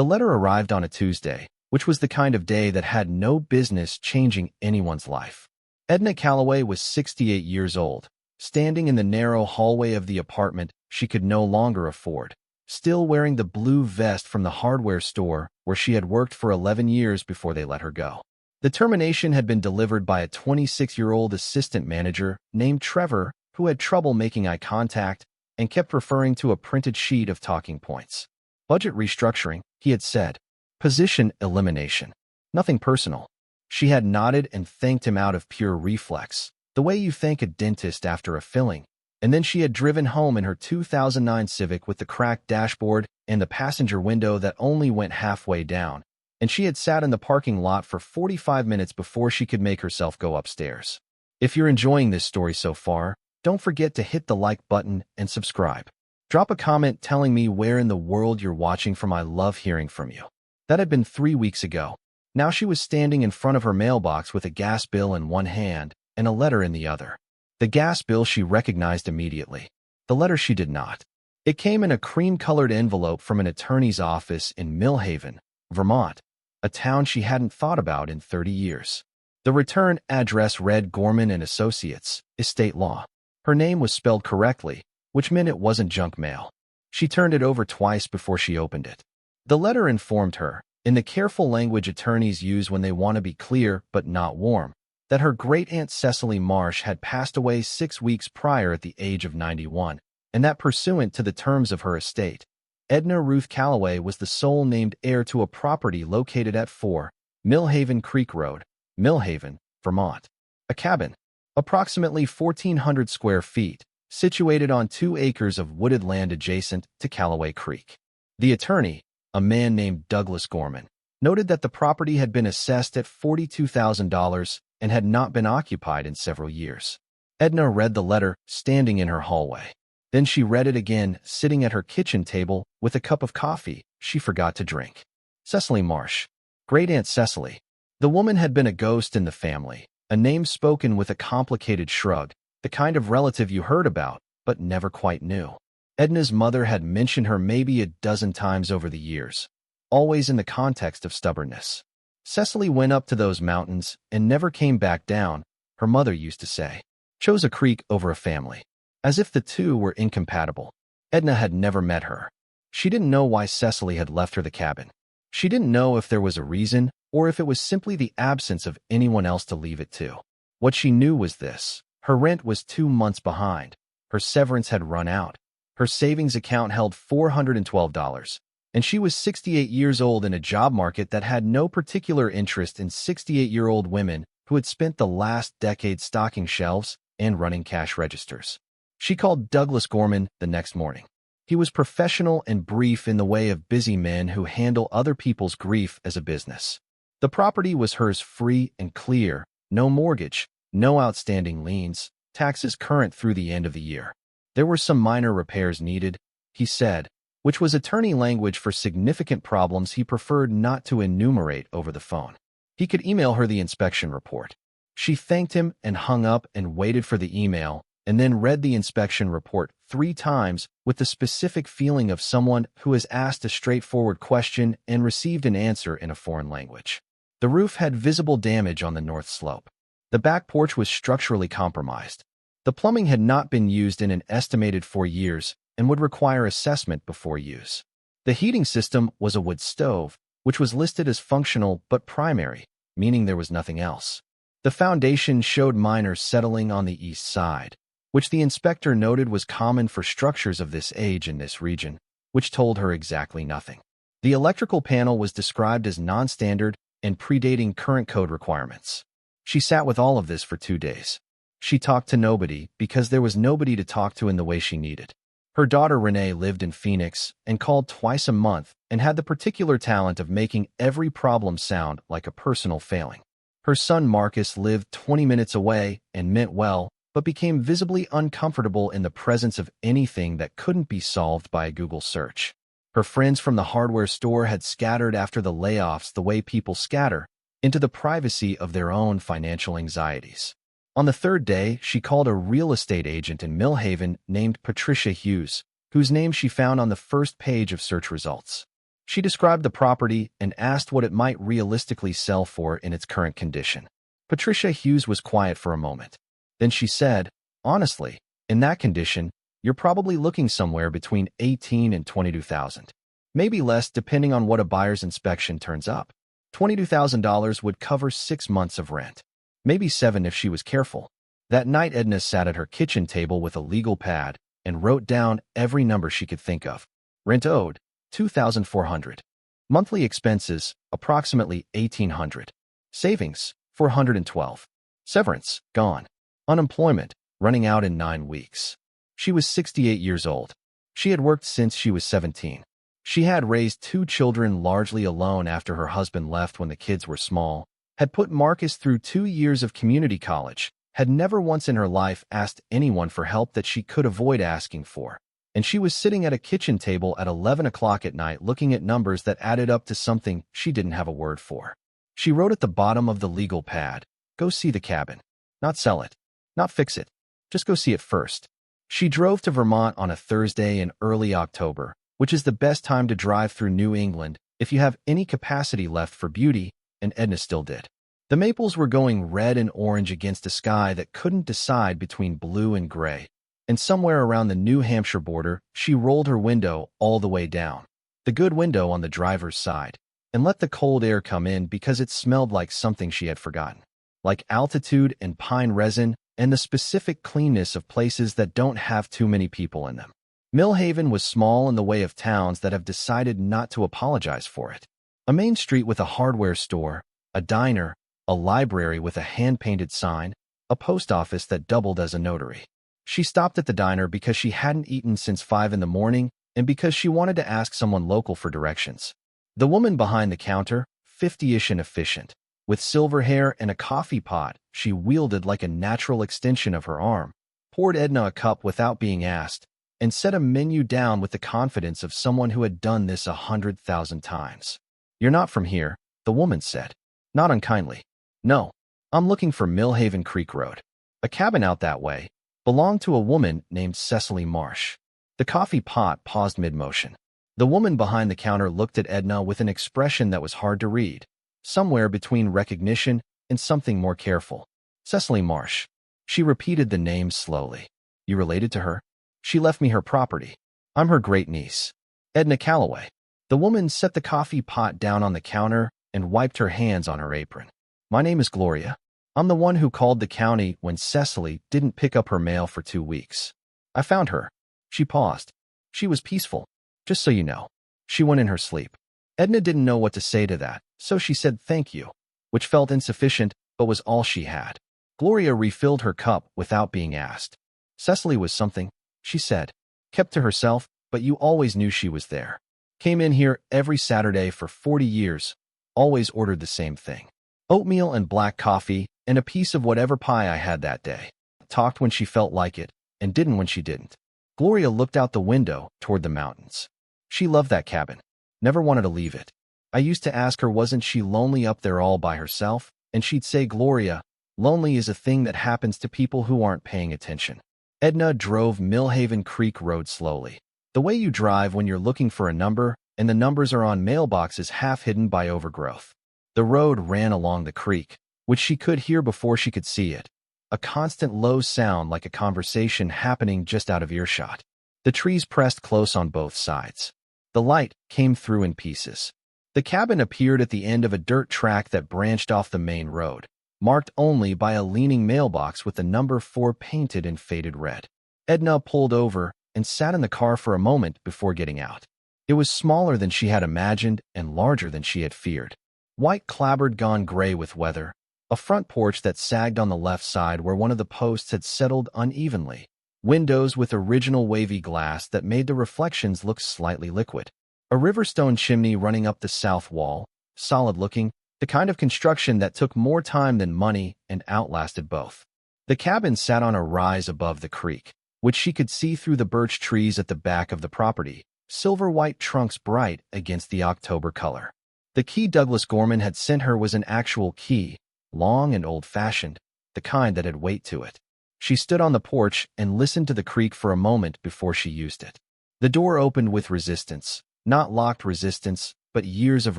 The letter arrived on a Tuesday, which was the kind of day that had no business changing anyone's life. Edna Calloway was 68 years old, standing in the narrow hallway of the apartment she could no longer afford, still wearing the blue vest from the hardware store where she had worked for 11 years before they let her go. The termination had been delivered by a 26-year-old assistant manager named Trevor who had trouble making eye contact and kept referring to a printed sheet of talking points. Budget restructuring, he had said. Position elimination. Nothing personal. She had nodded and thanked him out of pure reflex, the way you thank a dentist after a filling, and then she had driven home in her 2009 Civic with the cracked dashboard and the passenger window that only went halfway down, and she had sat in the parking lot for 45 minutes before she could make herself go upstairs. If you're enjoying this story so far, don't forget to hit the like button and subscribe. Drop a comment telling me where in the world you're watching from. I love hearing from you. That had been 3 weeks ago. Now she was standing in front of her mailbox with a gas bill in one hand and a letter in the other. The gas bill she recognized immediately. The letter she did not. It came in a cream-colored envelope from an attorney's office in Millhaven, Vermont, a town she hadn't thought about in 30 years. The return address read Gorman and Associates, Estate Law. Her name was spelled correctly, which meant it wasn't junk mail. She turned it over twice before she opened it. The letter informed her, in the careful language attorneys use when they want to be clear but not warm, that her great-aunt Cecily Marsh had passed away 6 weeks prior at the age of 91, and that pursuant to the terms of her estate, Edna Ruth Calloway was the sole named heir to a property located at 4 Millhaven Creek Road, Millhaven, Vermont. A cabin, approximately 1,400 square feet, situated on 2 acres of wooded land adjacent to Calloway Creek. The attorney, a man named Douglas Gorman, noted that the property had been assessed at $42,000 and had not been occupied in several years. Edna read the letter, standing in her hallway. Then she read it again, sitting at her kitchen table with a cup of coffee she forgot to drink. Cecily Marsh. Great-Aunt Cecily. The woman had been a ghost in the family, a name spoken with a complicated shrug, the kind of relative you heard about, but never quite knew. Edna's mother had mentioned her maybe a dozen times over the years, always in the context of stubbornness. Cecily went up to those mountains and never came back down, her mother used to say. Chose a creek over a family. As if the two were incompatible. Edna had never met her. She didn't know why Cecily had left her the cabin. She didn't know if there was a reason or if it was simply the absence of anyone else to leave it to. What she knew was this. Her rent was 2 months behind. Her severance had run out. Her savings account held $412, and she was 68 years old in a job market that had no particular interest in 68-year-old women who had spent the last decade stocking shelves and running cash registers. She called Douglas Gorman the next morning. He was professional and brief in the way of busy men who handle other people's grief as a business. The property was hers free and clear, no mortgage, no outstanding liens, taxes current through the end of the year. There were some minor repairs needed, he said, which was attorney language for significant problems he preferred not to enumerate over the phone. He could email her the inspection report. She thanked him and hung up and waited for the email, and then read the inspection report 3 times with the specific feeling of someone who has asked a straightforward question and received an answer in a foreign language. The roof had visible damage on the north slope. The back porch was structurally compromised. The plumbing had not been used in an estimated 4 years and would require assessment before use. The heating system was a wood stove, which was listed as functional but primary, meaning there was nothing else. The foundation showed minor settling on the east side, which the inspector noted was common for structures of this age in this region, which told her exactly nothing. The electrical panel was described as non-standard and predating current code requirements. She sat with all of this for 2 days. She talked to nobody because there was nobody to talk to in the way she needed. Her daughter Renee lived in Phoenix and called twice a month and had the particular talent of making every problem sound like a personal failing. Her son Marcus lived 20 minutes away and meant well, but became visibly uncomfortable in the presence of anything that couldn't be solved by a Google search. Her friends from the hardware store had scattered after the layoffs the way people scatter, into the privacy of their own financial anxieties. On the 3rd day, she called a real estate agent in Millhaven named Patricia Hughes, whose name she found on the first page of search results. She described the property and asked what it might realistically sell for in its current condition. Patricia Hughes was quiet for a moment. Then she said, "Honestly, in that condition, you're probably looking somewhere between 18 and 22,000. Maybe less depending on what a buyer's inspection turns up. $22,000 would cover 6 months of rent. Maybe 7 if she was careful." That night, Edna sat at her kitchen table with a legal pad and wrote down every number she could think of. Rent owed, $2,400. Monthly expenses, approximately $1,800. Savings, $412. Severance, gone. Unemployment, running out in 9 weeks. She was 68 years old. She had worked since she was 17. She had raised 2 children largely alone after her husband left when the kids were small, had put Marcus through 2 years of community college, had never once in her life asked anyone for help that she could avoid asking for. And she was sitting at a kitchen table at 11 o'clock at night looking at numbers that added up to something she didn't have a word for. She wrote at the bottom of the legal pad, "Go see the cabin. Not sell it. Not fix it. Just go see it first." She drove to Vermont on a Thursday in early October, which is the best time to drive through New England if you have any capacity left for beauty, and Edna still did. The maples were going red and orange against a sky that couldn't decide between blue and gray. And somewhere around the New Hampshire border, she rolled her window all the way down, the good window on the driver's side, and let the cold air come in because it smelled like something she had forgotten, like altitude and pine resin and the specific cleanness of places that don't have too many people in them. Millhaven was small in the way of towns that have decided not to apologize for it. A main street with a hardware store, a diner, a library with a hand-painted sign, a post office that doubled as a notary. She stopped at the diner because she hadn't eaten since 5 in the morning and because she wanted to ask someone local for directions. The woman behind the counter, 50-ish and efficient, with silver hair and a coffee pot she wielded like a natural extension of her arm, poured Edna a cup without being asked, and set a menu down with the confidence of someone who had done this 100,000 times. "You're not from here," the woman said, not unkindly. "No, I'm looking for Millhaven Creek Road. A cabin out that way. Belonged to a woman named Cecily Marsh." The coffee pot paused mid-motion. The woman behind the counter looked at Edna with an expression that was hard to read, somewhere between recognition and something more careful. "Cecily Marsh." She repeated the name slowly. "You related to her? She left me her property. I'm her great-niece. Edna Calloway." The woman set the coffee pot down on the counter and wiped her hands on her apron. "My name is Gloria. I'm the one who called the county when Cecily didn't pick up her mail for 2 weeks. I found her." She paused. "She was peaceful, just so you know. She went in her sleep." Edna didn't know what to say to that, so she said thank you, which felt insufficient but was all she had. Gloria refilled her cup without being asked. "Cecily was something," she said. "Kept to herself, but you always knew she was there. Came in here every Saturday for 40 years, always ordered the same thing. Oatmeal and black coffee, and a piece of whatever pie I had that day. Talked when she felt like it, and didn't when she didn't." Gloria looked out the window toward the mountains. She loved that cabin. Never wanted to leave it. I used to ask her wasn't she lonely up there all by herself, and she'd say, "Gloria, lonely is a thing that happens to people who aren't paying attention." Edna drove Millhaven Creek Road slowly. The way you drive when you're looking for a number, and the numbers are on mailboxes half hidden by overgrowth. The road ran along the creek, which she could hear before she could see it, a constant low sound like a conversation happening just out of earshot. The trees pressed close on both sides. The light came through in pieces. The cabin appeared at the end of a dirt track that branched off the main road, marked only by a leaning mailbox with the number 4 painted in faded red. Edna pulled over and sat in the car for a moment before getting out. It was smaller than she had imagined and larger than she had feared. White clapboard gone gray with weather, a front porch that sagged on the left side where one of the posts had settled unevenly, windows with original wavy glass that made the reflections look slightly liquid, a riverstone chimney running up the south wall, solid-looking, the kind of construction that took more time than money and outlasted both. The cabin sat on a rise above the creek, which she could see through the birch trees at the back of the property, silver-white trunks bright against the October color. The key Douglas Gorman had sent her was an actual key, long and old-fashioned, the kind that had weight to it. She stood on the porch and listened to the creek for a moment before she used it. The door opened with resistance, not locked resistance, but years of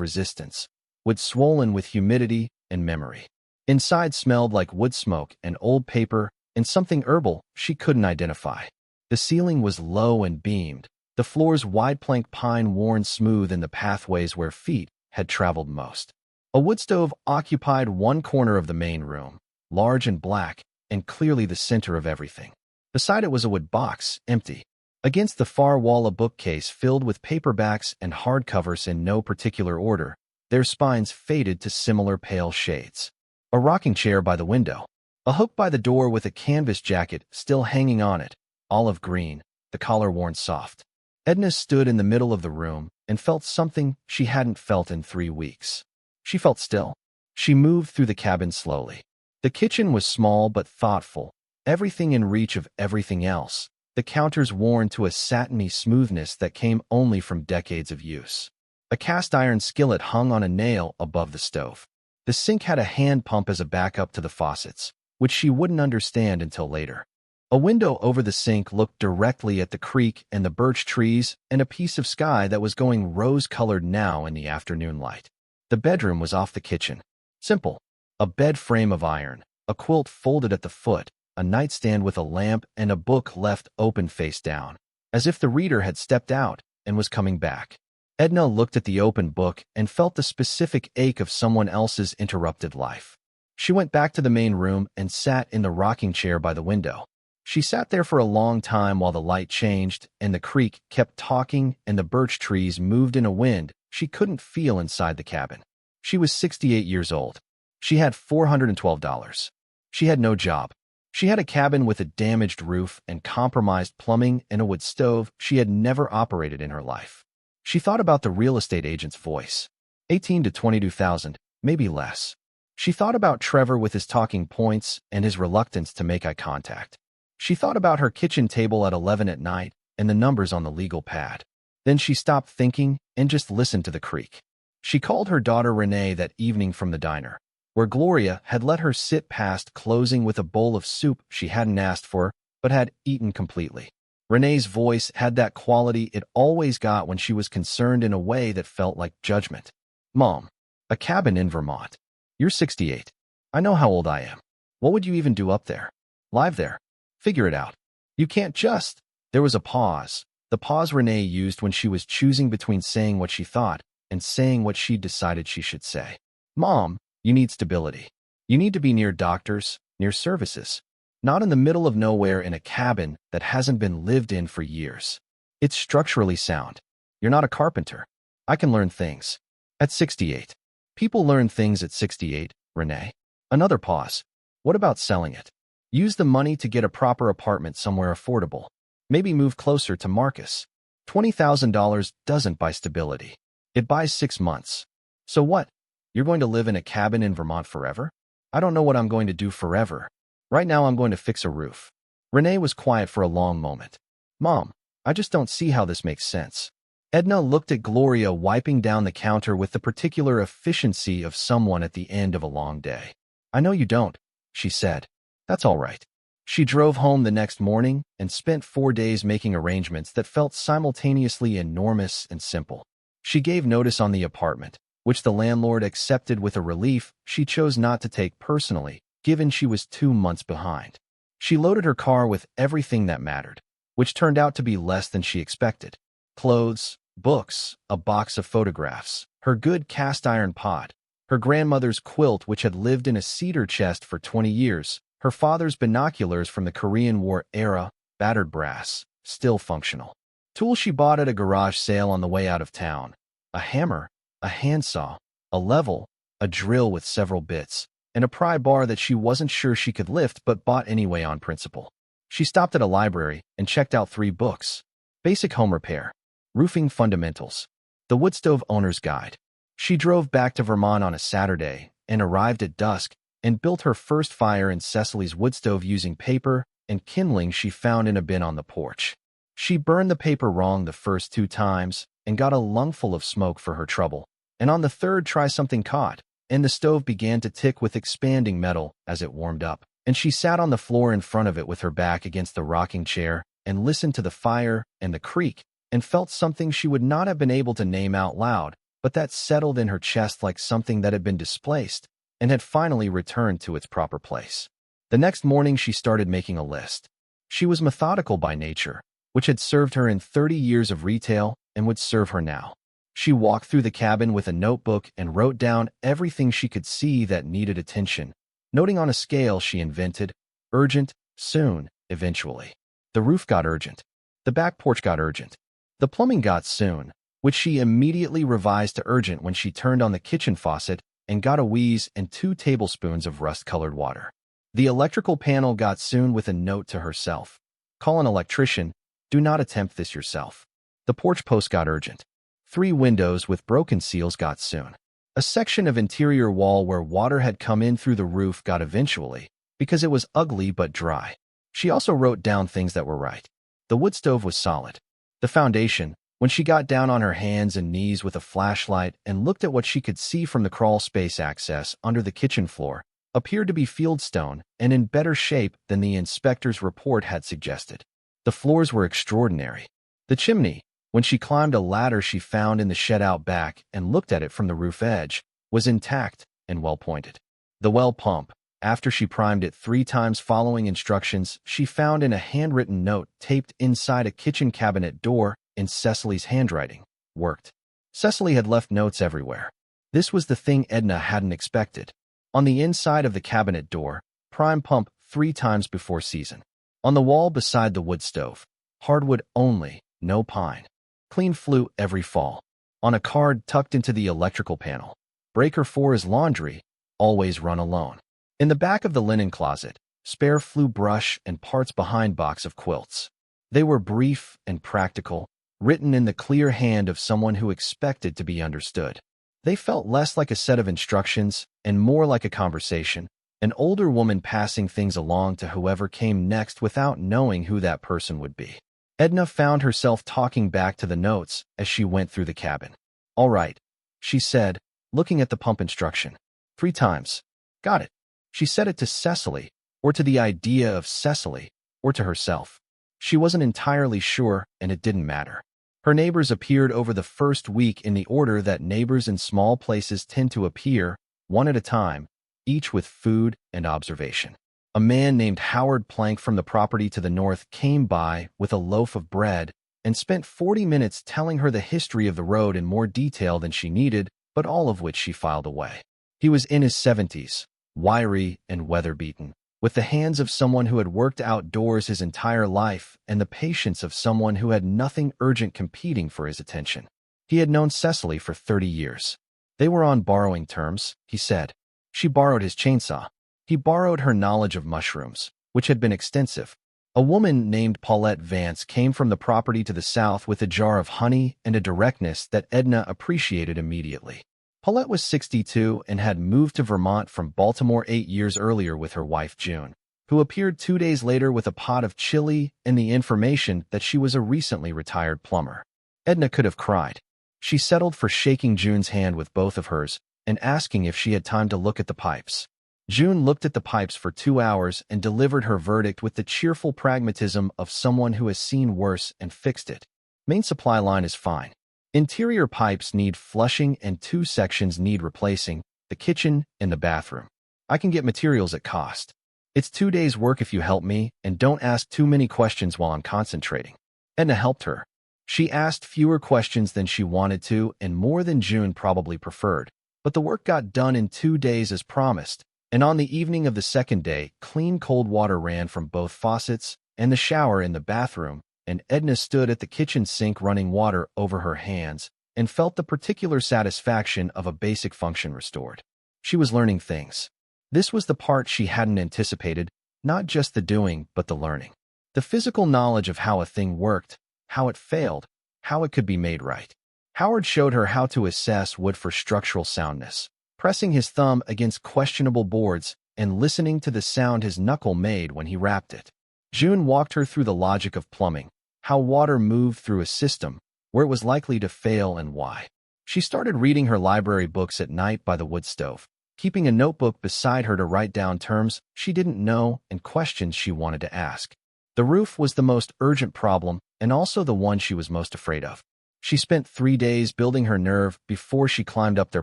resistance, wood swollen with humidity and memory. Inside smelled like wood smoke and old paper and something herbal she couldn't identify. The ceiling was low and beamed, the floors wide plank pine worn smooth in the pathways where feet had traveled most. A wood stove occupied one corner of the main room, large and black, and clearly the center of everything. Beside it was a wood box, empty. Against the far wall a bookcase filled with paperbacks and hardcovers in no particular order, their spines faded to similar pale shades. A rocking chair by the window. A hook by the door with a canvas jacket still hanging on it, olive green, the collar worn soft. Edna stood in the middle of the room and felt something she hadn't felt in 3 weeks. She felt still. She moved through the cabin slowly. The kitchen was small but thoughtful, everything in reach of everything else, the counters worn to a satiny smoothness that came only from decades of use. A cast-iron skillet hung on a nail above the stove. The sink had a hand pump as a backup to the faucets, which she wouldn't understand until later. A window over the sink looked directly at the creek and the birch trees and a piece of sky that was going rose-colored now in the afternoon light. The bedroom was off the kitchen. Simple. A bed frame of iron, a quilt folded at the foot, a nightstand with a lamp and a book left open face down, as if the reader had stepped out and was coming back. Edna looked at the open book and felt the specific ache of someone else's interrupted life. She went back to the main room and sat in the rocking chair by the window. She sat there for a long time while the light changed and the creek kept talking and the birch trees moved in a wind she couldn't feel inside the cabin. She was 68 years old. She had $412. She had no job. She had a cabin with a damaged roof and compromised plumbing and a wood stove she had never operated in her life. She thought about the real estate agent's voice. 18 to 22,000, maybe less. She thought about Trevor with his talking points and his reluctance to make eye contact. She thought about her kitchen table at 11 at night and the numbers on the legal pad. Then she stopped thinking and just listened to the creek. She called her daughter Renee that evening from the diner, where Gloria had let her sit past closing with a bowl of soup she hadn't asked for, but had eaten completely. Renee's voice had that quality it always got when she was concerned in a way that felt like judgment. Mom, a cabin in Vermont. You're 68. I know how old I am. What would you even do up there? Live there. Figure it out. You can't just. There was a pause. The pause Renee used when she was choosing between saying what she thought and saying what she decided she should say. Mom, you need stability. You need to be near doctors, near services. Not in the middle of nowhere in a cabin that hasn't been lived in for years. It's structurally sound. You're not a carpenter. I can learn things. At 68. People learn things at 68, Renee. Another pause. What about selling it? Use the money to get a proper apartment somewhere affordable. Maybe move closer to Marcus. $20,000 doesn't buy stability. It buys 6 months. So what? You're going to live in a cabin in Vermont forever? I don't know what I'm going to do forever. Right now I'm going to fix a roof. Renee was quiet for a long moment. Mom, I just don't see how this makes sense. Edna looked at Gloria wiping down the counter with the particular efficiency of someone at the end of a long day. I know you don't, she said. That's all right. She drove home the next morning and spent 4 days making arrangements that felt simultaneously enormous and simple. She gave notice on the apartment, which the landlord accepted with a relief she chose not to take personally, given she was 2 months behind. She loaded her car with everything that mattered, which turned out to be less than she expected. Clothes, books, a box of photographs, her good cast-iron pot, her grandmother's quilt which had lived in a cedar chest for 20 years, her father's binoculars from the Korean War era, battered brass, still functional. Tools she bought at a garage sale on the way out of town. A hammer, a handsaw, a level, a drill with several bits, and a pry bar that she wasn't sure she could lift but bought anyway on principle. She stopped at a library and checked out 3 books. Basic Home Repair, Roofing Fundamentals, The Wood Stove Owner's Guide. She drove back to Vermont on a Saturday and arrived at dusk and built her first fire in Cecily's wood stove using paper and kindling she found in a bin on the porch. She burned the paper wrong the first 2 times and got a lungful of smoke for her trouble, and on the third try something caught, and the stove began to tick with expanding metal as it warmed up, and she sat on the floor in front of it with her back against the rocking chair and listened to the fire and the creak and felt something she would not have been able to name out loud, but that settled in her chest like something that had been displaced and had finally returned to its proper place. The next morning she started making a list. She was methodical by nature, which had served her in 30 years of retail and would serve her now. She walked through the cabin with a notebook and wrote down everything she could see that needed attention, noting on a scale she invented: urgent, soon, eventually. The roof got urgent. The back porch got urgent. The plumbing got soon, which she immediately revised to urgent when she turned on the kitchen faucet and got a wheeze and 2 tablespoons of rust-colored water. The electrical panel got soon with a note to herself: call an electrician, do not attempt this yourself. The porch post got urgent. 3 windows with broken seals got soon. A section of interior wall where water had come in through the roof got eventually, because it was ugly but dry. She also wrote down things that were right. The wood stove was solid. The foundation, when she got down on her hands and knees with a flashlight and looked at what she could see from the crawl space access under the kitchen floor, appeared to be fieldstone and in better shape than the inspector's report had suggested. The floors were extraordinary. The chimney, when she climbed a ladder she found in the shed out back and looked at it from the roof edge, was intact and well-pointed. The well pump, after she primed it 3 times following instructions she found in a handwritten note taped inside a kitchen cabinet door in Cecily's handwriting, worked. Cecily had left notes everywhere. This was the thing Edna hadn't expected. On the inside of the cabinet door, prime pump 3 times before season. On the wall beside the wood stove, hardwood only, no pine. Clean flue every fall. On a card tucked into the electrical panel, breaker 4 is laundry, always run alone. In the back of the linen closet, spare flue brush and parts behind box of quilts. They were brief and practical, written in the clear hand of someone who expected to be understood. They felt less like a set of instructions and more like a conversation, an older woman passing things along to whoever came next without knowing who that person would be. Edna found herself talking back to the notes as she went through the cabin. All right, she said, looking at the pump instruction. 3 times. Got it. She said it to Cecily, or to the idea of Cecily, or to herself. She wasn't entirely sure, and it didn't matter. Her neighbors appeared over the first week in the order that neighbors in small places tend to appear, one at a time, each with food and observation. A man named Howard Plank from the property to the north came by with a loaf of bread and spent 40 minutes telling her the history of the road in more detail than she needed, but all of which she filed away. He was in his 70s, wiry and weather-beaten, with the hands of someone who had worked outdoors his entire life and the patience of someone who had nothing urgent competing for his attention. He had known Cecily for 30 years. They were on borrowing terms, he said. She borrowed his chainsaw. He borrowed her knowledge of mushrooms, which had been extensive. A woman named Paulette Vance came from the property to the south with a jar of honey and a directness that Edna appreciated immediately. Paulette was 62 and had moved to Vermont from Baltimore 8 years earlier with her wife June, who appeared 2 days later with a pot of chili and the information that she was a recently retired plumber. Edna could have cried. She settled for shaking June's hand with both of hers and asking if she had time to look at the pipes. June looked at the pipes for 2 hours and delivered her verdict with the cheerful pragmatism of someone who has seen worse and fixed it. Main supply line is fine. Interior pipes need flushing and 2 sections need replacing, the kitchen and the bathroom. I can get materials at cost. It's 2 days' work if you help me, and don't ask too many questions while I'm concentrating. Edna helped her. She asked fewer questions than she wanted to and more than June probably preferred, but the work got done in 2 days as promised, and on the evening of the second day, clean cold water ran from both faucets and the shower in the bathroom, and Edna stood at the kitchen sink running water over her hands and felt the particular satisfaction of a basic function restored. She was learning things. This was the part she hadn't anticipated, not just the doing, but the learning. The physical knowledge of how a thing worked, how it failed, how it could be made right. Howard showed her how to assess wood for structural soundness, pressing his thumb against questionable boards and listening to the sound his knuckle made when he rapped it. June walked her through the logic of plumbing, how water moved through a system, where it was likely to fail and why. She started reading her library books at night by the wood stove, keeping a notebook beside her to write down terms she didn't know and questions she wanted to ask. The roof was the most urgent problem and also the one she was most afraid of. She spent 3 days building her nerve before she climbed up there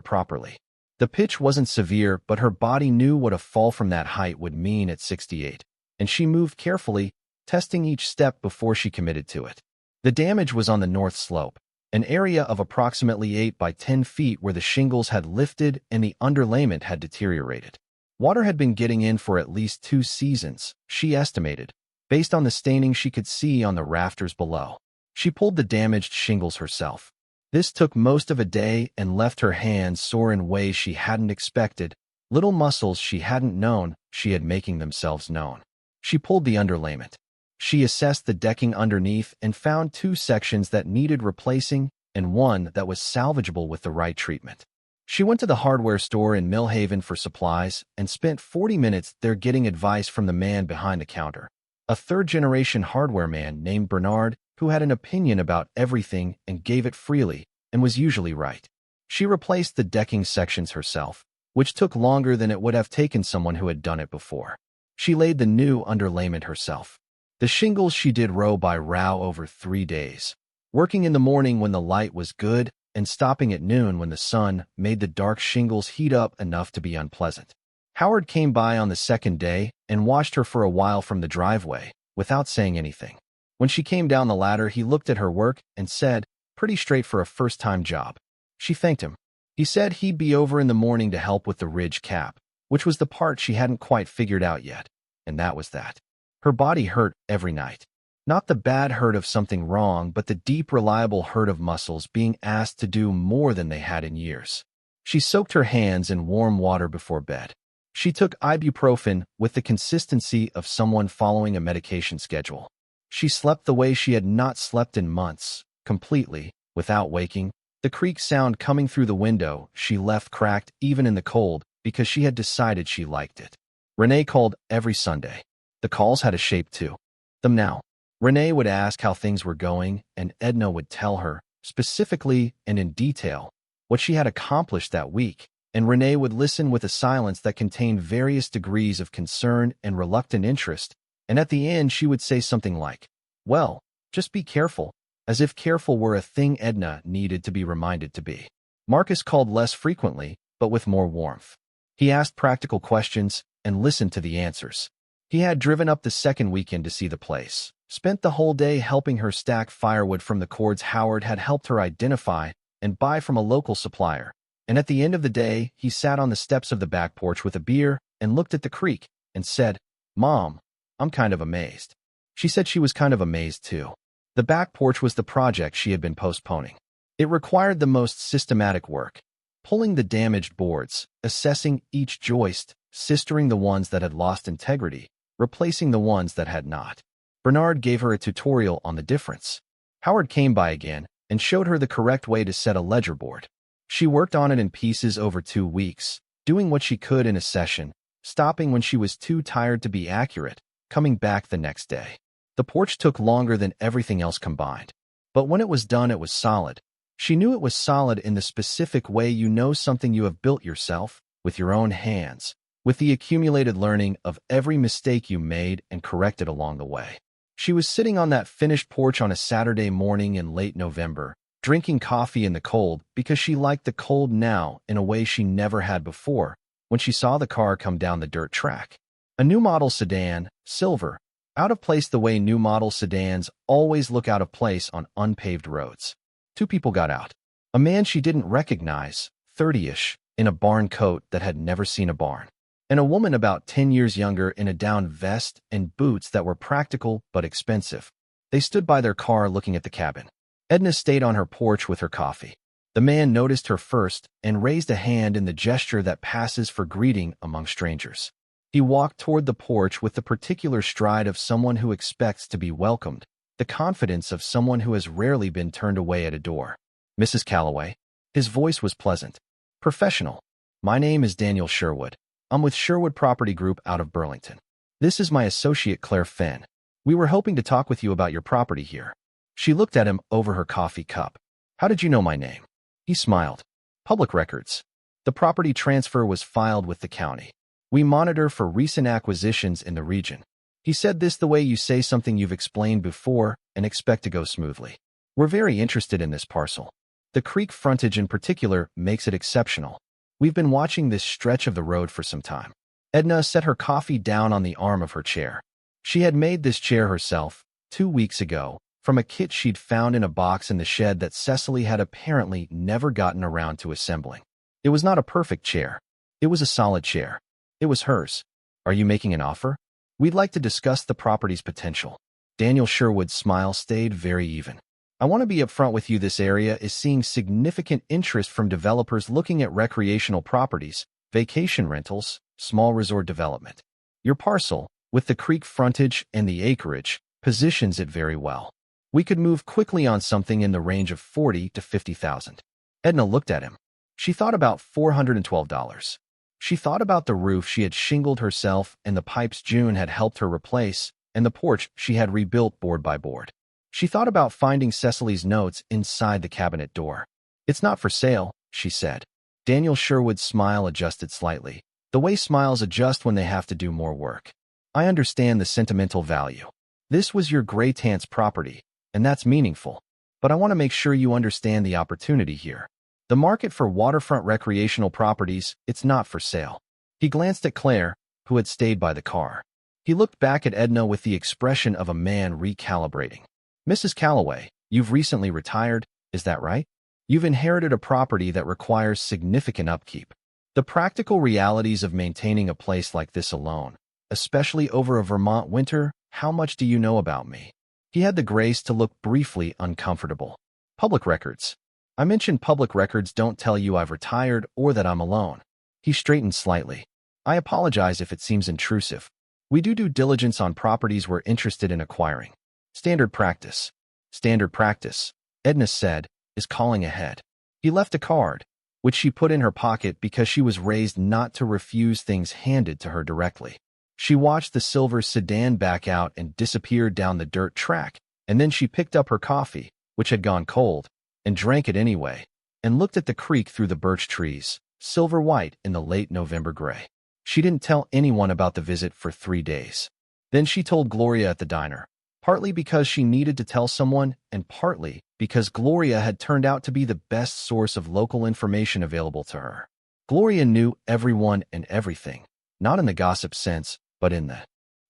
properly. The pitch wasn't severe, but her body knew what a fall from that height would mean at 68, and she moved carefully, testing each step before she committed to it. The damage was on the north slope, an area of approximately 8 by 10 feet where the shingles had lifted and the underlayment had deteriorated. Water had been getting in for at least 2 seasons, she estimated, based on the staining she could see on the rafters below. She pulled the damaged shingles herself. This took most of a day and left her hands sore in ways she hadn't expected, little muscles she hadn't known she had making themselves known. She pulled the underlayment. She assessed the decking underneath and found 2 sections that needed replacing and 1 that was salvageable with the right treatment. She went to the hardware store in Millhaven for supplies and spent 40 minutes there getting advice from the man behind the counter, a third-generation hardware man named Bernard who had an opinion about everything and gave it freely and was usually right. She replaced the decking sections herself, which took longer than it would have taken someone who had done it before. She laid the new underlayment herself. The shingles she did row by row over 3 days, working in the morning when the light was good and stopping at noon when the sun made the dark shingles heat up enough to be unpleasant. Howard came by on the second day and watched her for a while from the driveway, without saying anything. When she came down the ladder, he looked at her work and said, "Pretty straight for a first-time job." She thanked him. He said he'd be over in the morning to help with the ridge cap, which was the part she hadn't quite figured out yet, and that was that. Her body hurt every night. Not the bad hurt of something wrong, but the deep, reliable hurt of muscles being asked to do more than they had in years. She soaked her hands in warm water before bed. She took ibuprofen with the consistency of someone following a medication schedule. She slept the way she had not slept in months, completely, without waking. The creak sound coming through the window she left cracked even in the cold because she had decided she liked it. Renee called every Sunday. The calls had a shape too. Them now. Renee would ask how things were going, and Edna would tell her, specifically and in detail, what she had accomplished that week, and Renee would listen with a silence that contained various degrees of concern and reluctant interest, and at the end she would say something like, "Well, just be careful," as if careful were a thing Edna needed to be reminded to be. Marcus called less frequently, but with more warmth. He asked practical questions and listened to the answers. He had driven up the second weekend to see the place, spent the whole day helping her stack firewood from the cords Howard had helped her identify and buy from a local supplier, and at the end of the day he sat on the steps of the back porch with a beer and looked at the creek and said, "Mom, I'm kind of amazed." She said she was kind of amazed too. The back porch was the project she had been postponing. It required the most systematic work, pulling the damaged boards, assessing each joist, sistering the ones that had lost integrity, replacing the ones that had not. Bernard gave her a tutorial on the difference. Howard came by again and showed her the correct way to set a ledger board. She worked on it in pieces over 2 weeks, doing what she could in a session, stopping when she was too tired to be accurate, coming back the next day. The porch took longer than everything else combined. But when it was done, it was solid. She knew it was solid in the specific way you know something you have built yourself, with your own hands, with the accumulated learning of every mistake you made and corrected along the way. She was sitting on that finished porch on a Saturday morning in late November, drinking coffee in the cold because she liked the cold now in a way she never had before, when she saw the car come down the dirt track. A new model sedan, silver, out of place the way new model sedans always look out of place on unpaved roads. 2 people got out. A man she didn't recognize, 30-ish, in a barn coat that had never seen a barn, and a woman about 10 years younger in a down vest and boots that were practical but expensive. They stood by their car looking at the cabin. Edna stayed on her porch with her coffee. The man noticed her first and raised a hand in the gesture that passes for greeting among strangers. He walked toward the porch with the particular stride of someone who expects to be welcomed, the confidence of someone who has rarely been turned away at a door. "Mrs. Calloway." His voice was pleasant. "Professional. My name is Daniel Sherwood. I'm with Sherwood Property Group out of Burlington. This is my associate Claire Fenn. We were hoping to talk with you about your property here." She looked at him over her coffee cup. "How did you know my name?" He smiled. "Public records. The property transfer was filed with the county. We monitor for recent acquisitions in the region." He said this the way you say something you've explained before and expect to go smoothly. We're very interested in this parcel. The creek frontage in particular makes it exceptional. We've been watching this stretch of the road for some time. Edna set her coffee down on the arm of her chair. She had made this chair herself, 2 weeks ago, from a kit she'd found in a box in the shed that Cecily had apparently never gotten around to assembling. It was not a perfect chair. It was a solid chair. It was hers. Are you making an offer? We'd like to discuss the property's potential. Daniel Sherwood's smile stayed very even. I want to be upfront with you. This area is seeing significant interest from developers looking at recreational properties, vacation rentals, small resort development. Your parcel, with the creek frontage and the acreage, positions it very well. We could move quickly on something in the range of $40,000 to $50,000. Edna looked at him. She thought about $412. She thought about the roof she had shingled herself and the pipes June had helped her replace, and the porch she had rebuilt board by board. She thought about finding Cecily's notes inside the cabinet door. It's not for sale, she said. Daniel Sherwood's smile adjusted slightly, the way smiles adjust when they have to do more work. I understand the sentimental value. This was your great-aunt's property, and that's meaningful. But I want to make sure you understand the opportunity here. The market for waterfront recreational properties, it's not for sale. He glanced at Claire, who had stayed by the car. He looked back at Edna with the expression of a man recalibrating. Mrs. Calloway, you've recently retired, is that right? You've inherited a property that requires significant upkeep. The practical realities of maintaining a place like this alone, especially over a Vermont winter, how much do you know about me? He had the grace to look briefly uncomfortable. Public records. I mentioned public records don't tell you I've retired or that I'm alone. He straightened slightly. I apologize if it seems intrusive. We do due diligence on properties we're interested in acquiring. Standard practice. Standard practice, Edna said, is calling ahead. He left a card, which she put in her pocket because she was raised not to refuse things handed to her directly. She watched the silver sedan back out and disappear down the dirt track, and then she picked up her coffee, which had gone cold, and drank it anyway, and looked at the creek through the birch trees, silver white in the late November gray. She didn't tell anyone about the visit for 3 days. Then she told Gloria at the diner, partly because she needed to tell someone, and partly because Gloria had turned out to be the best source of local information available to her. Gloria knew everyone and everything, not in the gossip sense, but in the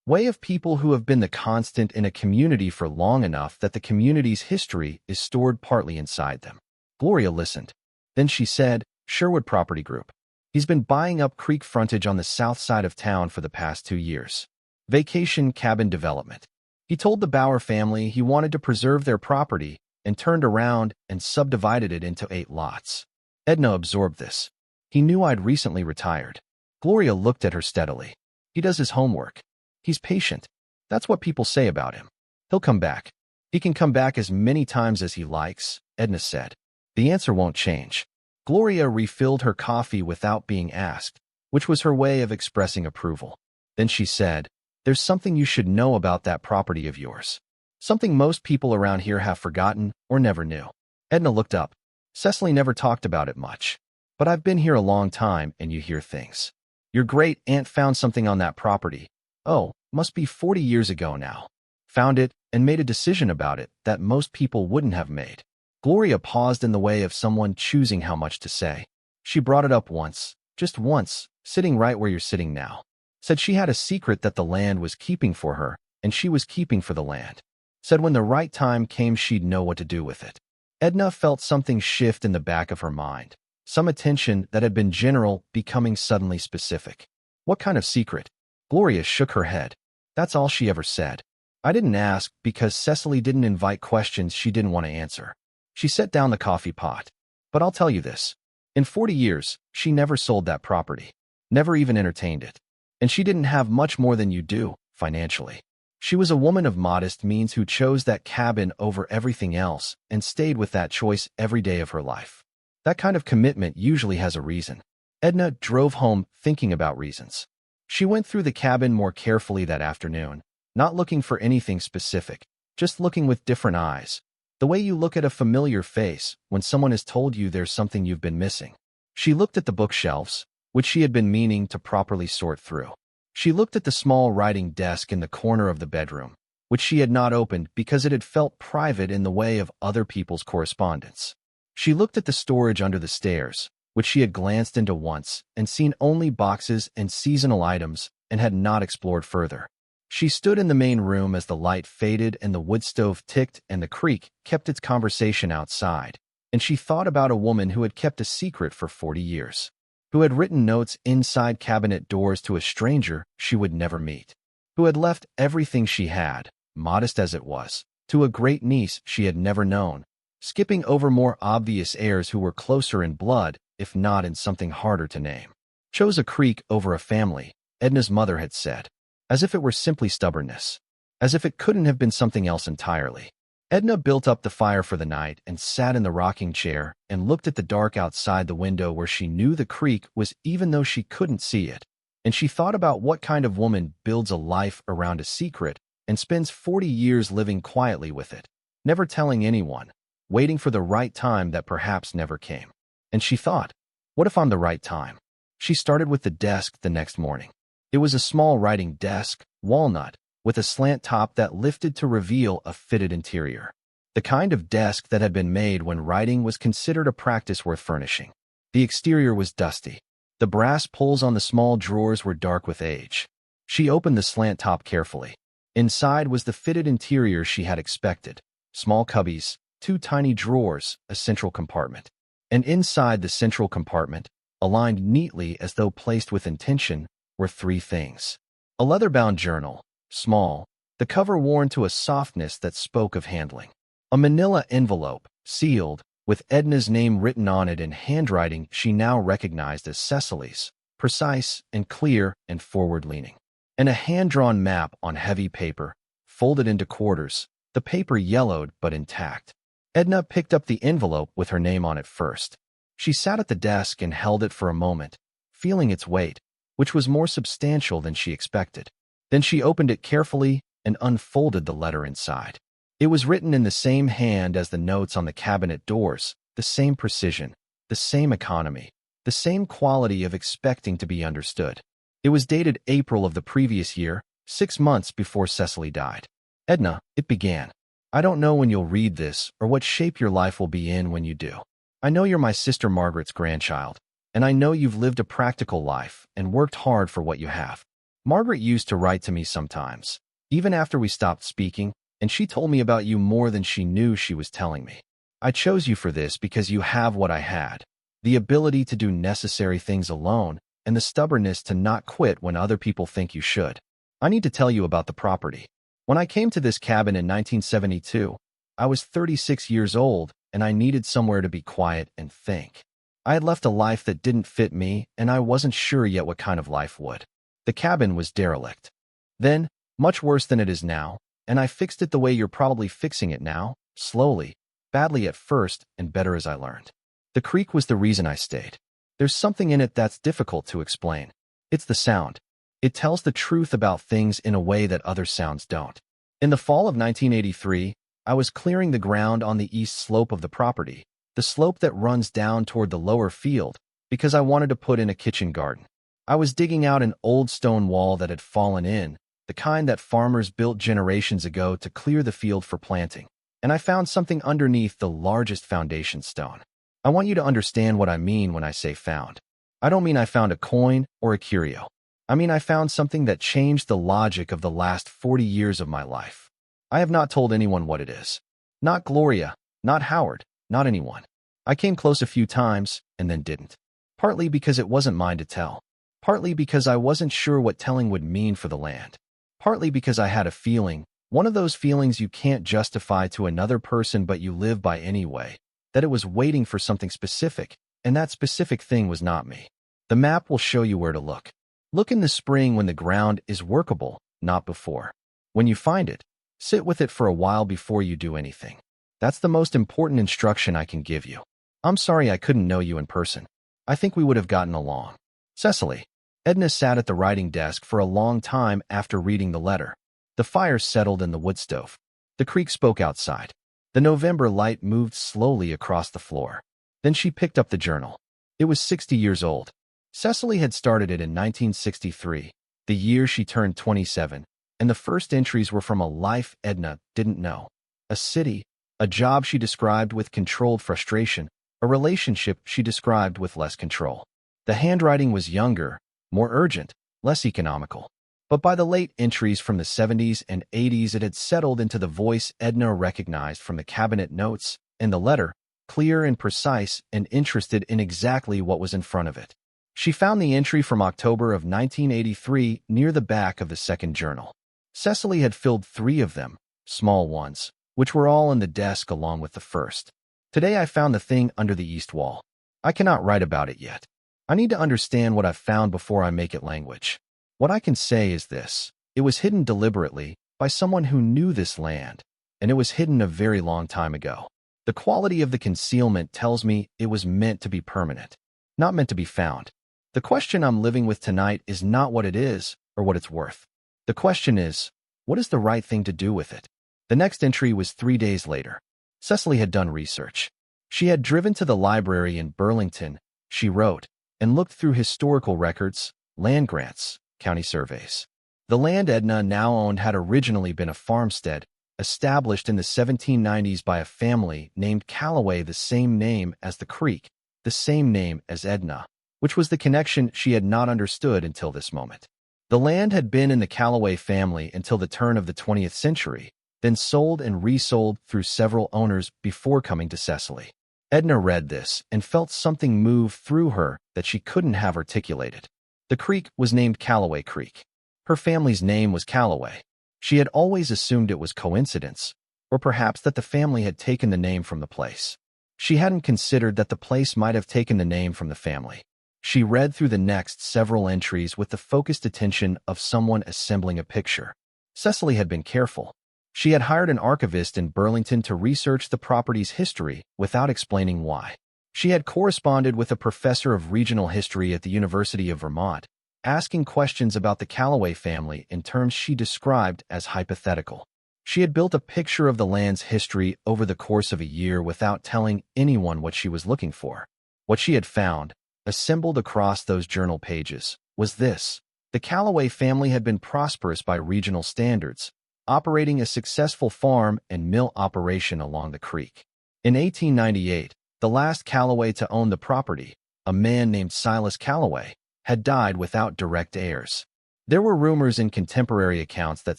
way of people who have been the constant in a community for long enough that the community's history is stored partly inside them. Gloria listened. Then she said, Sherwood Property Group. He's been buying up creek frontage on the south side of town for the past 2 years. Vacation cabin development. He told the Bauer family he wanted to preserve their property and turned around and subdivided it into 8 lots. Edna absorbed this. He knew I'd recently retired. Gloria looked at her steadily. He does his homework. He's patient. That's what people say about him. He'll come back. He can come back as many times as he likes, Edna said. The answer won't change. Gloria refilled her coffee without being asked, which was her way of expressing approval. Then she said, There's something you should know about that property of yours. Something most people around here have forgotten or never knew. Edna looked up. Cecily never talked about it much. But I've been here a long time and you hear things. Your great-aunt found something on that property. Oh, must be 40 years ago now. Found it and made a decision about it that most people wouldn't have made. Gloria paused in the way of someone choosing how much to say. She brought it up once, just once, sitting right where you're sitting now. Said she had a secret that the land was keeping for her, and she was keeping for the land. Said when the right time came she'd know what to do with it. Edna felt something shift in the back of her mind. Some attention that had been general becoming suddenly specific. What kind of secret? Gloria shook her head. That's all she ever said. I didn't ask because Cecily didn't invite questions she didn't want to answer. She set down the coffee pot. But I'll tell you this. In 40 years, she never sold that property. Never even entertained it. And she didn't have much more than you do, financially. She was a woman of modest means who chose that cabin over everything else and stayed with that choice every day of her life. That kind of commitment usually has a reason. Edna drove home thinking about reasons. She went through the cabin more carefully that afternoon, not looking for anything specific, just looking with different eyes. The way you look at a familiar face when someone has told you there's something you've been missing. She looked at the bookshelves, which she had been meaning to properly sort through. She looked at the small writing desk in the corner of the bedroom. which she had not opened because it had felt private in the way of other people's correspondence. She looked at the storage under the stairs, which she had glanced into once and seen only boxes and seasonal items and had not explored further. She stood in the main room as the light faded and the wood stove ticked and the creek kept its conversation outside, and she thought about a woman who had kept a secret for 40 years, who had written notes inside cabinet doors to a stranger she would never meet, who had left everything she had, modest as it was, to a great niece she had never known, skipping over more obvious heirs who were closer in blood, if not in something harder to name. Chose a creek over a family, Edna's mother had said, as if it were simply stubbornness, as if it couldn't have been something else entirely. Edna built up the fire for the night and sat in the rocking chair and looked at the dark outside the window where she knew the creek was even though she couldn't see it, and she thought about what kind of woman builds a life around a secret and spends 40 years living quietly with it, never telling anyone, waiting for the right time that perhaps never came. And she thought, what if I'm the right time? She started with the desk the next morning. It was a small writing desk, walnut, with a slant top that lifted to reveal a fitted interior. The kind of desk that had been made when writing was considered a practice worth furnishing. The exterior was dusty. The brass pulls on the small drawers were dark with age. She opened the slant top carefully. Inside was the fitted interior she had expected. Small cubbies, 2 tiny drawers, a central compartment. And inside the central compartment, aligned neatly as though placed with intention, were 3 things. A leather-bound journal, small, the cover worn to a softness that spoke of handling. A manila envelope, sealed, with Edna's name written on it in handwriting she now recognized as Cecily's, precise and clear and forward-leaning. And a hand-drawn map on heavy paper, folded into quarters, the paper yellowed but intact. Edna picked up the envelope with her name on it first. She sat at the desk and held it for a moment, feeling its weight, which was more substantial than she expected. Then she opened it carefully and unfolded the letter inside. It was written in the same hand as the notes on the cabinet doors, the same precision, the same economy, the same quality of expecting to be understood. It was dated April of the previous year, 6 months before Cecily died. Edna, it began. I don't know when you'll read this or what shape your life will be in when you do. I know you're my sister Margaret's grandchild, and I know you've lived a practical life and worked hard for what you have. Margaret used to write to me sometimes, even after we stopped speaking, and she told me about you more than she knew she was telling me. I chose you for this because you have what I had, the ability to do necessary things alone and the stubbornness to not quit when other people think you should. I need to tell you about the property. When I came to this cabin in 1972, I was 36 years old and I needed somewhere to be quiet and think. I had left a life that didn't fit me, and I wasn't sure yet what kind of life would. The cabin was derelict. Then, much worse than it is now, and I fixed it the way you're probably fixing it now, slowly, badly at first, and better as I learned. The creek was the reason I stayed. There's something in it that's difficult to explain. It's the sound. It tells the truth about things in a way that other sounds don't. In the fall of 1983, I was clearing the ground on the east slope of the property, the slope that runs down toward the lower field, because I wanted to put in a kitchen garden. I was digging out an old stone wall that had fallen in, the kind that farmers built generations ago to clear the field for planting, and I found something underneath the largest foundation stone. I want you to understand what I mean when I say found. I don't mean I found a coin or a curio. I mean I found something that changed the logic of the last 40 years of my life. I have not told anyone what it is. Not Gloria, not Howard, not anyone. I came close a few times and then didn't. Partly because it wasn't mine to tell. Partly because I wasn't sure what telling would mean for the land. Partly because I had a feeling, one of those feelings you can't justify to another person but you live by anyway, that it was waiting for something specific, and that specific thing was not me. The map will show you where to look. Look in the spring when the ground is workable, not before. When you find it, sit with it for a while before you do anything. That's the most important instruction I can give you. I'm sorry I couldn't know you in person. I think we would have gotten along. Cecily. Edna sat at the writing desk for a long time after reading the letter. The fire settled in the wood stove. The creek spoke outside. The November light moved slowly across the floor. Then she picked up the journal. It was 60 years old. Cecily had started it in 1963, the year she turned 27, and the first entries were from a life Edna didn't know. A city, a job she described with controlled frustration, a relationship she described with less control. The handwriting was younger, more urgent, less economical. But by the late entries from the 70s and 80s, it had settled into the voice Edna recognized from the cabinet notes, and the letter, clear and precise and interested in exactly what was in front of it. She found the entry from October of 1983 near the back of the second journal. Cecily had filled 3 of them, small ones, which were all in the desk along with the first. Today I found the thing under the east wall. I cannot write about it yet. I need to understand what I've found before I make it language. What I can say is this: it was hidden deliberately by someone who knew this land, and it was hidden a very long time ago. The quality of the concealment tells me it was meant to be permanent, not meant to be found. The question I'm living with tonight is not what it is or what it's worth. The question is, what is the right thing to do with it? The next entry was 3 days later. Cecily had done research. She had driven to the library in Burlington, she wrote, and looked through historical records, land grants, county surveys. The land Edna now owned had originally been a farmstead, established in the 1790s by a family named Calloway, the same name as the creek, the same name as Edna, which was the connection she had not understood until this moment. The land had been in the Calloway family until the turn of the 20th century, then sold and resold through several owners before coming to Cecily. Edna read this and felt something move through her that she couldn't have articulated. The creek was named Calloway Creek. Her family's name was Calloway. She had always assumed it was coincidence, or perhaps that the family had taken the name from the place. She hadn't considered that the place might have taken the name from the family. She read through the next several entries with the focused attention of someone assembling a picture. Cecily had been careful. She had hired an archivist in Burlington to research the property's history without explaining why. She had corresponded with a professor of regional history at the University of Vermont, asking questions about the Calloway family in terms she described as hypothetical. She had built a picture of the land's history over the course of a year without telling anyone what she was looking for. What she had found, assembled across those journal pages, was this: the Calloway family had been prosperous by regional standards, operating a successful farm and mill operation along the creek. In 1898, the last Calloway to own the property, a man named Silas Calloway, had died without direct heirs. There were rumors in contemporary accounts that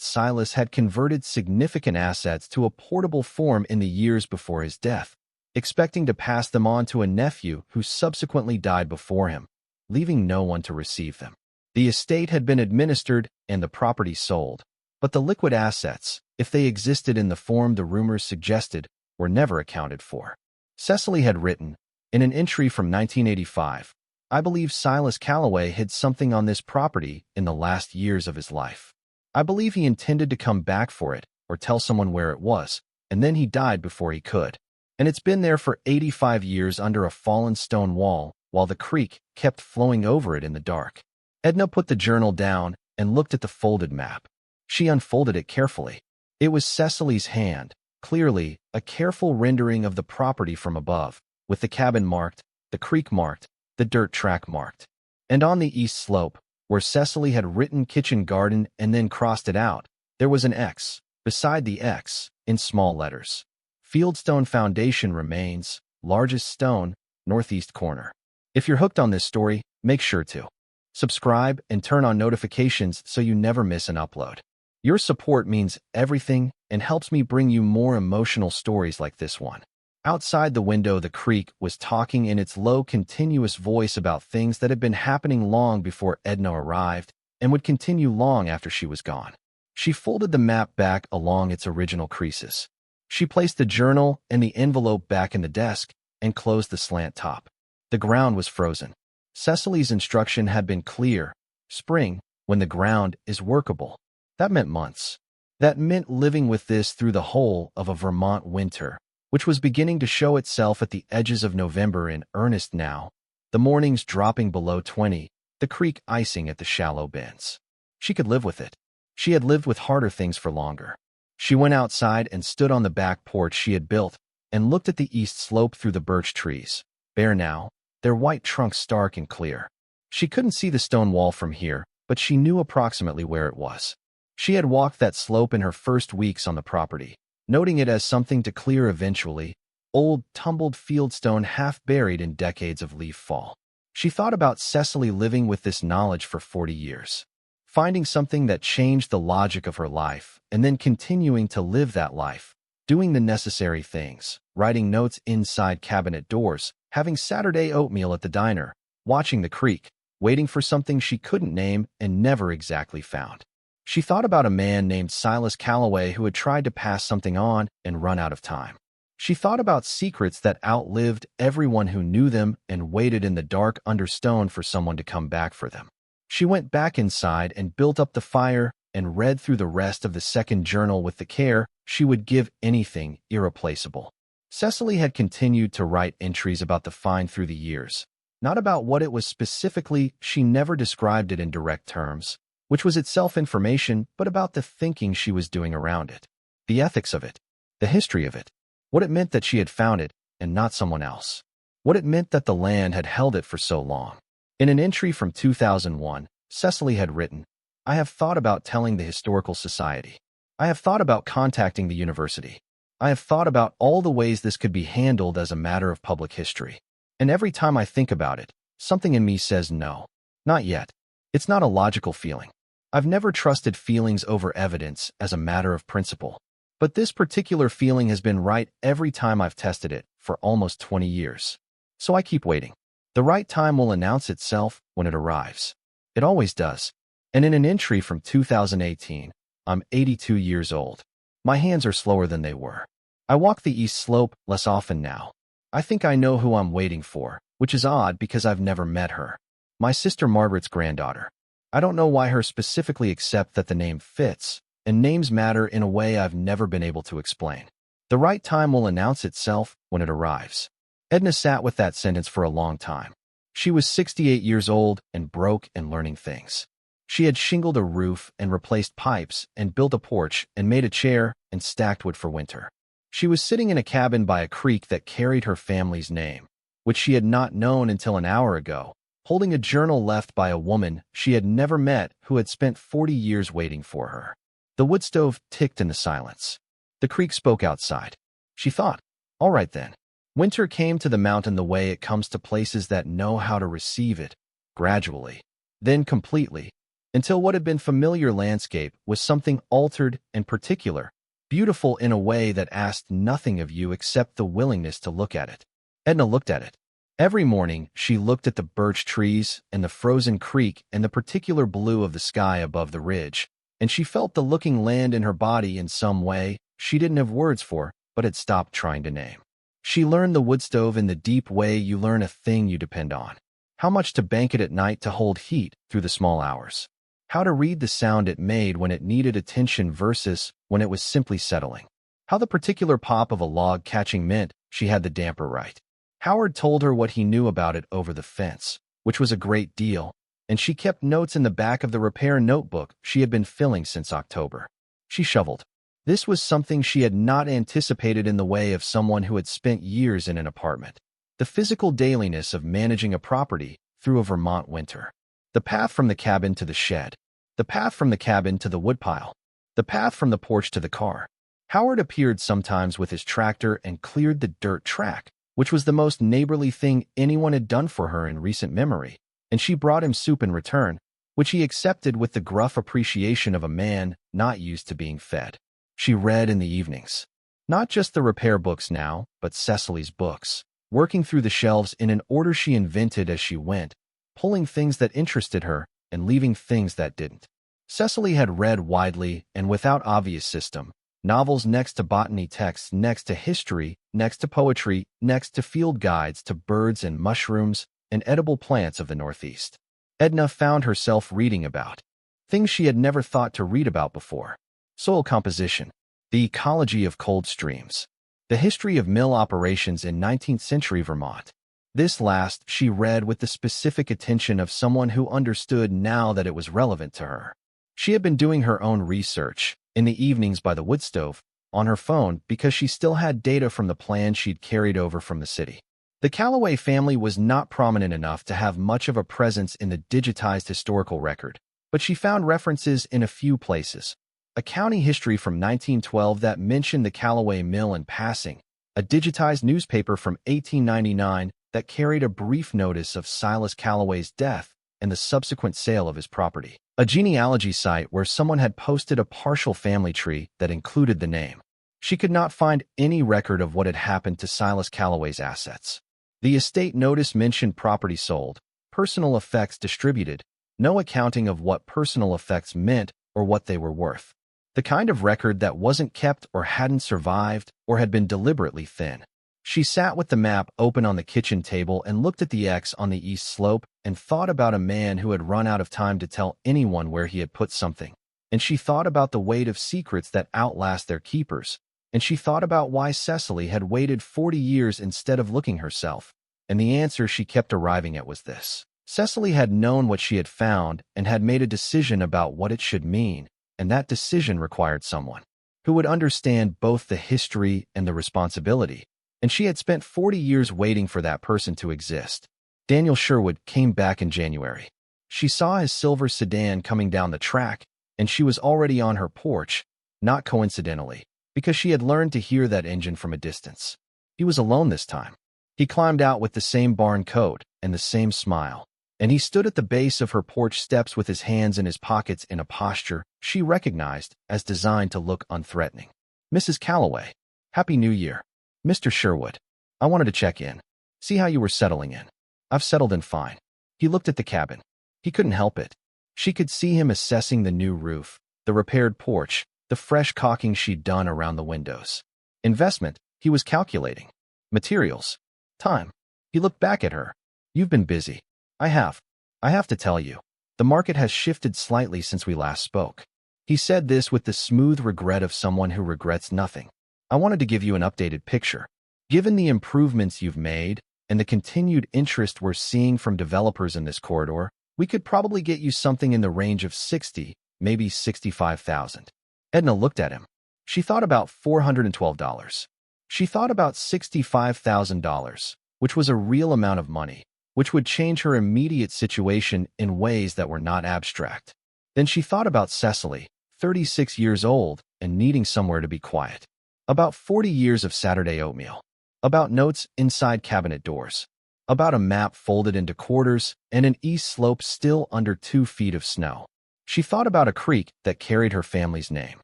Silas had converted significant assets to a portable form in the years before his death, expecting to pass them on to a nephew who subsequently died before him, leaving no one to receive them. The estate had been administered and the property sold, but the liquid assets, if they existed in the form the rumors suggested, were never accounted for. Cecily had written, in an entry from 1985, "I believe Silas Calloway hid something on this property in the last years of his life. I believe he intended to come back for it or tell someone where it was, and then he died before he could. And it's been there for 85 years under a fallen stone wall while the creek kept flowing over it in the dark." Edna put the journal down and looked at the folded map. She unfolded it carefully. It was Cecily's hand, clearly a careful rendering of the property from above, with the cabin marked, the creek marked, the dirt track marked. And on the east slope, where Cecily had written kitchen garden and then crossed it out, there was an X, beside the X, in small letters. Fieldstone foundation remains, largest stone, northeast corner. If you're hooked on this story, make sure to subscribe and turn on notifications so you never miss an upload. Your support means everything and helps me bring you more emotional stories like this one. Outside the window, the creek was talking in its low, continuous voice about things that had been happening long before Edna arrived and would continue long after she was gone. She folded the map back along its original creases. She placed the journal and the envelope back in the desk and closed the slant top. The ground was frozen. Cecily's instruction had been clear: spring, when the ground is workable. That meant months. That meant living with this through the whole of a Vermont winter, which was beginning to show itself at the edges of November in earnest now, the mornings dropping below 20, the creek icing at the shallow bends. She could live with it. She had lived with harder things for longer. She went outside and stood on the back porch she had built and looked at the east slope through the birch trees, bare now, their white trunks stark and clear. She couldn't see the stone wall from here, but she knew approximately where it was. She had walked that slope in her first weeks on the property, noting it as something to clear eventually, old, tumbled fieldstone half buried in decades of leaf fall. She thought about Cecily living with this knowledge for 40 years, finding something that changed the logic of her life, and then continuing to live that life, doing the necessary things, writing notes inside cabinet doors, having Saturday oatmeal at the diner, watching the creek, waiting for something she couldn't name and never exactly found. She thought about a man named Silas Calloway who had tried to pass something on and run out of time. She thought about secrets that outlived everyone who knew them and waited in the dark under stone for someone to come back for them. She went back inside and built up the fire and read through the rest of the second journal with the care she would give anything irreplaceable. Cecily had continued to write entries about the find through the years, not about what it was specifically. She never described it in direct terms, which was itself information, but about the thinking she was doing around it, the ethics of it, the history of it, what it meant that she had found it and not someone else, what it meant that the land had held it for so long. In an entry from 2001, Cecily had written, "I have thought about telling the Historical Society. I have thought about contacting the university. I have thought about all the ways this could be handled as a matter of public history. And every time I think about it, something in me says no. Not yet. It's not a logical feeling. I've never trusted feelings over evidence as a matter of principle. But this particular feeling has been right every time I've tested it for almost 20 years. So I keep waiting. The right time will announce itself when it arrives. It always does." And in an entry from 2018, "I'm 82 years old. My hands are slower than they were. I walk the east slope less often now. I think I know who I'm waiting for, which is odd because I've never met her. My sister Margaret's granddaughter. I don't know why her specifically except that the name fits, and names matter in a way I've never been able to explain. The right time will announce itself when it arrives." Edna sat with that sentence for a long time. She was 68 years old and broke and learning things. She had shingled a roof and replaced pipes and built a porch and made a chair and stacked wood for winter. She was sitting in a cabin by a creek that carried her family's name, which she had not known until an hour ago, holding a journal left by a woman she had never met who had spent 40 years waiting for her. The wood stove ticked in the silence. The creek spoke outside. She thought, all right then. Winter came to the mountain the way it comes to places that know how to receive it, gradually, then completely, until what had been familiar landscape was something altered and particular, beautiful in a way that asked nothing of you except the willingness to look at it. Edna looked at it. Every morning, she looked at the birch trees and the frozen creek and the particular blue of the sky above the ridge, and she felt the looking land in her body in some way she didn't have words for, but had stopped trying to name. She learned the wood stove in the deep way you learn a thing you depend on. How much to bank it at night to hold heat through the small hours. How to read the sound it made when it needed attention versus when it was simply settling. How the particular pop of a log catching meant she had the damper right. Howard told her what he knew about it over the fence, which was a great deal, and she kept notes in the back of the repair notebook she had been filling since October. She shoveled. This was something she had not anticipated in the way of someone who had spent years in an apartment. The physical dailiness of managing a property through a Vermont winter. The path from the cabin to the shed. The path from the cabin to the woodpile. The path from the porch to the car. Howard appeared sometimes with his tractor and cleared the dirt track, which was the most neighborly thing anyone had done for her in recent memory, and she brought him soup in return, which he accepted with the gruff appreciation of a man not used to being fed. She read in the evenings. Not just the repair books now, but Cecily's books, working through the shelves in an order she invented as she went, pulling things that interested her and leaving things that didn't. Cecily had read widely and without obvious system, novels next to botany texts, next to history, next to poetry, next to field guides to birds and mushrooms and edible plants of the Northeast. Edna found herself reading about things she had never thought to read about before. Soil composition, the ecology of cold streams, the history of mill operations in 19th century Vermont. This last she read with the specific attention of someone who understood now that it was relevant to her. She had been doing her own research, in the evenings by the wood stove, on her phone because she still had data from the plan she'd carried over from the city. The Calloway family was not prominent enough to have much of a presence in the digitized historical record, but she found references in a few places, a county history from 1912 that mentioned the Calloway Mill in passing, a digitized newspaper from 1899 that carried a brief notice of Silas Calloway's death and the subsequent sale of his property, a genealogy site where someone had posted a partial family tree that included the name. She could not find any record of what had happened to Silas Calloway's assets. The estate notice mentioned property sold, personal effects distributed, no accounting of what personal effects meant or what they were worth. The kind of record that wasn't kept or hadn't survived or had been deliberately thin. She sat with the map open on the kitchen table and looked at the X on the east slope and thought about a man who had run out of time to tell anyone where he had put something. And she thought about the weight of secrets that outlast their keepers. And she thought about why Cecily had waited 40 years instead of looking herself. And the answer she kept arriving at was this. Cecily had known what she had found and had made a decision about what it should mean, and that decision required someone who would understand both the history and the responsibility. And she had spent 40 years waiting for that person to exist. Daniel Sherwood came back in January. She saw his silver sedan coming down the track, and she was already on her porch, not coincidentally, because she had learned to hear that engine from a distance. He was alone this time. He climbed out with the same barn coat and the same smile, and he stood at the base of her porch steps with his hands in his pockets in a posture she recognized as designed to look unthreatening. "Mrs. Calloway, Happy New Year." "Mr. Sherwood, I wanted to check in, see how you were settling in." "I've settled in fine." He looked at the cabin. He couldn't help it. She could see him assessing the new roof, the repaired porch, the fresh caulking she'd done around the windows. Investment, he was calculating. Materials. Time. He looked back at her. "You've been busy." I have to tell you. The market has shifted slightly since we last spoke." He said this with the smooth regret of someone who regrets nothing. "I wanted to give you an updated picture. Given the improvements you've made and the continued interest we're seeing from developers in this corridor, we could probably get you something in the range of 60, maybe 65,000. Edna looked at him. She thought about $412. She thought about $65,000, which was a real amount of money, which would change her immediate situation in ways that were not abstract. Then she thought about Cecily, 36 years old and needing somewhere to be quiet. About 40 years of Saturday oatmeal. About notes inside cabinet doors. About a map folded into quarters and an east slope still under 2 feet of snow. She thought about a creek that carried her family's name.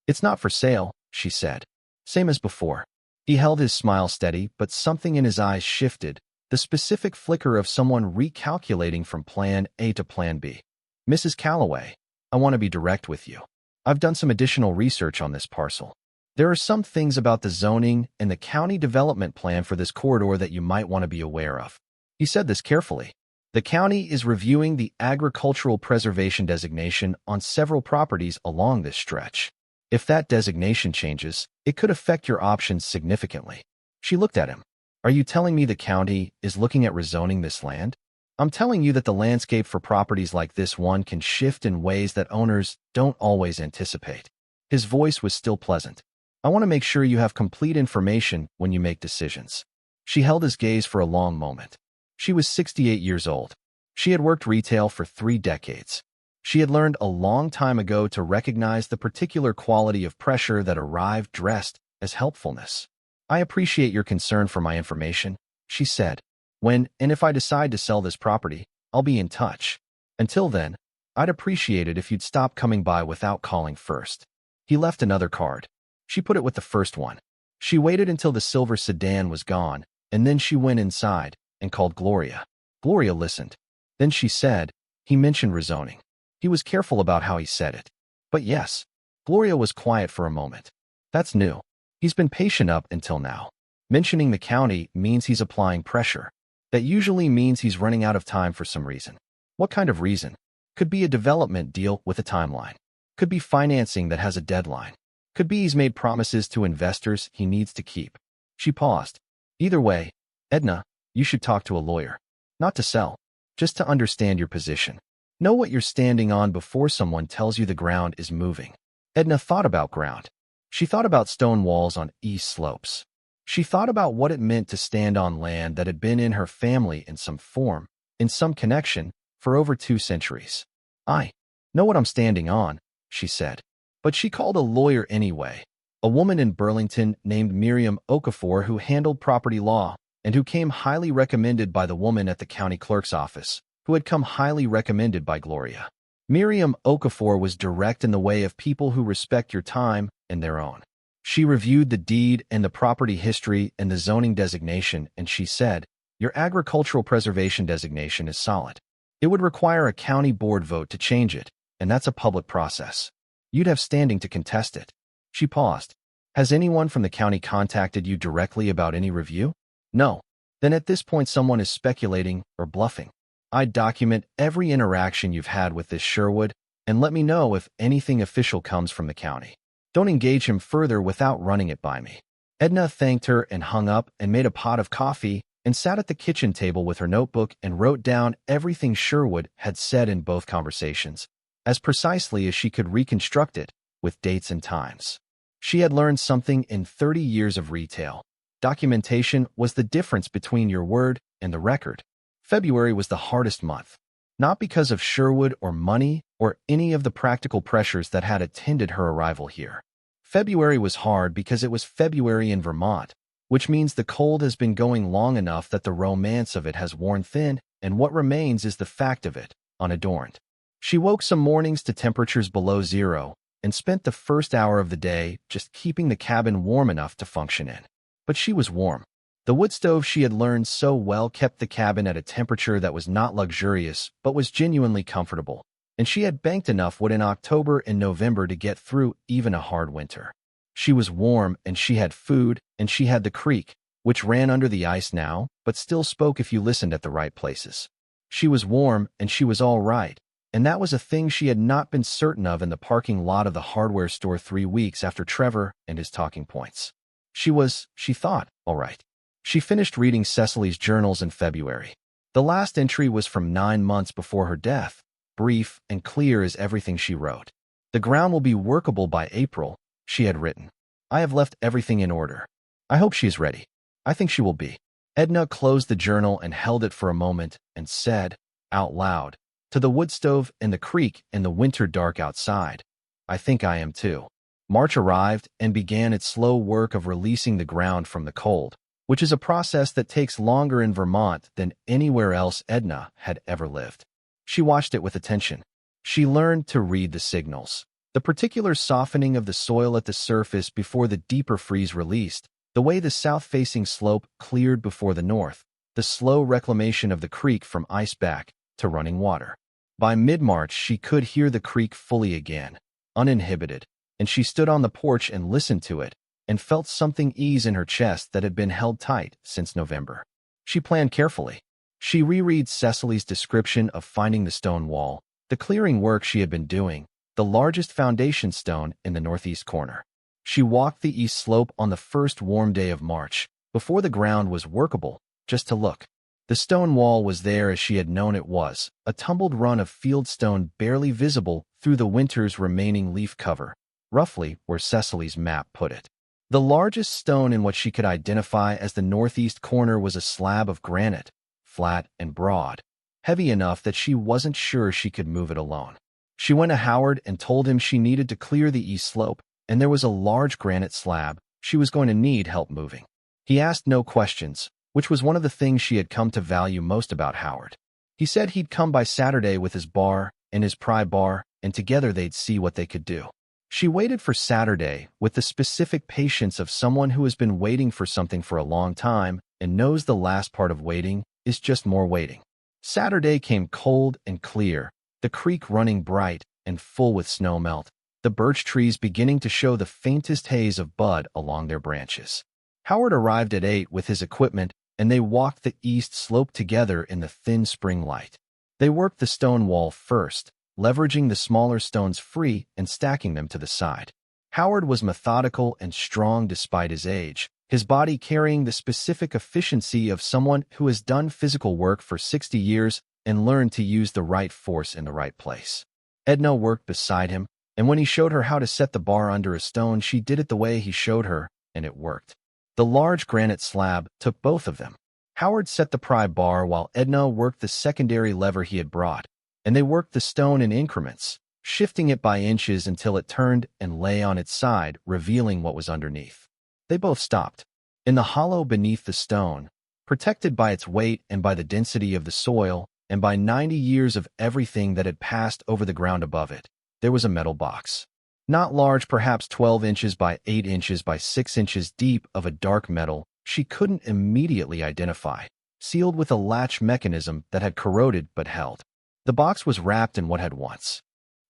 "It's not for sale," she said. Same as before. He held his smile steady, but something in his eyes shifted, the specific flicker of someone recalculating from plan A to plan B. "Mrs. Calloway, I want to be direct with you. I've done some additional research on this parcel. There are some things about the zoning and the county development plan for this corridor that you might want to be aware of." He said this carefully. "The county is reviewing the agricultural preservation designation on several properties along this stretch. If that designation changes, it could affect your options significantly." She looked at him. "Are you telling me the county is looking at rezoning this land?" "I'm telling you that the landscape for properties like this one can shift in ways that owners don't always anticipate." His voice was still pleasant. "I want to make sure you have complete information when you make decisions." She held his gaze for a long moment. She was 68 years old. She had worked retail for 3 decades. She had learned a long time ago to recognize the particular quality of pressure that arrived dressed as helpfulness. "I appreciate your concern for my information," she said. "When and if I decide to sell this property, I'll be in touch. Until then, I'd appreciate it if you'd stop coming by without calling first." He left another card. She put it with the first one. She waited until the silver sedan was gone, and then she went inside and called Gloria. Gloria listened. Then she said, "He mentioned rezoning." He was careful about how he said it. "But yes." Gloria was quiet for a moment. "That's new. He's been patient up until now. Mentioning the county means he's applying pressure. That usually means he's running out of time for some reason." "What kind of reason?" "Could be a development deal with a timeline. Could be financing that has a deadline. Could be he's made promises to investors he needs to keep." She paused. "Either way, Edna, you should talk to a lawyer. Not to sell, just to understand your position. Know what you're standing on before someone tells you the ground is moving." Edna thought about ground. She thought about stone walls on east slopes. She thought about what it meant to stand on land that had been in her family in some form, in some connection, for over 2 centuries. "I know what I'm standing on," she said. But she called a lawyer anyway, a woman in Burlington named Miriam Okafor who handled property law and who came highly recommended by the woman at the county clerk's office, who had come highly recommended by Gloria. Miriam Okafor was direct in the way of people who respect your time and their own. She reviewed the deed and the property history and the zoning designation, and she said, "Your agricultural preservation designation is solid. It would require a county board vote to change it, and that's a public process. You'd have standing to contest it." She paused. "Has anyone from the county contacted you directly about any review?" "No." "Then at this point someone is speculating or bluffing. I'd document every interaction you've had with this Sherwood and let me know if anything official comes from the county. Don't engage him further without running it by me." Edna thanked her and hung up and made a pot of coffee and sat at the kitchen table with her notebook and wrote down everything Sherwood had said in both conversations, as precisely as she could reconstruct it, with dates and times. She had learned something in 30 years of retail. Documentation was the difference between your word and the record. February was the hardest month, not because of Sherwood or money or any of the practical pressures that had attended her arrival here. February was hard because it was February in Vermont, which means the cold has been going long enough that the romance of it has worn thin, and what remains is the fact of it, unadorned. She woke some mornings to temperatures below zero and spent the first hour of the day just keeping the cabin warm enough to function in. But she was warm. The wood stove she had learned so well kept the cabin at a temperature that was not luxurious but was genuinely comfortable, and she had banked enough wood in October and November to get through even a hard winter. She was warm, and she had food, and she had the creek, which ran under the ice now, but still spoke if you listened at the right places. She was warm, and she was all right, and that was a thing she had not been certain of in the parking lot of the hardware store 3 weeks after Trevor and his talking points. She thought, all right. She finished reading Cecily's journals in February. The last entry was from 9 months before her death, brief and clear as everything she wrote. "The ground will be workable by April," she had written. "I have left everything in order. I hope she is ready. I think she will be." Edna closed the journal and held it for a moment and said, out loud, to the wood stove and the creek and the winter dark outside, "I think I am too." March arrived and began its slow work of releasing the ground from the cold, which is a process that takes longer in Vermont than anywhere else Edna had ever lived. She watched it with attention. She learned to read the signals. The particular softening of the soil at the surface before the deeper freeze released, the way the south-facing slope cleared before the north, the slow reclamation of the creek from ice back to running water. By mid-March, she could hear the creek fully again, uninhibited, and she stood on the porch and listened to it, and felt something ease in her chest that had been held tight since November. She planned carefully. She reread Cecily's description of finding the stone wall, the clearing work she had been doing, the largest foundation stone in the northeast corner. She walked the east slope on the first warm day of March, before the ground was workable, just to look. The stone wall was there as she had known it was, a tumbled run of field stone barely visible through the winter's remaining leaf cover, roughly where Cecily's map put it. The largest stone in what she could identify as the northeast corner was a slab of granite, flat and broad, heavy enough that she wasn't sure she could move it alone. She went to Howard and told him she needed to clear the east slope, and there was a large granite slab she was going to need help moving. He asked no questions, which was one of the things she had come to value most about Howard. He said he'd come by Saturday with his bar and his pry bar, and together they'd see what they could do. She waited for Saturday with the specific patience of someone who has been waiting for something for a long time and knows the last part of waiting is just more waiting. Saturday came cold and clear, the creek running bright and full with snow melt, the birch trees beginning to show the faintest haze of bud along their branches. Howard arrived at 8 with his equipment, and they walked the east slope together in the thin spring light. They worked the stone wall first, leveraging the smaller stones free and stacking them to the side. Howard was methodical and strong despite his age, his body carrying the specific efficiency of someone who has done physical work for 60 years and learned to use the right force in the right place. Edna worked beside him, and when he showed her how to set the bar under a stone, she did it the way he showed her, and it worked. The large granite slab took both of them. Howard set the pry bar while Edna worked the secondary lever he had brought, and they worked the stone in increments, shifting it by inches until it turned and lay on its side, revealing what was underneath. They both stopped. In the hollow beneath the stone, protected by its weight and by the density of the soil, and by 90 years of everything that had passed over the ground above it, there was a metal box. Not large, perhaps 12 inches by 8 inches by 6 inches deep, of a dark metal she couldn't immediately identify, sealed with a latch mechanism that had corroded but held. The box was wrapped in what had once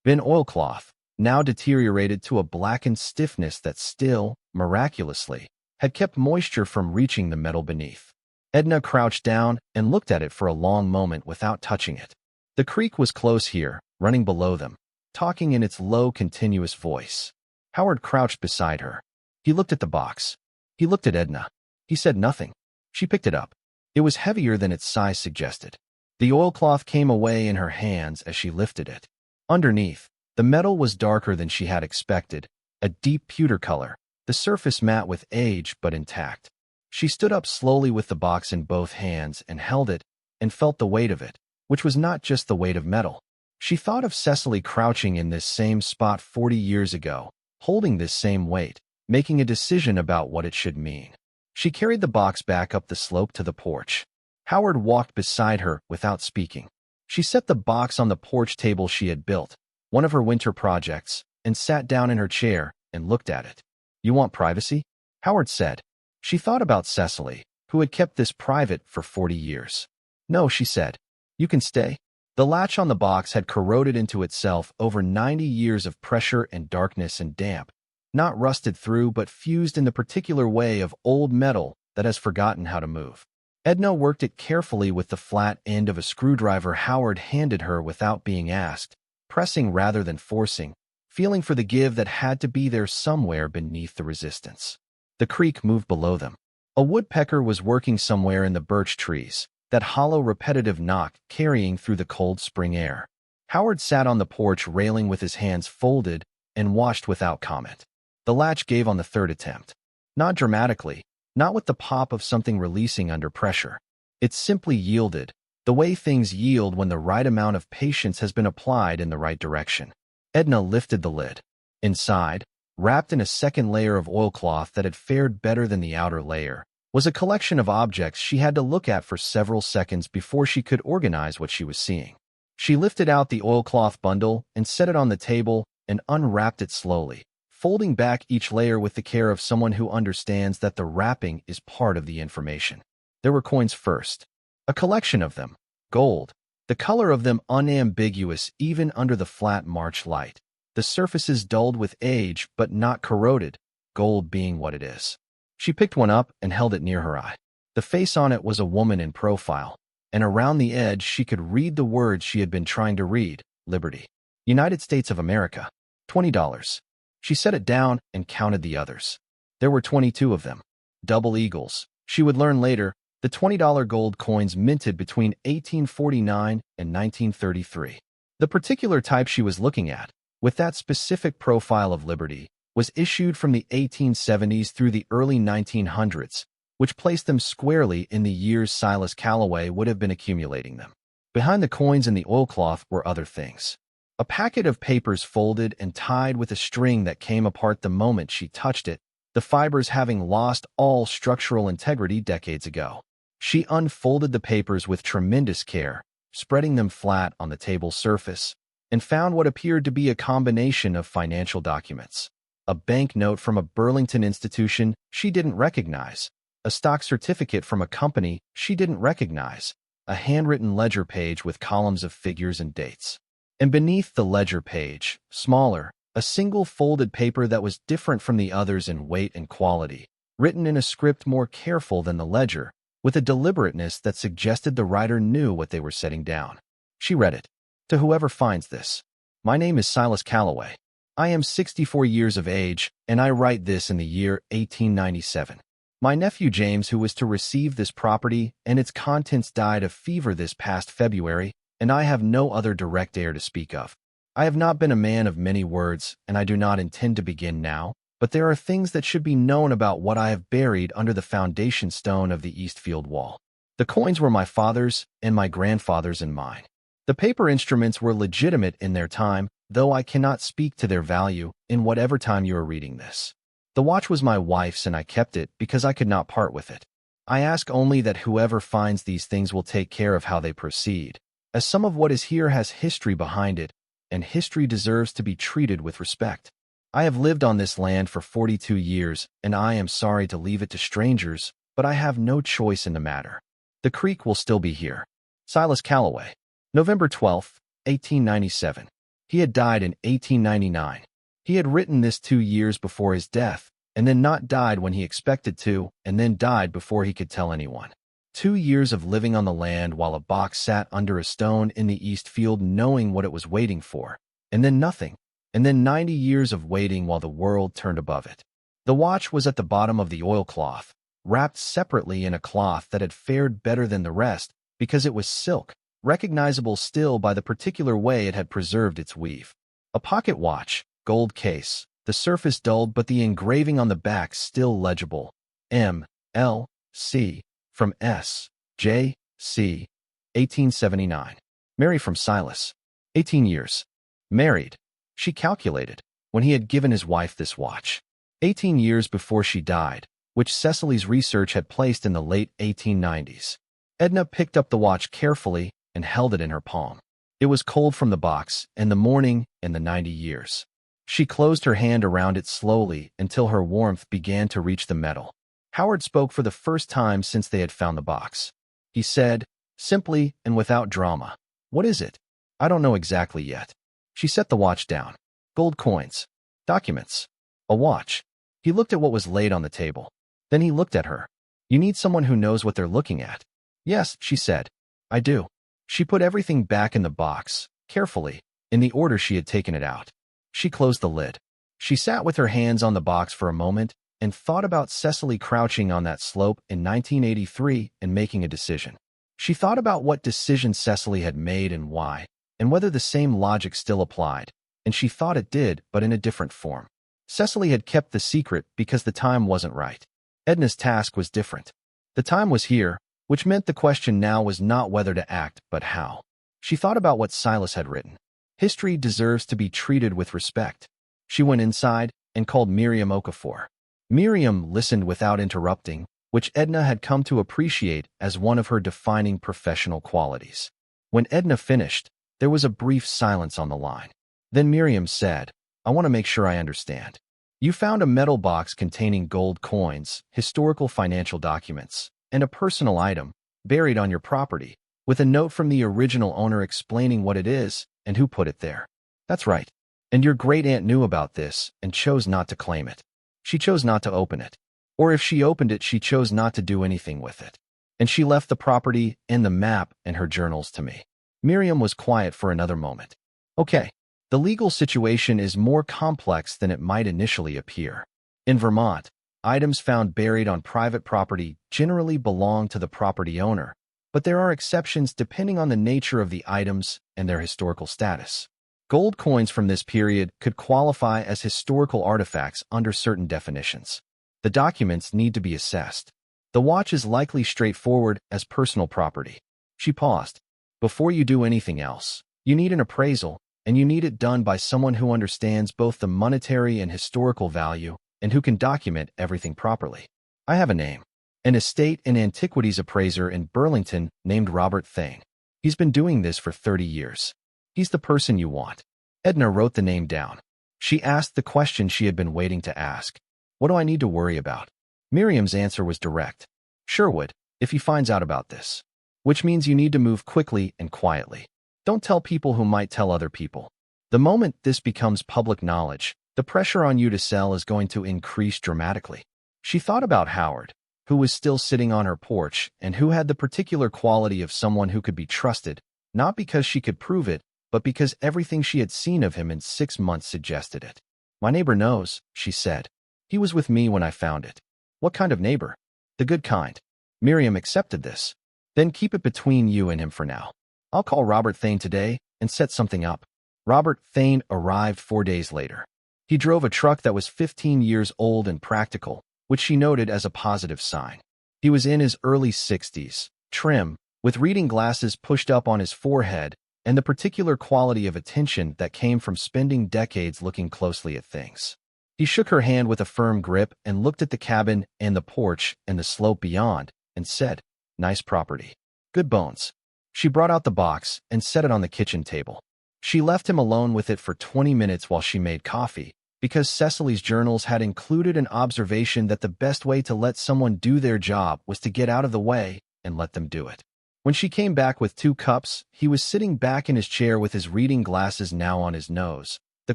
been oilcloth, now deteriorated to a blackened stiffness that still, miraculously, had kept moisture from reaching the metal beneath. Edna crouched down and looked at it for a long moment without touching it. The creek was close here, running below them, talking in its low, continuous voice. Howard crouched beside her. He looked at the box. He looked at Edna. He said nothing. She picked it up. It was heavier than its size suggested. The oilcloth came away in her hands as she lifted it. Underneath, the metal was darker than she had expected, a deep pewter color, the surface matte with age but intact. She stood up slowly with the box in both hands and held it and felt the weight of it, which was not just the weight of metal. She thought of Cecily crouching in this same spot 40 years ago, holding this same weight, making a decision about what it should mean. She carried the box back up the slope to the porch. Howard walked beside her without speaking. She set the box on the porch table she had built, one of her winter projects, and sat down in her chair and looked at it. "You want privacy?" Howard said. She thought about Cecily, who had kept this private for 40 years. "No," she said. "You can stay." The latch on the box had corroded into itself over 90 years of pressure and darkness and damp, not rusted through but fused in the particular way of old metal that has forgotten how to move. Edna worked it carefully with the flat end of a screwdriver Howard handed her without being asked, pressing rather than forcing, feeling for the give that had to be there somewhere beneath the resistance. The creek moved below them. A woodpecker was working somewhere in the birch trees, that hollow repetitive knock carrying through the cold spring air. Howard sat on the porch railing with his hands folded and watched without comment. The latch gave on the third attempt. Not dramatically, not with the pop of something releasing under pressure. It simply yielded, the way things yield when the right amount of patience has been applied in the right direction. Edna lifted the lid. Inside, wrapped in a second layer of oilcloth that had fared better than the outer layer, was a collection of objects she had to look at for several seconds before she could organize what she was seeing. She lifted out the oilcloth bundle and set it on the table and unwrapped it slowly, folding back each layer with the care of someone who understands that the wrapping is part of the information. There were coins first. A collection of them. Gold. The color of them unambiguous even under the flat March light. The surfaces dulled with age but not corroded, gold being what it is. She picked one up and held it near her eye. The face on it was a woman in profile, and around the edge she could read the words she had been trying to read: Liberty. United States of America. $20. She set it down and counted the others. There were 22 of them. Double eagles. She would learn later, the $20 gold coins minted between 1849 and 1933. The particular type she was looking at, with that specific profile of liberty, was issued from the 1870s through the early 1900s, which placed them squarely in the years Silas Calloway would have been accumulating them. Behind the coins and the oilcloth were other things. A packet of papers folded and tied with a string that came apart the moment she touched it, the fibers having lost all structural integrity decades ago. She unfolded the papers with tremendous care, spreading them flat on the table surface, and found what appeared to be a combination of financial documents. A bank note from a Burlington institution she didn't recognize, a stock certificate from a company she didn't recognize, a handwritten ledger page with columns of figures and dates. And beneath the ledger page, smaller, a single folded paper that was different from the others in weight and quality, written in a script more careful than the ledger, with a deliberateness that suggested the writer knew what they were setting down. She read it. To whoever finds this. My name is Silas Calloway. I am 64 years of age, and I write this in the year 1897. My nephew James, who was to receive this property and its contents, died of fever this past February, and I have no other direct heir to speak of. I have not been a man of many words, and I do not intend to begin now, but there are things that should be known about what I have buried under the foundation stone of the Eastfield wall. The coins were my father's and my grandfather's and mine. The paper instruments were legitimate in their time, though I cannot speak to their value in whatever time you are reading this. The watch was my wife's and I kept it because I could not part with it. I ask only that whoever finds these things will take care of how they proceed, as some of what is here has history behind it, and history deserves to be treated with respect. I have lived on this land for 42 years, and I am sorry to leave it to strangers, but I have no choice in the matter. The creek will still be here. Silas Calloway. November 12, 1897. He had died in 1899. He had written this 2 years before his death, and then not died when he expected to, and then died before he could tell anyone. 2 years of living on the land while a box sat under a stone in the east field knowing what it was waiting for, and then nothing, and then 90 years of waiting while the world turned above it. The watch was at the bottom of the oilcloth, wrapped separately in a cloth that had fared better than the rest because it was silk, recognizable still by the particular way it had preserved its weave. A pocket watch, gold case, the surface dulled but the engraving on the back still legible. M. L. C. from S. J. C. 1879. Mary from Silas. 18 years. Married, she calculated, when he had given his wife this watch. 18 years before she died, which Cecily's research had placed in the late 1890s. Edna picked up the watch carefully and held it in her palm. It was cold from the box and the morning and the 90 years. She closed her hand around it slowly until her warmth began to reach the metal. Howard spoke for the first time since they had found the box. He said, simply and without drama, "What is it?" "I don't know exactly yet." She set the watch down. Gold coins. Documents. A watch. He looked at what was laid on the table. Then he looked at her. "You need someone who knows what they're looking at." "Yes," she said. "I do." She put everything back in the box, carefully, in the order she had taken it out. She closed the lid. She sat with her hands on the box for a moment and thought about Cecily crouching on that slope in 1983 and making a decision. She thought about what decision Cecily had made and why, and whether the same logic still applied, and she thought it did, but in a different form. Cecily had kept the secret because the time wasn't right. Edna's task was different. The time was here, which meant the question now was not whether to act, but how. She thought about what Silas had written. History deserves to be treated with respect. She went inside and called Miriam Okafor. Miriam listened without interrupting, which Edna had come to appreciate as one of her defining professional qualities. When Edna finished, there was a brief silence on the line. Then Miriam said, "I want to make sure I understand. You found a metal box containing gold coins, historical financial documents, and a personal item buried on your property, with a note from the original owner explaining what it is and who put it there." "That's right. And your great-aunt knew about this and chose not to claim it. She chose not to open it. Or if she opened it, she chose not to do anything with it. And she left the property and the map and her journals to me." Miriam was quiet for another moment. "Okay. The legal situation is more complex than it might initially appear. In Vermont, items found buried on private property generally belong to the property owner, but there are exceptions depending on the nature of the items and their historical status. Gold coins from this period could qualify as historical artifacts under certain definitions. The documents need to be assessed. The watch is likely straightforward as personal property." She paused. "Before you do anything else, you need an appraisal, and you need it done by someone who understands both the monetary and historical value and who can document everything properly. I have a name. An estate and antiquities appraiser in Burlington named Robert Thane. He's been doing this for 30 years. He's the person you want." Edna wrote the name down. She asked the question she had been waiting to ask. "What do I need to worry about?" Miriam's answer was direct. "Sherwood, if he finds out about this. Which means you need to move quickly and quietly. Don't tell people who might tell other people. The moment this becomes public knowledge, the pressure on you to sell is going to increase dramatically." She thought about Howard, who was still sitting on her porch and who had the particular quality of someone who could be trusted, not because she could prove it, but because everything she had seen of him in 6 months suggested it. "My neighbor knows," she said. "He was with me when I found it." "What kind of neighbor?" "The good kind." Miriam accepted this. "Then keep it between you and him for now. I'll call Robert Thane today and set something up." Robert Thane arrived 4 days later. He drove a truck that was 15 years old and practical, which she noted as a positive sign. He was in his early 60s, trim, with reading glasses pushed up on his forehead, and the particular quality of attention that came from spending decades looking closely at things. He shook her hand with a firm grip and looked at the cabin and the porch and the slope beyond and said, "Nice property. Good bones." She brought out the box and set it on the kitchen table. She left him alone with it for 20 minutes while she made coffee, because Cecily's journals had included an observation that the best way to let someone do their job was to get out of the way and let them do it. When she came back with 2 cups, he was sitting back in his chair with his reading glasses now on his nose, the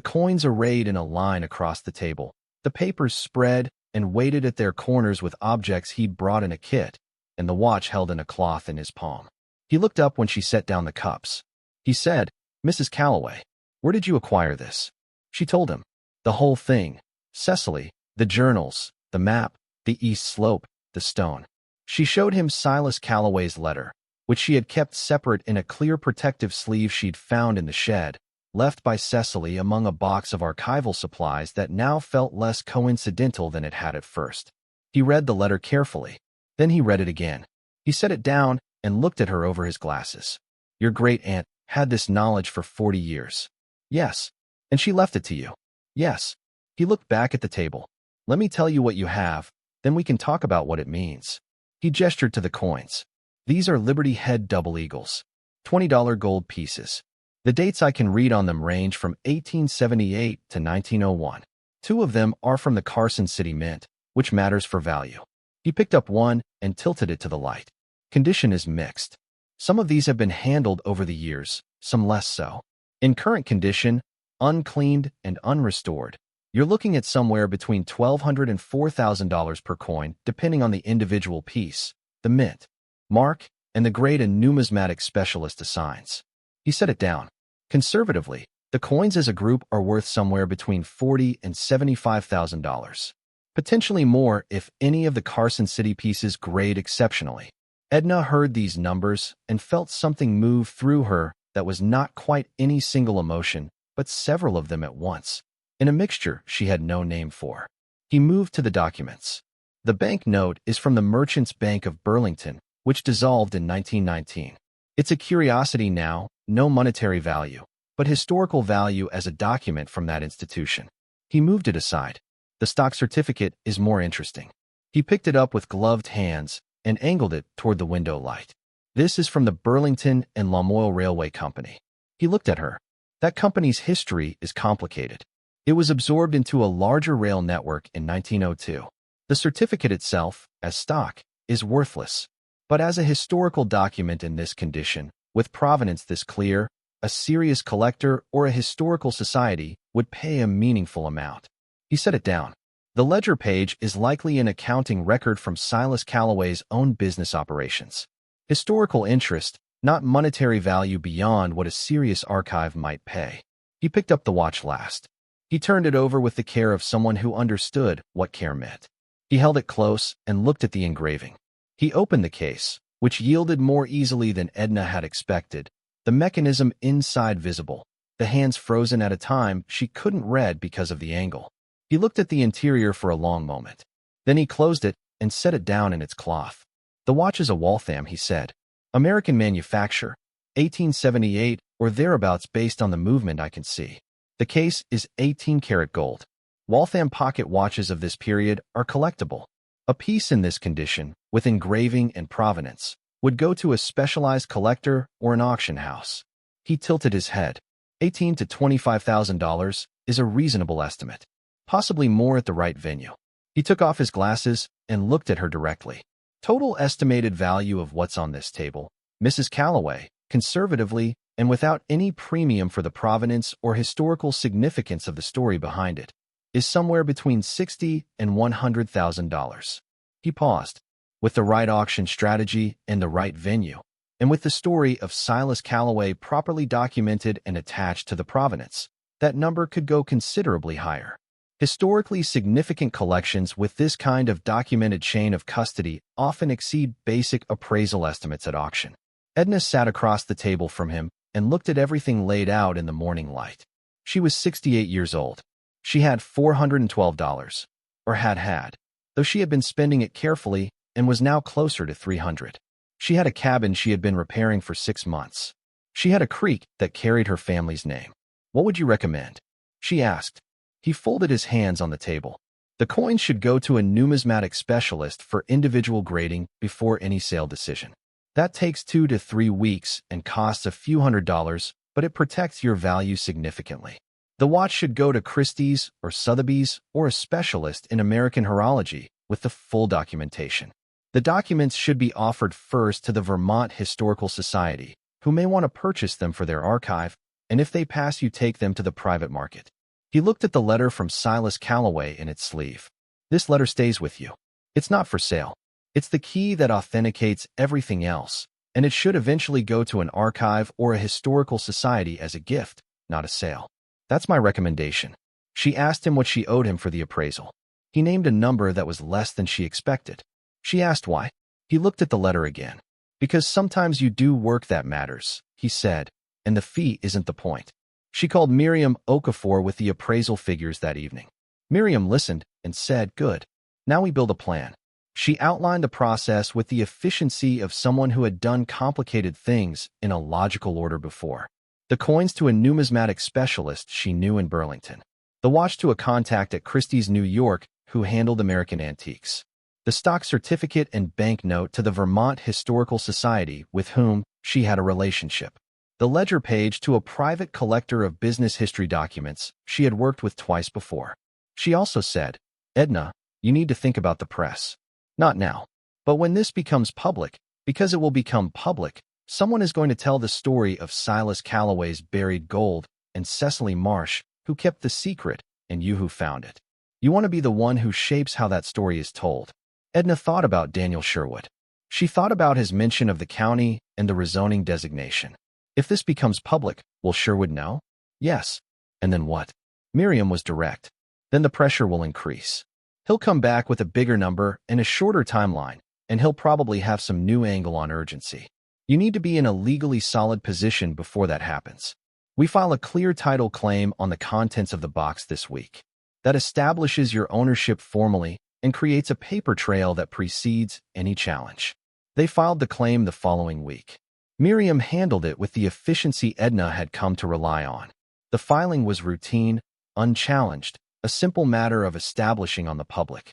coins arrayed in a line across the table, the papers spread and weighted at their corners with objects he'd brought in a kit, and the watch held in a cloth in his palm. He looked up when she set down the cups. He said, "Mrs. Calloway, where did you acquire this?" She told him. The whole thing. Cecily, the journals, the map, the east slope, the stone. She showed him Silas Calloway's letter, which she had kept separate in a clear protective sleeve she'd found in the shed, left by Cecily among a box of archival supplies that now felt less coincidental than it had at first. He read the letter carefully. Then he read it again. He set it down and looked at her over his glasses. "Your great-aunt had this knowledge for 40 years. Yes. And she left it to you. Yes." He looked back at the table. "Let me tell you what you have, then we can talk about what it means." He gestured to the coins. "These are Liberty Head double eagles, $20 gold pieces. The dates I can read on them range from 1878 to 1901. 2 of them are from the Carson City Mint, which matters for value." He picked up one and tilted it to the light. "Condition is mixed. Some of these have been handled over the years, some less so. In current condition, uncleaned and unrestored, you're looking at somewhere between $1,200 and $4,000 per coin, depending on the individual piece, the mint, mark, and the grade a numismatic specialist assigns." He set it down. "Conservatively, the coins as a group are worth somewhere between $40,000 and $75,000. Potentially more if any of the Carson City pieces grade exceptionally." Edna heard these numbers and felt something move through her that was not quite any single emotion, but several of them at once, in a mixture she had no name for. He moved to the documents. The bank note is from the Merchants Bank of Burlington, which dissolved in 1919. It's a curiosity now, no monetary value, but historical value as a document from that institution. He moved it aside. The stock certificate is more interesting. He picked it up with gloved hands and angled it toward the window light. "This is from the Burlington and Lamoille Railway Company." He looked at her. That company's history is complicated. It was absorbed into a larger rail network in 1902. The certificate itself, as stock, is worthless. But as a historical document in this condition, with provenance this clear, a serious collector or a historical society would pay a meaningful amount. He set it down. The ledger page is likely an accounting record from Silas Calloway's own business operations. Historical interest, not monetary value beyond what a serious archive might pay. He picked up the watch last. He turned it over with the care of someone who understood what care meant. He held it close and looked at the engraving. He opened the case, which yielded more easily than Edna had expected, the mechanism inside visible, the hands frozen at a time she couldn't read because of the angle. He looked at the interior for a long moment. Then he closed it and set it down in its cloth. "The watch is a Waltham," he said. "American manufacture, 1878 or thereabouts based on the movement I can see. The case is 18-karat gold. Waltham pocket watches of this period are collectible. A piece in this condition, with engraving and provenance, would go to a specialized collector or an auction house." He tilted his head. $18,000 to $25,000 is a reasonable estimate. Possibly more at the right venue. He took off his glasses and looked at her directly. "Total estimated value of what's on this table, Mrs. Calloway, conservatively and without any premium for the provenance or historical significance of the story behind it, is somewhere between $60,000 and $100,000. He paused. "With the right auction strategy and the right venue, and with the story of Silas Calloway properly documented and attached to the provenance, that number could go considerably higher. Historically significant collections with this kind of documented chain of custody often exceed basic appraisal estimates at auction." Edna sat across the table from him and looked at everything laid out in the morning light. She was 68 years old. She had $412, or had, though she had been spending it carefully and was now closer to $300. She had a cabin she had been repairing for 6 months. She had a creek that carried her family's name. What would you recommend? She asked. He folded his hands on the table. The coins should go to a numismatic specialist for individual grading before any sale decision. That takes 2 to 3 weeks and costs a few $100s, but it protects your value significantly. The watch should go to Christie's or Sotheby's or a specialist in American horology with the full documentation. The documents should be offered first to the Vermont Historical Society, who may want to purchase them for their archive, and if they pass, you take them to the private market. He looked at the letter from Silas Calloway in its sleeve. This letter stays with you. It's not for sale. It's the key that authenticates everything else, and it should eventually go to an archive or a historical society as a gift, not a sale. That's my recommendation. She asked him what she owed him for the appraisal. He named a number that was less than she expected. She asked why. He looked at the letter again. Because sometimes you do work that matters, he said, and the fee isn't the point. She called Miriam Okafor with the appraisal figures that evening. Miriam listened and said, "Good. Now we build a plan." She outlined the process with the efficiency of someone who had done complicated things in a logical order before. The coins to a numismatic specialist she knew in Burlington. The watch to a contact at Christie's, New York, who handled American antiques. The stock certificate and banknote to the Vermont Historical Society, with whom she had a relationship. The ledger page to a private collector of business history documents she had worked with twice before. She also said, "Edna, you need to think about the press. Not now. But when this becomes public, because it will become public, someone is going to tell the story of Silas Calloway's buried gold and Cecily Marsh, who kept the secret, and you who found it. You want to be the one who shapes how that story is told." Edna thought about Daniel Sherwood. She thought about his mention of the county and the rezoning designation. If this becomes public, will Sherwood know? Yes. And then what? Miriam was direct. Then the pressure will increase. He'll come back with a bigger number and a shorter timeline, and he'll probably have some new angle on urgency. You need to be in a legally solid position before that happens. We file a clear title claim on the contents of the box this week. That establishes your ownership formally and creates a paper trail that precedes any challenge. They filed the claim the following week. Miriam handled it with the efficiency Edna had come to rely on. The filing was routine, unchallenged, a simple matter of establishing on the public.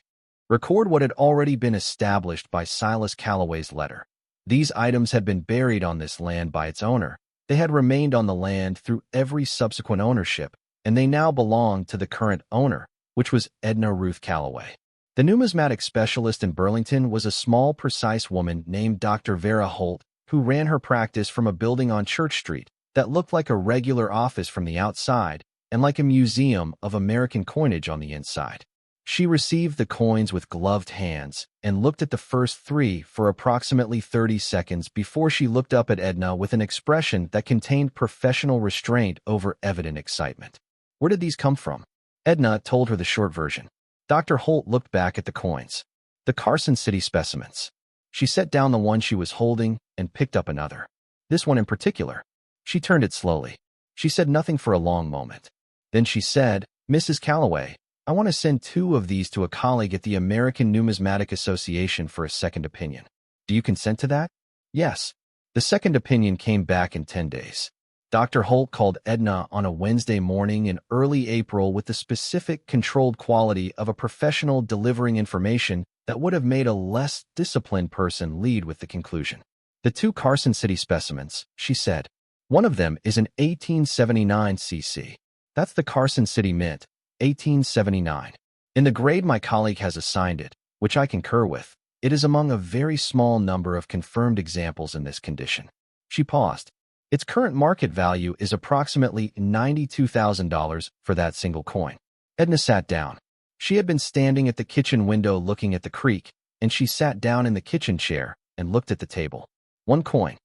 Record what had already been established by Silas Calloway's letter. These items had been buried on this land by its owner. They had remained on the land through every subsequent ownership, and they now belonged to the current owner, which was Edna Ruth Calloway. The numismatic specialist in Burlington was a small, precise woman named Dr. Vera Holt, who ran her practice from a building on Church Street that looked like a regular office from the outside and like a museum of American coinage on the inside. She received the coins with gloved hands and looked at the first 3 for approximately 30 seconds before she looked up at Edna with an expression that contained professional restraint over evident excitement. Where did these come from? Edna told her the short version. Dr. Holt looked back at the coins. The Carson City specimens. She set down the one she was holding and picked up another. This one in particular. She turned it slowly. She said nothing for a long moment. Then she said, "Mrs. Calloway, I want to send 2 of these to a colleague at the American Numismatic Association for a second opinion. Do you consent to that?" "Yes." The second opinion came back in 10 days. Dr. Holt called Edna on a Wednesday morning in early April with the specific, controlled quality of a professional delivering information that would have made a less disciplined person lead with the conclusion. "The 2 Carson City specimens," she said. "One of them is an 1879 cc. That's the Carson City Mint, 1879. In the grade my colleague has assigned it, which I concur with, it is among a very small number of confirmed examples in this condition." She paused. Its current market value is approximately $92,000 for that single coin. Edna sat down. She had been standing at the kitchen window looking at the creek, and she sat down in the kitchen chair and looked at the table. One coin,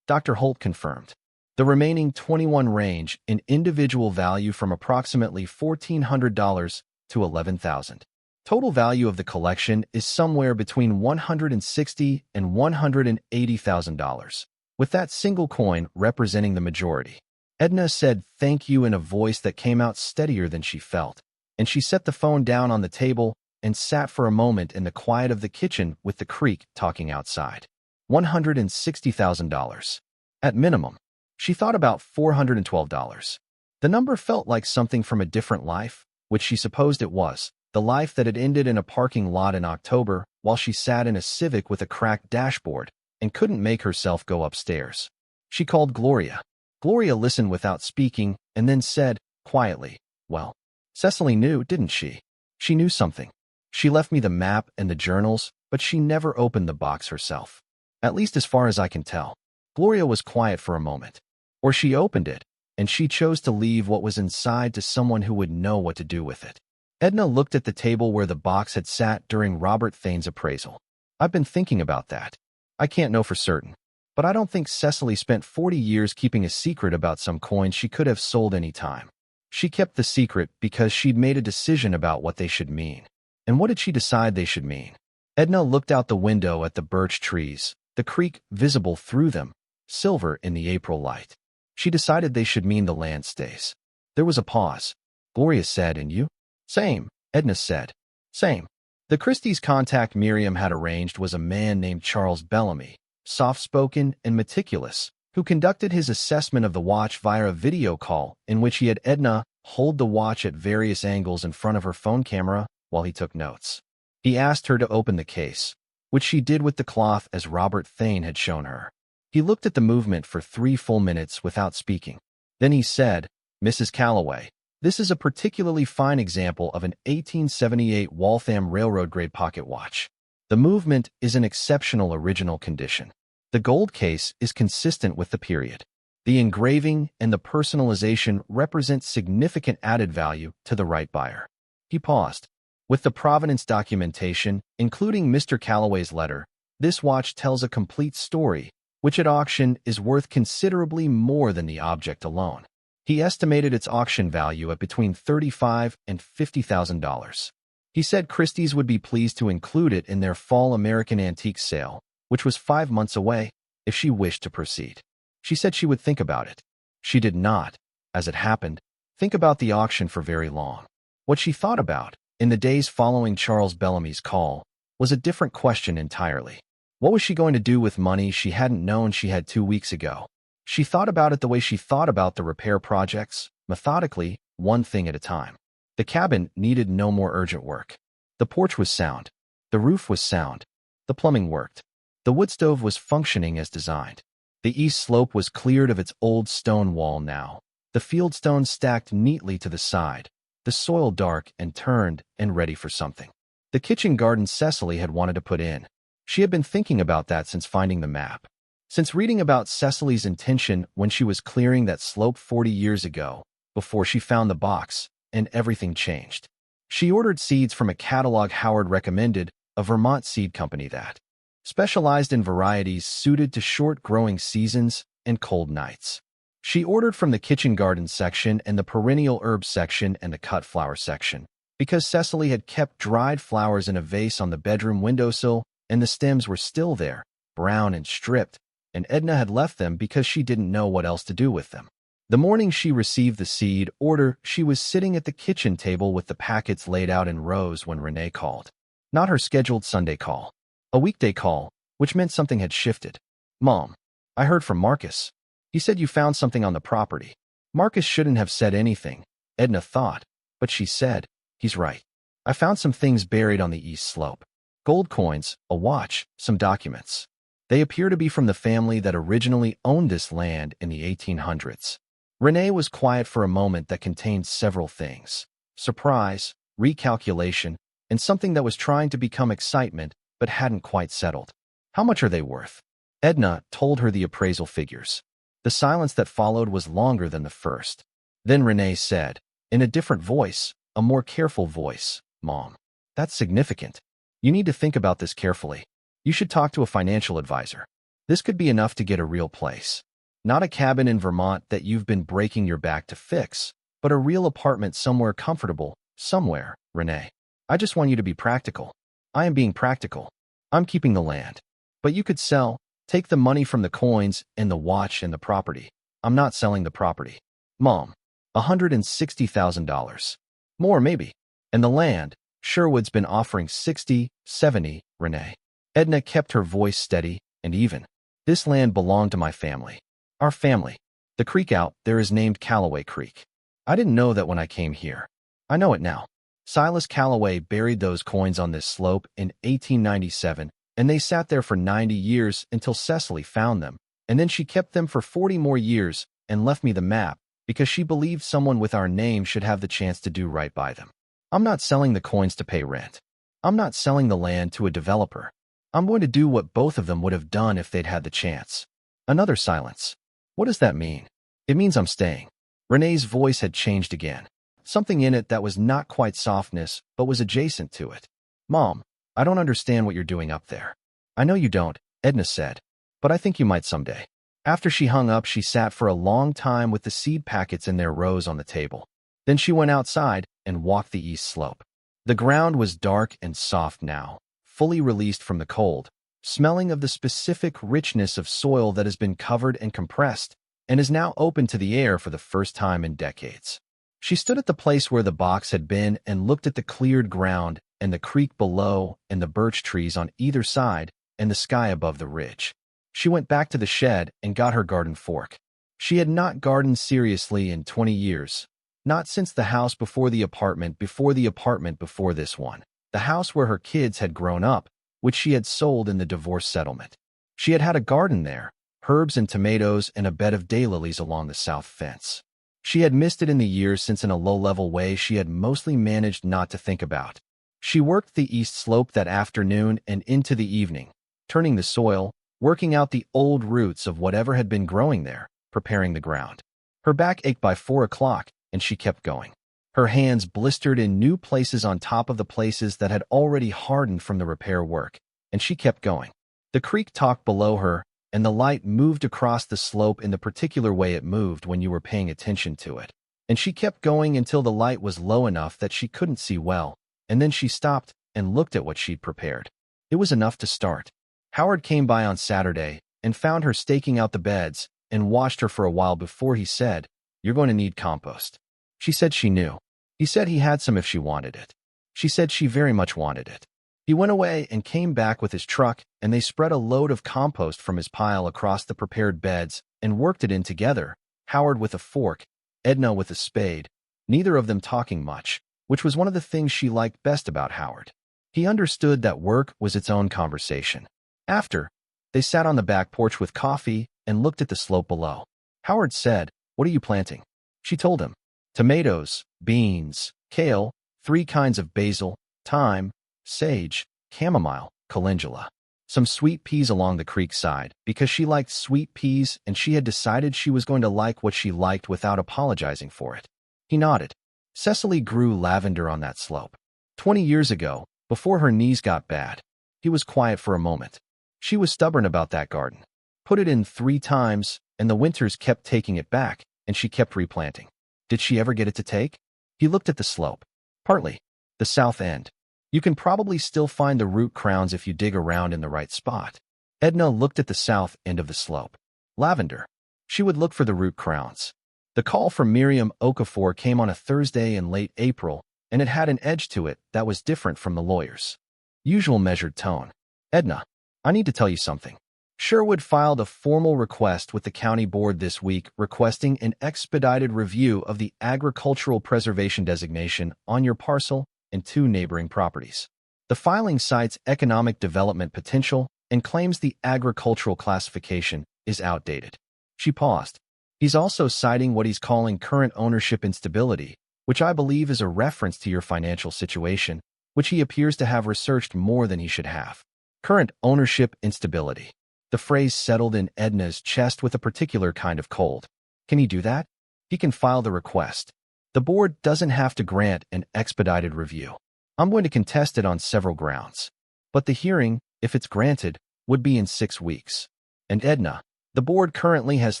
Dr. Holt confirmed. The remaining 21 range in individual value from approximately $1,400 to $11,000. Total value of the collection is somewhere between $160,000 and $180,000, with that single coin representing the majority. Edna said thank you in a voice that came out steadier than she felt, and she set the phone down on the table and sat for a moment in the quiet of the kitchen with the creek talking outside. $160,000. At minimum. She thought about $412. The number felt like something from a different life, which she supposed it was, the life that had ended in a parking lot in October while she sat in a Civic with a cracked dashboard and couldn't make herself go upstairs. She called Gloria. Gloria listened without speaking and then said, quietly, "Well, Cecily knew, didn't she? She knew something. She left me the map and the journals, but she never opened the box herself. At least as far as I can tell." Gloria was quiet for a moment. Or she opened it, and she chose to leave what was inside to someone who would know what to do with it. Edna looked at the table where the box had sat during Robert Thane's appraisal. "I've been thinking about that. I can't know for certain. But I don't think Cecily spent 40 years keeping a secret about some coins she could have sold any time. She kept the secret because she'd made a decision about what they should mean. And what did she decide they should mean?" Edna looked out the window at the birch trees, the creek visible through them, silver in the April light. She decided they should mean the land stays. There was a pause. Gloria said, "And you?" "Same," Edna said. "Same." The Christie's contact Miriam had arranged was a man named Charles Bellamy, soft-spoken and meticulous, who conducted his assessment of the watch via a video call in which he had Edna hold the watch at various angles in front of her phone camera while he took notes. He asked her to open the case, which she did with the cloth as Robert Thane had shown her. He looked at the movement for 3 full minutes without speaking. Then he said, "Mrs. Calloway, this is a particularly fine example of an 1878 Waltham Railroad-grade pocket watch. The movement is in exceptional original condition. The gold case is consistent with the period. The engraving and the personalization represent significant added value to the right buyer." He paused. "With the provenance documentation, including Mr. Calloway's letter, this watch tells a complete story, which at auction is worth considerably more than the object alone." He estimated its auction value at between $35,000 and $50,000. He said Christie's would be pleased to include it in their fall American Antiques sale, which was 5 months away, if she wished to proceed. She said she would think about it. She did not, as it happened, think about the auction for very long. What she thought about, in the days following Charles Bellamy's call, was a different question entirely. What was she going to do with money she hadn't known she had 2 weeks ago? She thought about it the way she thought about the repair projects, methodically, one thing at a time. The cabin needed no more urgent work. The porch was sound. The roof was sound. The plumbing worked. The wood stove was functioning as designed. The east slope was cleared of its old stone wall now, the field stones stacked neatly to the side, the soil dark and turned and ready for something. The kitchen garden Cecily had wanted to put in. She had been thinking about that since finding the map. Since reading about Cecily's intention when she was clearing that slope 40 years ago, before she found the box, and everything changed. She ordered seeds from a catalog Howard recommended, a Vermont seed company that specialized in varieties suited to short growing seasons and cold nights. She ordered from the kitchen garden section and the perennial herbs section and the cut flower section, because Cecily had kept dried flowers in a vase on the bedroom windowsill, and the stems were still there, brown and stripped, and Edna had left them because she didn't know what else to do with them. The morning she received the seed order, she was sitting at the kitchen table with the packets laid out in rows when Renee called. Not her scheduled Sunday call. A weekday call, which meant something had shifted. "Mom, I heard from Marcus. He said you found something on the property." Marcus shouldn't have said anything, Edna thought, but she said, "He's right. I found some things buried on the east slope. Gold coins, a watch, some documents. They appear to be from the family that originally owned this land in the 1800s. Renee was quiet for a moment that contained several things: surprise, recalculation, and something that was trying to become excitement but hadn't quite settled. "How much are they worth?" Edna told her the appraisal figures. The silence that followed was longer than the first. Then Renee said, in a different voice, a more careful voice, "Mom, that's significant. You need to think about this carefully. You should talk to a financial advisor. This could be enough to get a real place. Not a cabin in Vermont that you've been breaking your back to fix, but a real apartment somewhere comfortable, somewhere, Renee. I just want you to be practical. I am being practical. I'm keeping the land. But you could sell, take the money from the coins and the watch and the property. I'm not selling the property. Mom, $160,000. More, maybe. And the land, Sherwood's been offering 60, 70, Renee. Edna kept her voice steady and even. This land belonged to my family. Our family. The creek out there is named Calloway Creek. I didn't know that when I came here. I know it now. Silas Calloway buried those coins on this slope in 1897, and they sat there for 90 years until Cecily found them, and then she kept them for 40 more years and left me the map because she believed someone with our name should have the chance to do right by them. I'm not selling the coins to pay rent. I'm not selling the land to a developer. I'm going to do what both of them would have done if they'd had the chance. Another silence. What does that mean? It means I'm staying. Renee's voice had changed again. Something in it that was not quite softness, but was adjacent to it. Mom, I don't understand what you're doing up there. I know you don't, Edna said, but I think you might someday. After she hung up, she sat for a long time with the seed packets in their rows on the table. Then she went outside and walked the east slope. The ground was dark and soft now, fully released from the cold, smelling of the specific richness of soil that has been covered and compressed and is now open to the air for the first time in decades. She stood at the place where the box had been and looked at the cleared ground and the creek below and the birch trees on either side and the sky above the ridge. She went back to the shed and got her garden fork. She had not gardened seriously in 20 years, not since the house before the apartment before this one, the house where her kids had grown up, which she had sold in the divorce settlement. She had had a garden there, herbs and tomatoes and a bed of daylilies along the south fence. She had missed it in the years since in a low-level way she had mostly managed not to think about. She worked the east slope that afternoon and into the evening, turning the soil, working out the old roots of whatever had been growing there, preparing the ground. Her back ached by 4 o'clock, and she kept going. Her hands blistered in new places on top of the places that had already hardened from the repair work, and she kept going. The creek talked below her, and the light moved across the slope in the particular way it moved when you were paying attention to it. And she kept going until the light was low enough that she couldn't see well, and then she stopped and looked at what she'd prepared. It was enough to start. Howard came by on Saturday and found her staking out the beds and watched her for a while before he said, "You're going to need compost." She said she knew. He said he had some if she wanted it. She said she very much wanted it. He went away and came back with his truck, and they spread a load of compost from his pile across the prepared beds and worked it in together, Howard with a fork, Edna with a spade, neither of them talking much, which was one of the things she liked best about Howard. He understood that work was its own conversation. After, they sat on the back porch with coffee and looked at the slope below. Howard said, "What are you planting?" She told him, "Tomatoes, beans, kale, 3 kinds of basil, thyme, sage, chamomile, calendula. Some sweet peas along the creek side, because she liked sweet peas and she had decided she was going to like what she liked without apologizing for it." He nodded. Cecily grew lavender on that slope. 20 years ago, before her knees got bad. He was quiet for a moment. She was stubborn about that garden. Put it in 3 times, and the winters kept taking it back, and she kept replanting. Did she ever get it to take? He looked at the slope. Partly. The south end. You can probably still find the root crowns if you dig around in the right spot. Edna looked at the south end of the slope. Lavender. She would look for the root crowns. The call from Miriam Okafor came on a Thursday in late April, and it had an edge to it that was different from the lawyer's usual measured tone. "Edna, I need to tell you something. Sherwood filed a formal request with the county board this week requesting an expedited review of the agricultural preservation designation on your parcel and 2 neighboring properties. The filing cites economic development potential and claims the agricultural classification is outdated." She paused. "He's also citing what he's calling current ownership instability, which I believe is a reference to your financial situation, which he appears to have researched more than he should have. Current ownership instability." The phrase settled in Edna's chest with a particular kind of cold. Can he do that? He can file the request. The board doesn't have to grant an expedited review. I'm going to contest it on several grounds. But the hearing, if it's granted, would be in 6 weeks. And Edna, the board currently has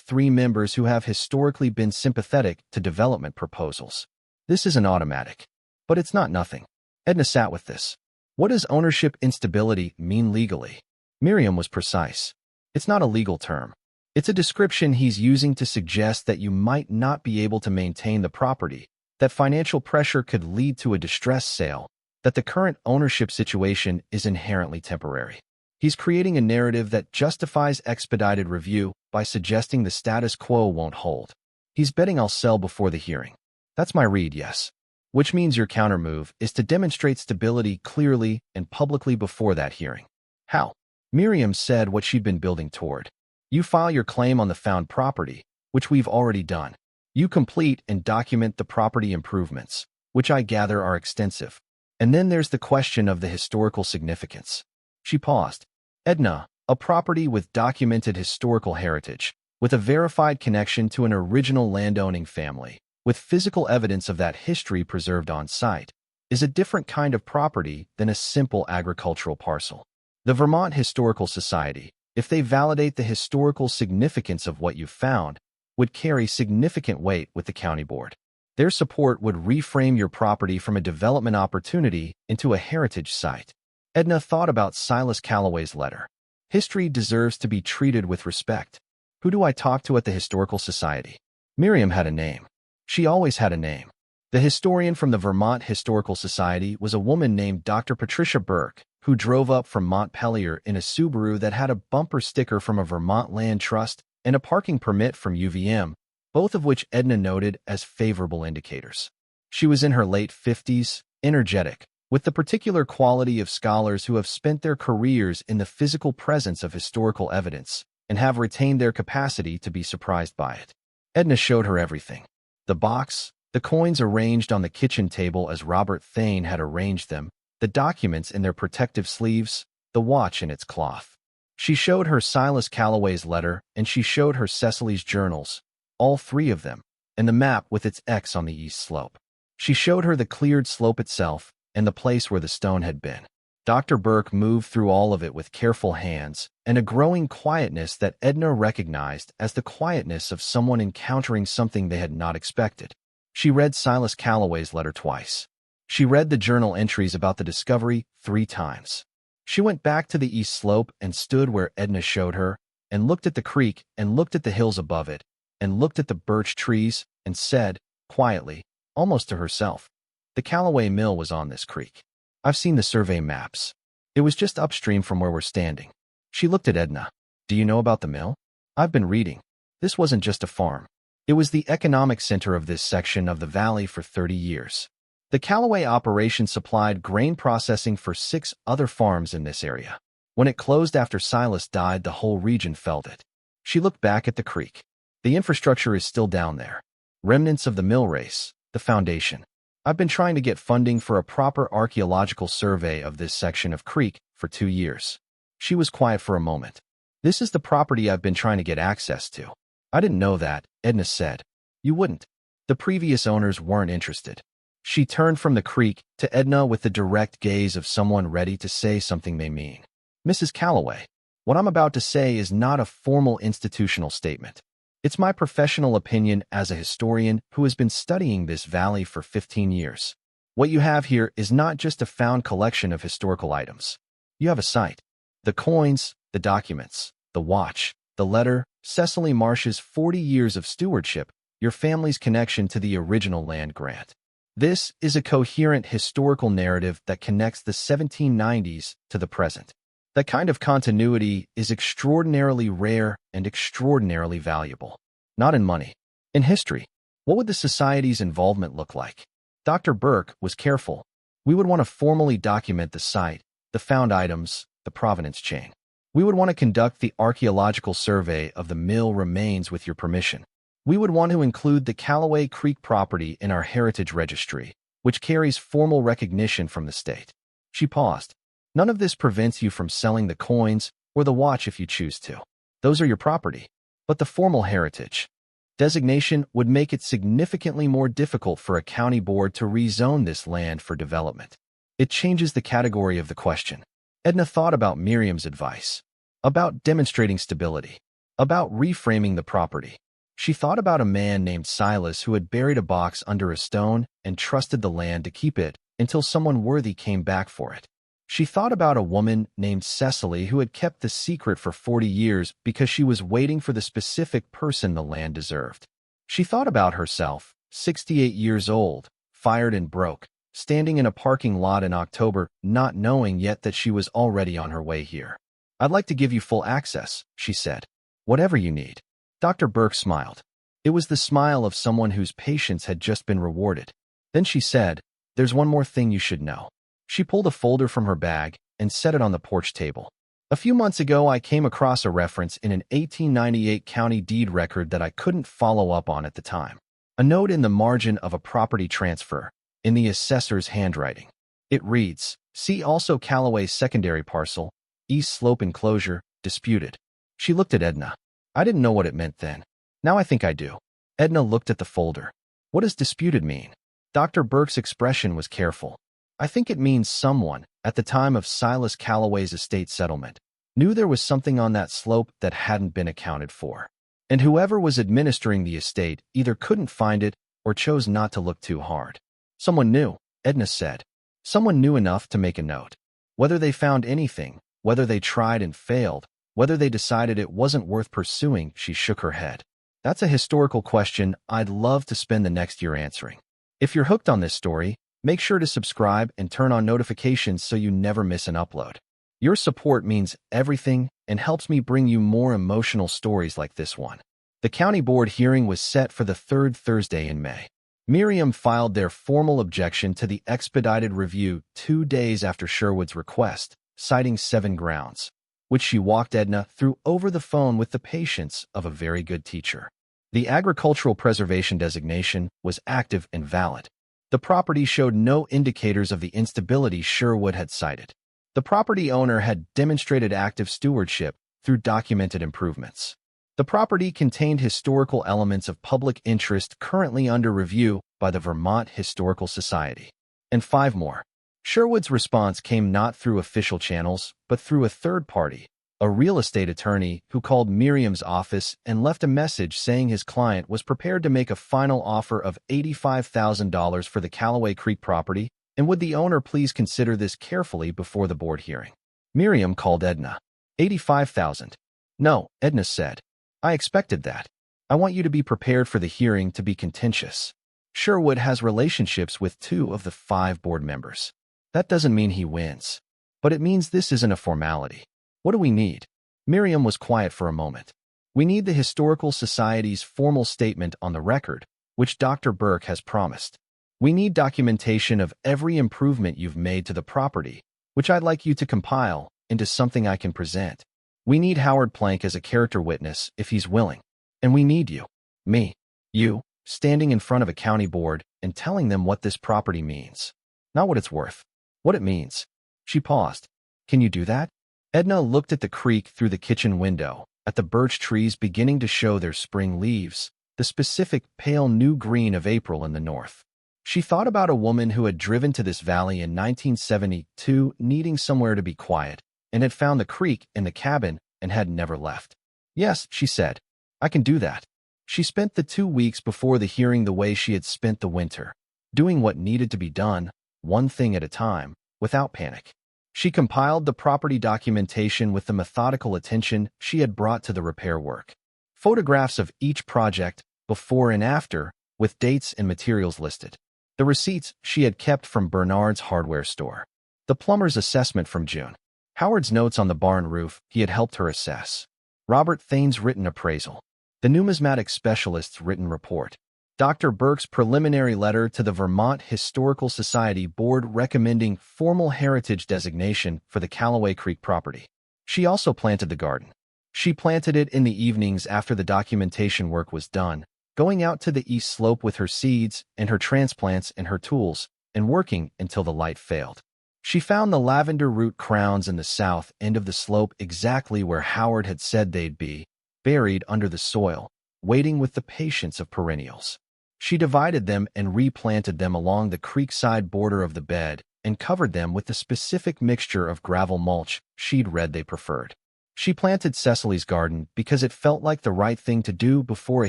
3 members who have historically been sympathetic to development proposals. This isn't automatic. But it's not nothing. Edna sat with this. What does ownership instability mean legally? Miriam was precise. It's not a legal term. It's a description he's using to suggest that you might not be able to maintain the property, that financial pressure could lead to a distress sale, that the current ownership situation is inherently temporary. He's creating a narrative that justifies expedited review by suggesting the status quo won't hold. He's betting I'll sell before the hearing. That's my read, yes. Which means your countermove is to demonstrate stability clearly and publicly before that hearing. How? Miriam said what she'd been building toward. You file your claim on the found property, which we've already done. You complete and document the property improvements, which I gather are extensive. And then there's the question of the historical significance. She paused. Edna, a property with documented historical heritage, with a verified connection to an original landowning family, with physical evidence of that history preserved on site, is a different kind of property than a simple agricultural parcel. The Vermont Historical Society, if they validate the historical significance of what you've found, would carry significant weight with the county board. Their support would reframe your property from a development opportunity into a heritage site. Edna thought about Silas Calloway's letter. History deserves to be treated with respect. Who do I talk to at the Historical Society? Miriam had a name. She always had a name. The historian from the Vermont Historical Society was a woman named Dr. Patricia Burke, who drove up from Montpelier in a Subaru that had a bumper sticker from a Vermont land trust and a parking permit from UVM, both of which Edna noted as favorable indicators. She was in her late 50s, energetic, with the particular quality of scholars who have spent their careers in the physical presence of historical evidence and have retained their capacity to be surprised by it. Edna showed her everything. The box, the coins arranged on the kitchen table as Robert Thane had arranged them, the documents in their protective sleeves, the watch in its cloth. She showed her Silas Calloway's letter, and she showed her Cecily's journals, all three of them, and the map with its X on the east slope. She showed her the cleared slope itself and the place where the stone had been. Dr. Burke moved through all of it with careful hands and a growing quietness that Edna recognized as the quietness of someone encountering something they had not expected. She read Silas Calloway's letter twice. She read the journal entries about the discovery 3 times. She went back to the east slope and stood where Edna showed her, and looked at the creek and looked at the hills above it, and looked at the birch trees, and said, quietly, almost to herself, the Calloway mill was on this creek. I've seen the survey maps. It was just upstream from where we're standing. She looked at Edna. Do you know about the mill? I've been reading. This wasn't just a farm. It was the economic center of this section of the valley for 30 years. The Calloway operation supplied grain processing for 6 other farms in this area. When it closed after Silas died, the whole region felt it. She looked back at the creek. The infrastructure is still down there. Remnants of the mill race, the foundation. I've been trying to get funding for a proper archaeological survey of this section of creek for 2 years. She was quiet for a moment. This is the property I've been trying to get access to. I didn't know that, Edna said. You wouldn't. The previous owners weren't interested. She turned from the creek to Edna with the direct gaze of someone ready to say something they mean. Mrs. Calloway, what I'm about to say is not a formal institutional statement. It's my professional opinion as a historian who has been studying this valley for 15 years. What you have here is not just a found collection of historical items. You have a site. The coins, the documents, the watch, the letter, Cecily Marsh's 40 years of stewardship, your family's connection to the original land grant. This is a coherent historical narrative that connects the 1790s to the present. That kind of continuity is extraordinarily rare and extraordinarily valuable. Not in money. In history. What would the society's involvement look like? Dr. Burke was careful. We would want to formally document the site, the found items, the provenance chain. We would want to conduct the archaeological survey of the mill remains with your permission. We would want to include the Calloway Creek property in our heritage registry, which carries formal recognition from the state. She paused. None of this prevents you from selling the coins or the watch if you choose to. Those are your property. But the formal heritage designation would make it significantly more difficult for a county board to rezone this land for development. It changes the category of the question. Edna thought about Miriam's advice, about demonstrating stability, about reframing the property. She thought about a man named Silas who had buried a box under a stone and trusted the land to keep it until someone worthy came back for it. She thought about a woman named Cecily who had kept the secret for 40 years because she was waiting for the specific person the land deserved. She thought about herself, 68 years old, fired and broke, standing in a parking lot in October, not knowing yet that she was already on her way here. I'd like to give you full access, she said. Whatever you need. Dr. Burke smiled. It was the smile of someone whose patience had just been rewarded. Then she said, there's one more thing you should know. She pulled a folder from her bag and set it on the porch table. A few months ago, I came across a reference in an 1898 county deed record that I couldn't follow up on at the time. A note in the margin of a property transfer, in the assessor's handwriting. It reads, see also Calloway secondary parcel, East Slope enclosure, disputed. She looked at Edna. I didn't know what it meant then. Now I think I do. Edna looked at the folder. What does disputed mean? Dr. Burke's expression was careful. I think it means someone, at the time of Silas Calloway's estate settlement, knew there was something on that slope that hadn't been accounted for. And whoever was administering the estate either couldn't find it or chose not to look too hard. Someone knew, Edna said. Someone knew enough to make a note. Whether they found anything, whether they tried and failed, whether they decided it wasn't worth pursuing, she shook her head. That's a historical question I'd love to spend the next year answering. If you're hooked on this story, make sure to subscribe and turn on notifications so you never miss an upload. Your support means everything and helps me bring you more emotional stories like this one. The county board hearing was set for the third Thursday in May. Miriam filed their formal objection to the expedited review 2 days after Sherwood's request, citing 7 grounds, which she walked Edna through over the phone with the patience of a very good teacher. The agricultural preservation designation was active and valid. The property showed no indicators of the instability Sherwood had cited. The property owner had demonstrated active stewardship through documented improvements. The property contained historical elements of public interest currently under review by the Vermont Historical Society. And 5 more. Sherwood's response came not through official channels, but through a third party, a real estate attorney who called Miriam's office and left a message saying his client was prepared to make a final offer of $85,000 for the Calloway Creek property, and would the owner please consider this carefully before the board hearing. Miriam called Edna. $85,000. No, Edna said. I expected that. I want you to be prepared for the hearing to be contentious. Sherwood has relationships with 2 of the 5 board members. That doesn't mean he wins. But it means this isn't a formality. What do we need? Miriam was quiet for a moment. We need the Historical Society's formal statement on the record, which Dr. Burke has promised. We need documentation of every improvement you've made to the property, which I'd like you to compile into something I can present. We need Howard Plank as a character witness if he's willing. And we need you, me, you, standing in front of a county board and telling them what this property means. Not what it's worth. What it means. She paused. Can you do that? Edna looked at the creek through the kitchen window, at the birch trees beginning to show their spring leaves, the specific pale new green of April in the north. She thought about a woman who had driven to this valley in 1972 needing somewhere to be quiet, and had found the creek in the cabin and had never left. Yes, she said. I can do that. She spent the 2 weeks before the hearing the way she had spent the winter, doing what needed to be done, one thing at a time, without panic. She compiled the property documentation with the methodical attention she had brought to the repair work. Photographs of each project, before and after, with dates and materials listed. The receipts she had kept from Bernard's hardware store. The plumber's assessment from June. Howard's notes on the barn roof he had helped her assess. Robert Thane's written appraisal. The numismatic specialist's written report. Dr. Burke's preliminary letter to the Vermont Historical Society Board recommending formal heritage designation for the Calloway Creek property. She also planted the garden. She planted it in the evenings after the documentation work was done, going out to the east slope with her seeds and her transplants and her tools, and working until the light failed. She found the lavender root crowns in the south end of the slope exactly where Howard had said they'd be, buried under the soil, waiting with the patience of perennials. She divided them and replanted them along the creekside border of the bed and covered them with the specific mixture of gravel mulch she'd read they preferred. She planted Cecily's garden because it felt like the right thing to do before a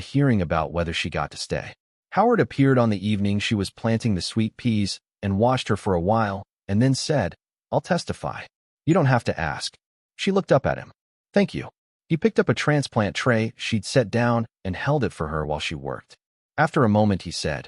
hearing about whether she got to stay. Howard appeared on the evening she was planting the sweet peas and watched her for a while and then said, I'll testify. You don't have to ask. She looked up at him. Thank you. He picked up a transplant tray she'd set down and held it for her while she worked. After a moment, he said,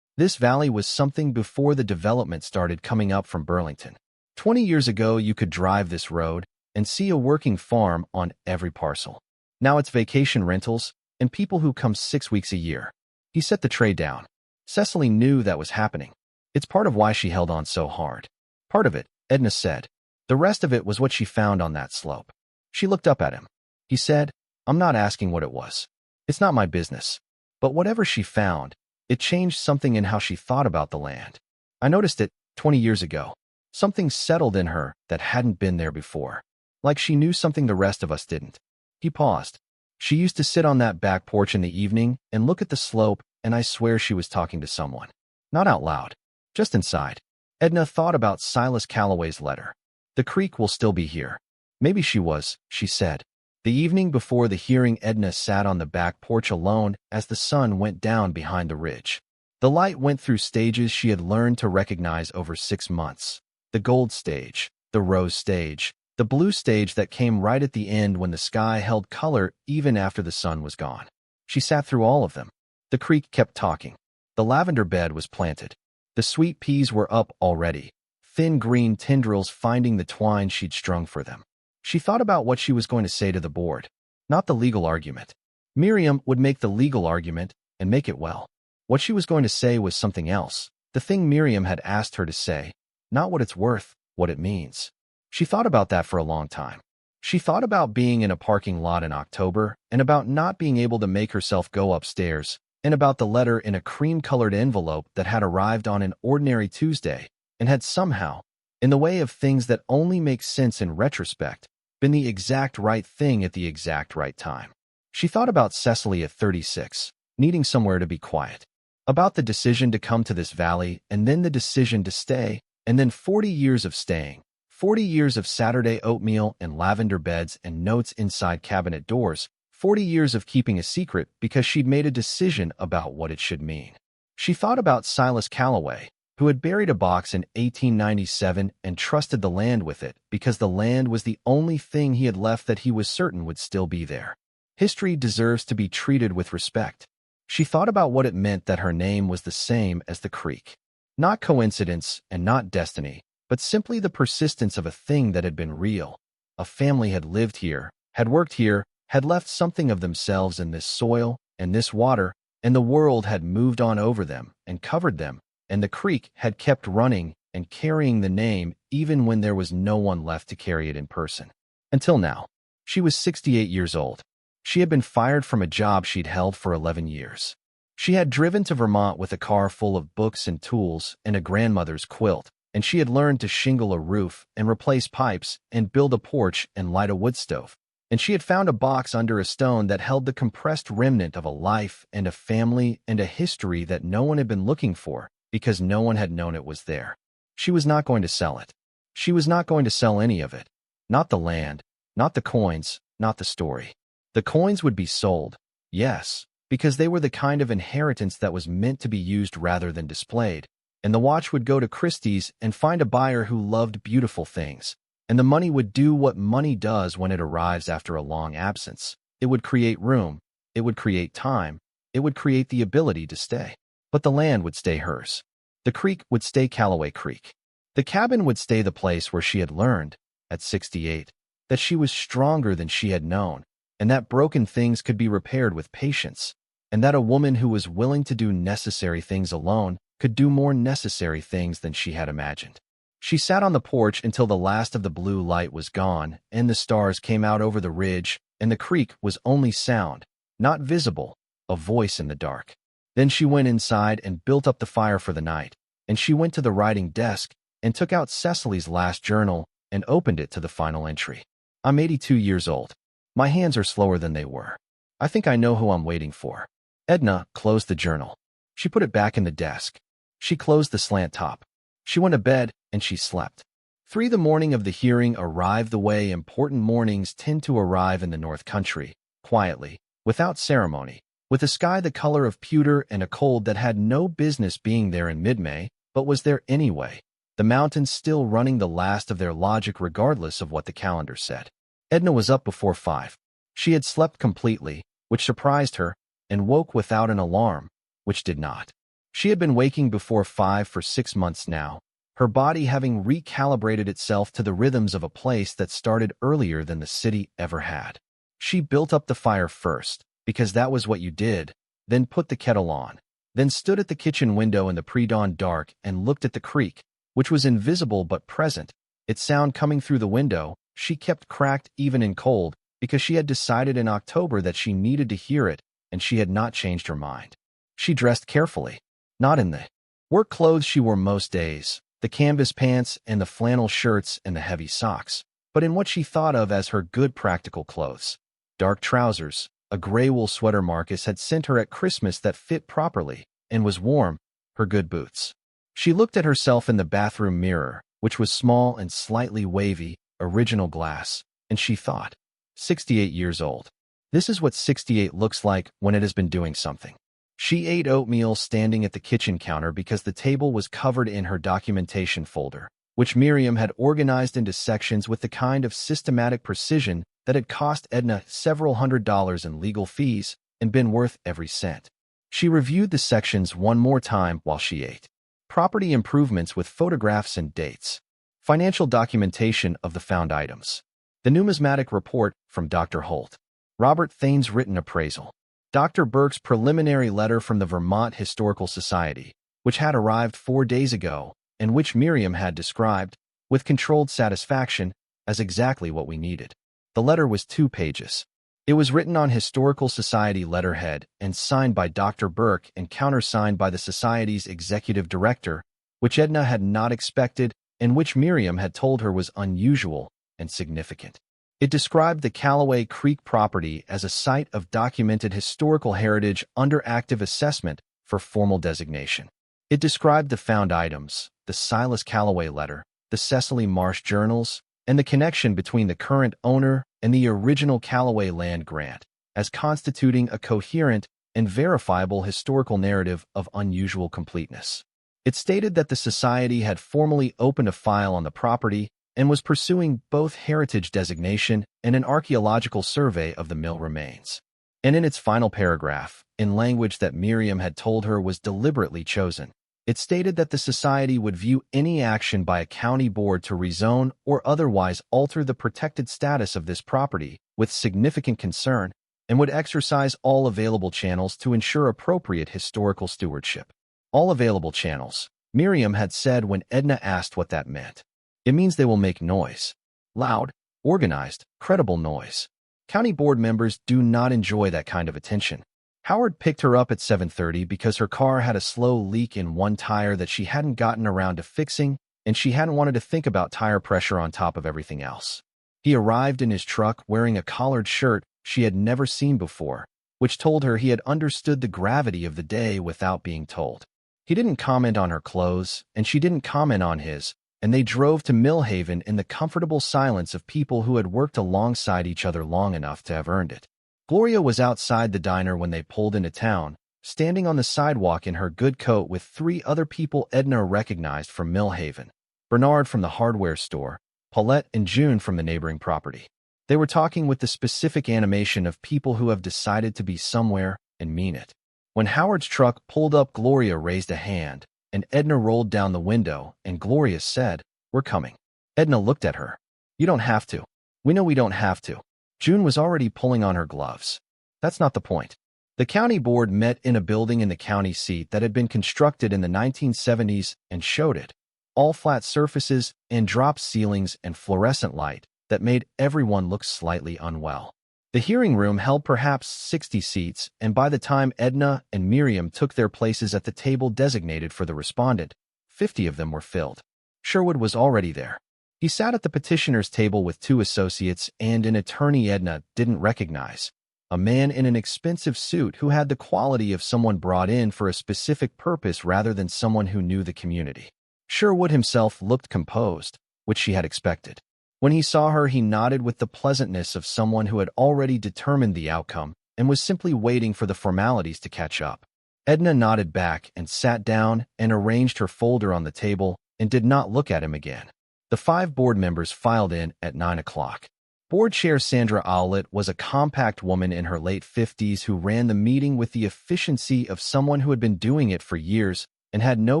this valley was something before the development started coming up from Burlington. 20 years ago, you could drive this road, and see a working farm on every parcel. Now it's vacation rentals and people who come 6 weeks a year. He set the tray down. Cecily knew that was happening. It's part of why she held on so hard. Part of it, Edna said. The rest of it was what she found on that slope. She looked up at him. He said, I'm not asking what it was. It's not my business. But whatever she found, it changed something in how she thought about the land. I noticed it 20 years ago. Something settled in her that hadn't been there before. Like she knew something the rest of us didn't. He paused. She used to sit on that back porch in the evening and look at the slope, and I swear she was talking to someone. Not out loud. Just inside. Edna thought about Silas Calloway's letter. The creek will still be here. Maybe she was, she said. The evening before the hearing, Edna sat on the back porch alone as the sun went down behind the ridge. The light went through stages she had learned to recognize over 6 months. The gold stage, the rose stage, the blue stage that came right at the end when the sky held color even after the sun was gone. She sat through all of them. The creek kept talking. The lavender bed was planted. The sweet peas were up already, thin green tendrils finding the twine she'd strung for them. She thought about what she was going to say to the board. Not the legal argument. Miriam would make the legal argument and make it well. What she was going to say was something else. The thing Miriam had asked her to say. Not what it's worth, what it means. She thought about that for a long time. She thought about being in a parking lot in October and about not being able to make herself go upstairs and about the letter in a cream-colored envelope that had arrived on an ordinary Tuesday and had somehow, in the way of things that only make sense in retrospect, been the exact right thing at the exact right time. She thought about Cecily at 36, needing somewhere to be quiet. About the decision to come to this valley and then the decision to stay, and then 40 years of staying, 40 years of Saturday oatmeal and lavender beds and notes inside cabinet doors, 40 years of keeping a secret because she'd made a decision about what it should mean. She thought about Silas Calloway, who had buried a box in 1897 and trusted the land with it because the land was the only thing he had left that he was certain would still be there. History deserves to be treated with respect. She thought about what it meant that her name was the same as the creek. Not coincidence and not destiny, but simply the persistence of a thing that had been real. A family had lived here, had worked here, had left something of themselves in this soil and this water, and the world had moved on over them and covered them, and the creek had kept running and carrying the name even when there was no one left to carry it in person. Until now. She was 68 years old. She had been fired from a job she'd held for 11 years. She had driven to Vermont with a car full of books and tools and a grandmother's quilt, and she had learned to shingle a roof and replace pipes and build a porch and light a wood stove. And she had found a box under a stone that held the compressed remnant of a life and a family and a history that no one had been looking for because no one had known it was there. She was not going to sell it. She was not going to sell any of it. Not the land, not the coins, not the story. The coins would be sold, yes, because they were the kind of inheritance that was meant to be used rather than displayed, and the watch would go to Christie's and find a buyer who loved beautiful things, and the money would do what money does when it arrives after a long absence. It would create room, it would create time, it would create the ability to stay. But the land would stay hers. The creek would stay Calloway Creek. The cabin would stay the place where she had learned, at 68, that she was stronger than she had known, and that broken things could be repaired with patience, and that a woman who was willing to do necessary things alone could do more necessary things than she had imagined. She sat on the porch until the last of the blue light was gone and the stars came out over the ridge, and the creek was only sound, not visible, a voice in the dark. Then she went inside and built up the fire for the night, and she went to the writing desk and took out Cecily's last journal and opened it to the final entry. I'm 82 years old. My hands are slower than they were. I think I know who I'm waiting for. Edna closed the journal. She put it back in the desk. She closed the slant top. She went to bed and she slept. 3 the morning of the hearing arrived the way important mornings tend to arrive in the North Country, quietly, without ceremony, with a sky the color of pewter and a cold that had no business being there in mid-May, but was there anyway, the mountains still running the last of their logic regardless of what the calendar said. Edna was up before 5. She had slept completely, which surprised her, and woke without an alarm, which did not. She had been waking before 5 for 6 months now, her body having recalibrated itself to the rhythms of a place that started earlier than the city ever had. She built up the fire first, because that was what you did, then put the kettle on, then stood at the kitchen window in the pre-dawn dark and looked at the creek, which was invisible but present. Its sound coming through the window, she kept cracked even in cold, because she had decided in October that she needed to hear it, and she had not changed her mind. She dressed carefully, not in the work clothes she wore most days, the canvas pants and the flannel shirts and the heavy socks, but in what she thought of as her good practical clothes. Dark trousers, a gray wool sweater Marcus had sent her at Christmas that fit properly and was warm, her good boots. She looked at herself in the bathroom mirror, which was small and slightly wavy, original glass, and she thought, 68 years old. This is what 68 looks like when it has been doing something. She ate oatmeal standing at the kitchen counter because the table was covered in her documentation folder, which Miriam had organized into sections with the kind of systematic precision that had cost Edna several $100s in legal fees and been worth every cent. She reviewed the sections one more time while she ate. Property improvements with photographs and dates. Financial documentation of the found items. The numismatic report from Dr. Holt. Robert Thane's written appraisal. Dr. Burke's preliminary letter from the Vermont Historical Society, which had arrived 4 days ago and which Miriam had described, with controlled satisfaction, as exactly what we needed. The letter was 2 pages. It was written on Historical Society letterhead and signed by Dr. Burke and countersigned by the Society's executive director, which Edna had not expected and which Miriam had told her was unusual and significant. It described the Calloway Creek property as a site of documented historical heritage under active assessment for formal designation. It described the found items, the Silas Calloway letter, the Cecily Marsh journals, and the connection between the current owner and the original Calloway land grant, as constituting a coherent and verifiable historical narrative of unusual completeness. It stated that the Society had formally opened a file on the property and was pursuing both heritage designation and an archaeological survey of the mill remains. And in its final paragraph, in language that Miriam had told her was deliberately chosen, it stated that the Society would view any action by a county board to rezone or otherwise alter the protected status of this property with significant concern and would exercise all available channels to ensure appropriate historical stewardship. All available channels, Miriam had said when Edna asked what that meant. It means they will make noise. Loud, organized, credible noise. County board members do not enjoy that kind of attention. Howard picked her up at 7:30 because her car had a slow leak in one tire that she hadn't gotten around to fixing, and she hadn't wanted to think about tire pressure on top of everything else. He arrived in his truck wearing a collared shirt she had never seen before, which told her he had understood the gravity of the day without being told. He didn't comment on her clothes, and she didn't comment on his, and they drove to Millhaven in the comfortable silence of people who had worked alongside each other long enough to have earned it. Gloria was outside the diner when they pulled into town, standing on the sidewalk in her good coat with 3 other people Edna recognized from Millhaven: Bernard from the hardware store, Paulette and June from the neighboring property. They were talking with the specific animation of people who have decided to be somewhere and mean it. When Howard's truck pulled up, Gloria raised a hand, and Edna rolled down the window, and Gloria said, "We're coming." Edna looked at her. "You don't have to. We know we don't have to." June was already pulling on her gloves. "That's not the point." The county board met in a building in the county seat that had been constructed in the 1970s and showed it. All flat surfaces and drop ceilings and fluorescent light that made everyone look slightly unwell. The hearing room held perhaps 60 seats, and by the time Edna and Miriam took their places at the table designated for the respondent, 50 of them were filled. Sherwood was already there. He sat at the petitioner's table with 2 associates and an attorney Edna didn't recognize, a man in an expensive suit who had the quality of someone brought in for a specific purpose rather than someone who knew the community. Sherwood himself looked composed, which she had expected. When he saw her, he nodded with the pleasantness of someone who had already determined the outcome and was simply waiting for the formalities to catch up. Edna nodded back and sat down and arranged her folder on the table and did not look at him again. The 5 board members filed in at 9 o'clock. Board Chair Sandra Owlett was a compact woman in her late 50s who ran the meeting with the efficiency of someone who had been doing it for years and had no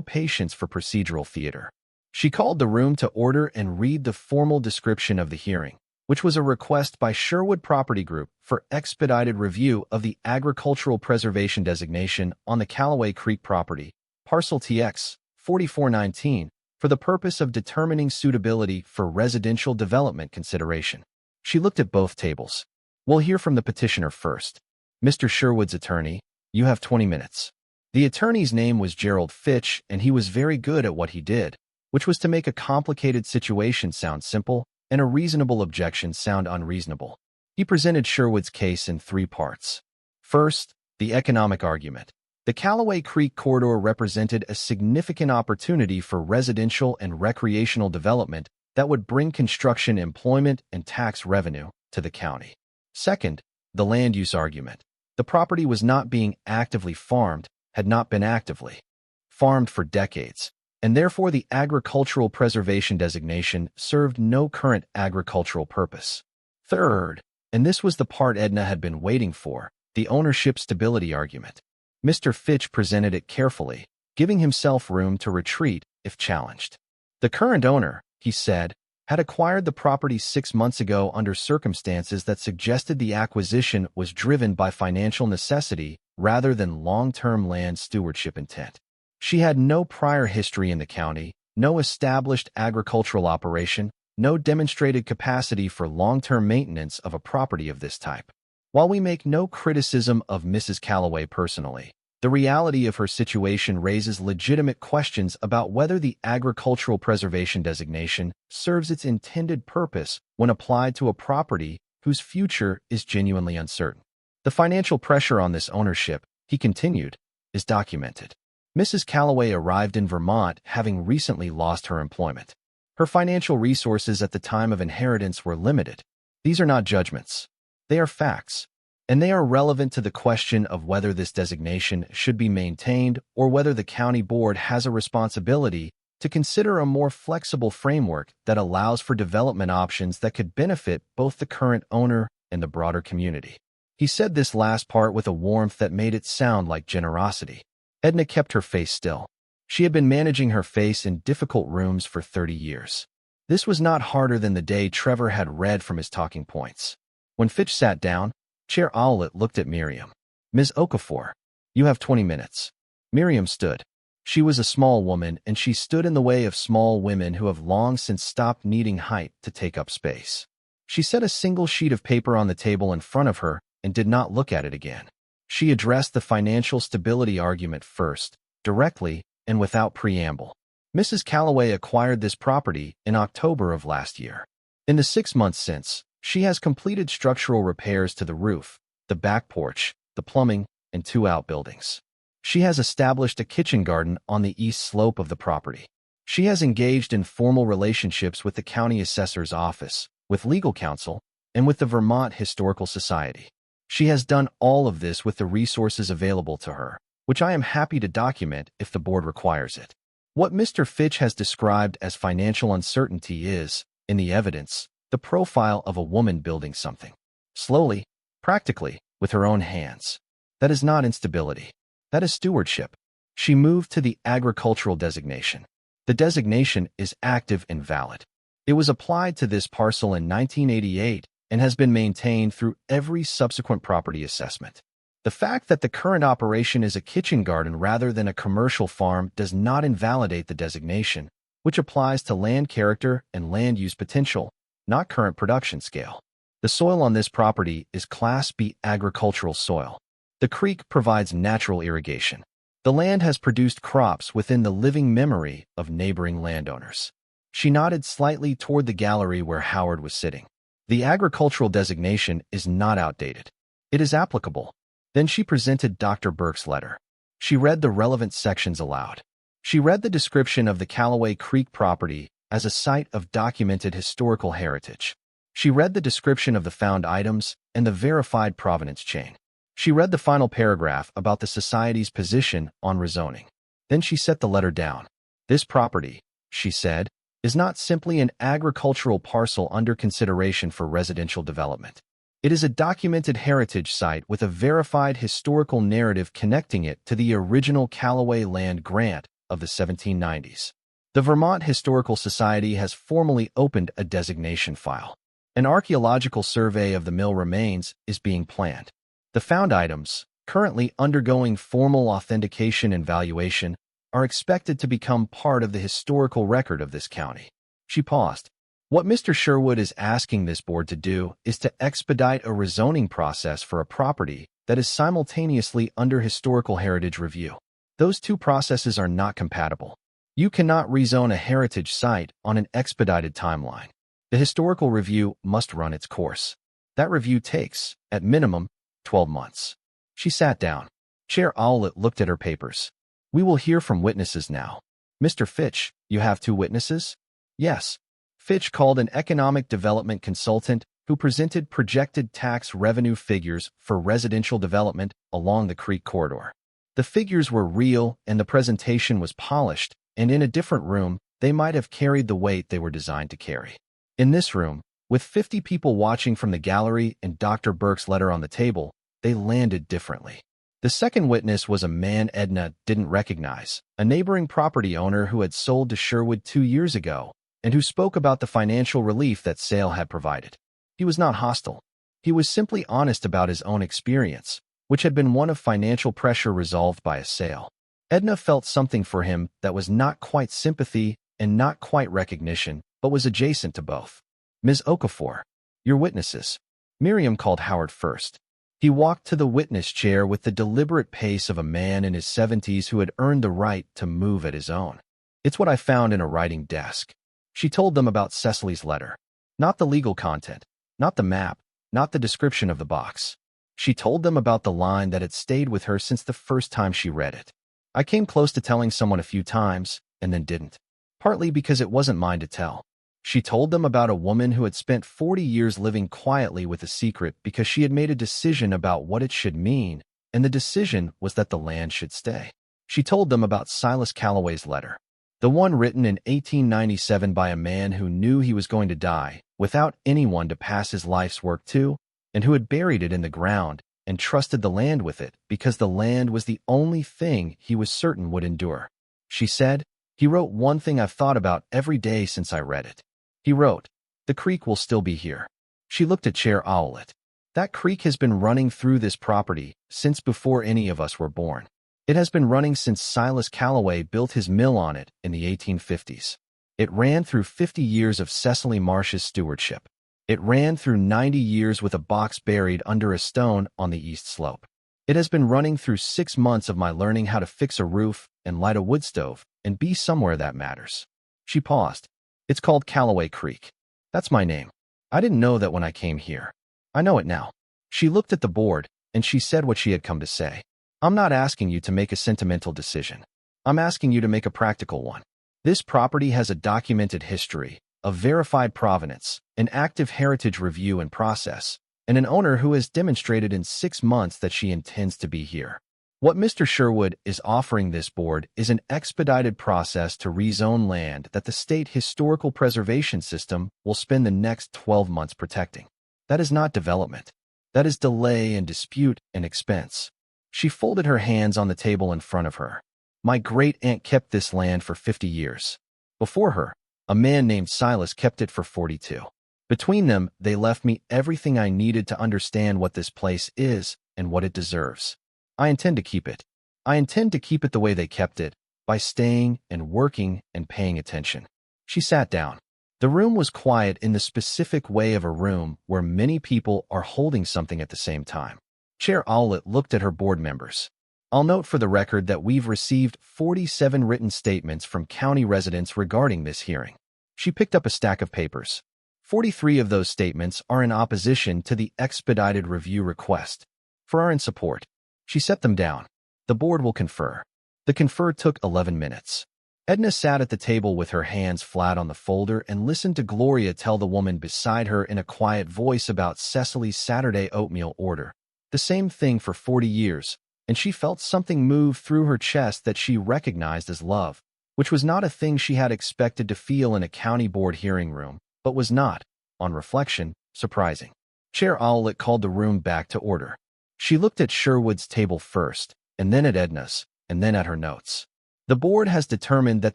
patience for procedural theater. She called the room to order and read the formal description of the hearing, which was a request by Sherwood Property Group for expedited review of the agricultural preservation designation on the Calloway Creek property, parcel TX 4419, for the purpose of determining suitability for residential development consideration. She looked at both tables. We'll hear from the petitioner first. Mr. Sherwood's attorney, you have 20 minutes. The attorney's name was Gerald Fitch, and he was very good at what he did, which was to make a complicated situation sound simple and a reasonable objection sound unreasonable. He presented Sherwood's case in 3 parts. First, the economic argument. The Calloway Creek corridor represented a significant opportunity for residential and recreational development that would bring construction employment and tax revenue to the county. Second, the land use argument. The property was not being actively farmed, had not been actively farmed for decades, and therefore the agricultural preservation designation served no current agricultural purpose. Third, and this was the part Edna had been waiting for, the ownership stability argument. Mr. Fitch presented it carefully, giving himself room to retreat if challenged. The current owner, he said, had acquired the property 6 months ago under circumstances that suggested the acquisition was driven by financial necessity rather than long-term land stewardship intent. She had no prior history in the county, no established agricultural operation, no demonstrated capacity for long-term maintenance of a property of this type. While we make no criticism of Mrs. Calloway personally, the reality of her situation raises legitimate questions about whether the agricultural preservation designation serves its intended purpose when applied to a property whose future is genuinely uncertain. The financial pressure on this ownership, he continued, is documented. Mrs. Calloway arrived in Vermont having recently lost her employment. Her financial resources at the time of inheritance were limited. These are not judgments. They are facts, and they are relevant to the question of whether this designation should be maintained or whether the county board has a responsibility to consider a more flexible framework that allows for development options that could benefit both the current owner and the broader community. He said this last part with a warmth that made it sound like generosity. Edna kept her face still. She had been managing her face in difficult rooms for 30 years. This was not harder than the day Trevor had read from his talking points. When Fitch sat down, Chair Owlett looked at Miriam. Ms. Okafor, you have 20 minutes. Miriam stood. She was a small woman, and she stood in the way of small women who have long since stopped needing height to take up space. She set a single sheet of paper on the table in front of her and did not look at it again. She addressed the financial stability argument first, directly and without preamble. Mrs. Calloway acquired this property in October of last year. In the 6 months since, she has completed structural repairs to the roof, the back porch, the plumbing, and 2 outbuildings. She has established a kitchen garden on the east slope of the property. She has engaged in formal relationships with the county assessor's office, with legal counsel, and with the Vermont Historical Society. She has done all of this with the resources available to her, which I am happy to document if the board requires it. What Mr. Fitch has described as financial uncertainty is, in the evidence, the profile of a woman building something. Slowly, practically, with her own hands. That is not instability. That is stewardship. She moved to the agricultural designation. The designation is active and valid. It was applied to this parcel in 1988 and has been maintained through every subsequent property assessment. The fact that the current operation is a kitchen garden rather than a commercial farm does not invalidate the designation, which applies to land character and land use potential, not current production scale. The soil on this property is Class B agricultural soil. The creek provides natural irrigation. The land has produced crops within the living memory of neighboring landowners. She nodded slightly toward the gallery where Howard was sitting. The agricultural designation is not outdated. It is applicable. Then she presented Dr. Burke's letter. She read the relevant sections aloud. She read the description of the Calloway Creek property as a site of documented historical heritage. She read the description of the found items and the verified provenance chain. She read the final paragraph about the society's position on rezoning. Then she set the letter down. This property, she said, is not simply an agricultural parcel under consideration for residential development. It is a documented heritage site with a verified historical narrative connecting it to the original Calloway land grant of the 1790s. The Vermont Historical Society has formally opened a designation file. An archaeological survey of the mill remains is being planned. The found items, currently undergoing formal authentication and valuation, are expected to become part of the historical record of this county. She paused. What Mr. Sherwood is asking this board to do is to expedite a rezoning process for a property that is simultaneously under historical heritage review. Those two processes are not compatible. You cannot rezone a heritage site on an expedited timeline. The historical review must run its course. That review takes, at minimum, 12 months. She sat down. Chair Owlett looked at her papers. We will hear from witnesses now. Mr. Fitch, you have 2 witnesses? Yes. Fitch called an economic development consultant who presented projected tax revenue figures for residential development along the creek corridor. The figures were real and the presentation was polished, and in a different room, they might have carried the weight they were designed to carry. In this room, with 50 people watching from the gallery and Dr. Burke's letter on the table, they landed differently. The second witness was a man Edna didn't recognize, a neighboring property owner who had sold to Sherwood 2 years ago, and who spoke about the financial relief that sale had provided. He was not hostile. He was simply honest about his own experience, which had been one of financial pressure resolved by a sale. Edna felt something for him that was not quite sympathy and not quite recognition, but was adjacent to both. Ms. Okafor, your witnesses. Miriam called Howard first. He walked to the witness chair with the deliberate pace of a man in his 70s who had earned the right to move at his own. It's what I found in a writing desk. She told them about Cecily's letter. Not the legal content, not the map, not the description of the box. She told them about the line that had stayed with her since the first time she read it. I came close to telling someone a few times, and then didn't. Partly because it wasn't mine to tell. She told them about a woman who had spent 40 years living quietly with a secret because she had made a decision about what it should mean, and the decision was that the land should stay. She told them about Silas Calloway's letter. The one written in 1897 by a man who knew he was going to die, without anyone to pass his life's work to, and who had buried it in the ground and trusted the land with it because the land was the only thing he was certain would endure. She said, he wrote one thing I've thought about every day since I read it. He wrote, the creek will still be here. She looked at Chair Owlett. That creek has been running through this property since before any of us were born. It has been running since Silas Calloway built his mill on it in the 1850s. It ran through 50 years of Cecily Marsh's stewardship. It ran through 90 years with a box buried under a stone on the east slope. It has been running through 6 months of my learning how to fix a roof and light a wood stove and be somewhere that matters. She paused. It's called Calloway Creek. That's my name. I didn't know that when I came here. I know it now. She looked at the board, and she said what she had come to say. I'm not asking you to make a sentimental decision. I'm asking you to make a practical one. This property has a documented history, a verified provenance, an active heritage review and process, and an owner who has demonstrated in 6 months that she intends to be here. What Mr. Sherwood is offering this board is an expedited process to rezone land that the state historical preservation system will spend the next 12 months protecting. That is not development. That is delay and dispute and expense. She folded her hands on the table in front of her. My great-aunt kept this land for 50 years. Before her, a man named Silas kept it for 42. Between them, they left me everything I needed to understand what this place is and what it deserves. I intend to keep it. I intend to keep it the way they kept it, by staying and working and paying attention. She sat down. The room was quiet in the specific way of a room where many people are holding something at the same time. Chair Owlett looked at her board members. I'll note for the record that we've received 47 written statements from county residents regarding this hearing. She picked up a stack of papers. 43 of those statements are in opposition to the expedited review request. 4 are in support. She set them down. The board will confer. The confer took 11 minutes. Edna sat at the table with her hands flat on the folder and listened to Gloria tell the woman beside her in a quiet voice about Cecily's Saturday oatmeal order. The same thing for 40 years, and she felt something move through her chest that she recognized as love, which was not a thing she had expected to feel in a county board hearing room, but was not, on reflection, surprising. Chair Owlett called the room back to order. She looked at Sherwood's table first, and then at Edna's, and then at her notes. The board has determined that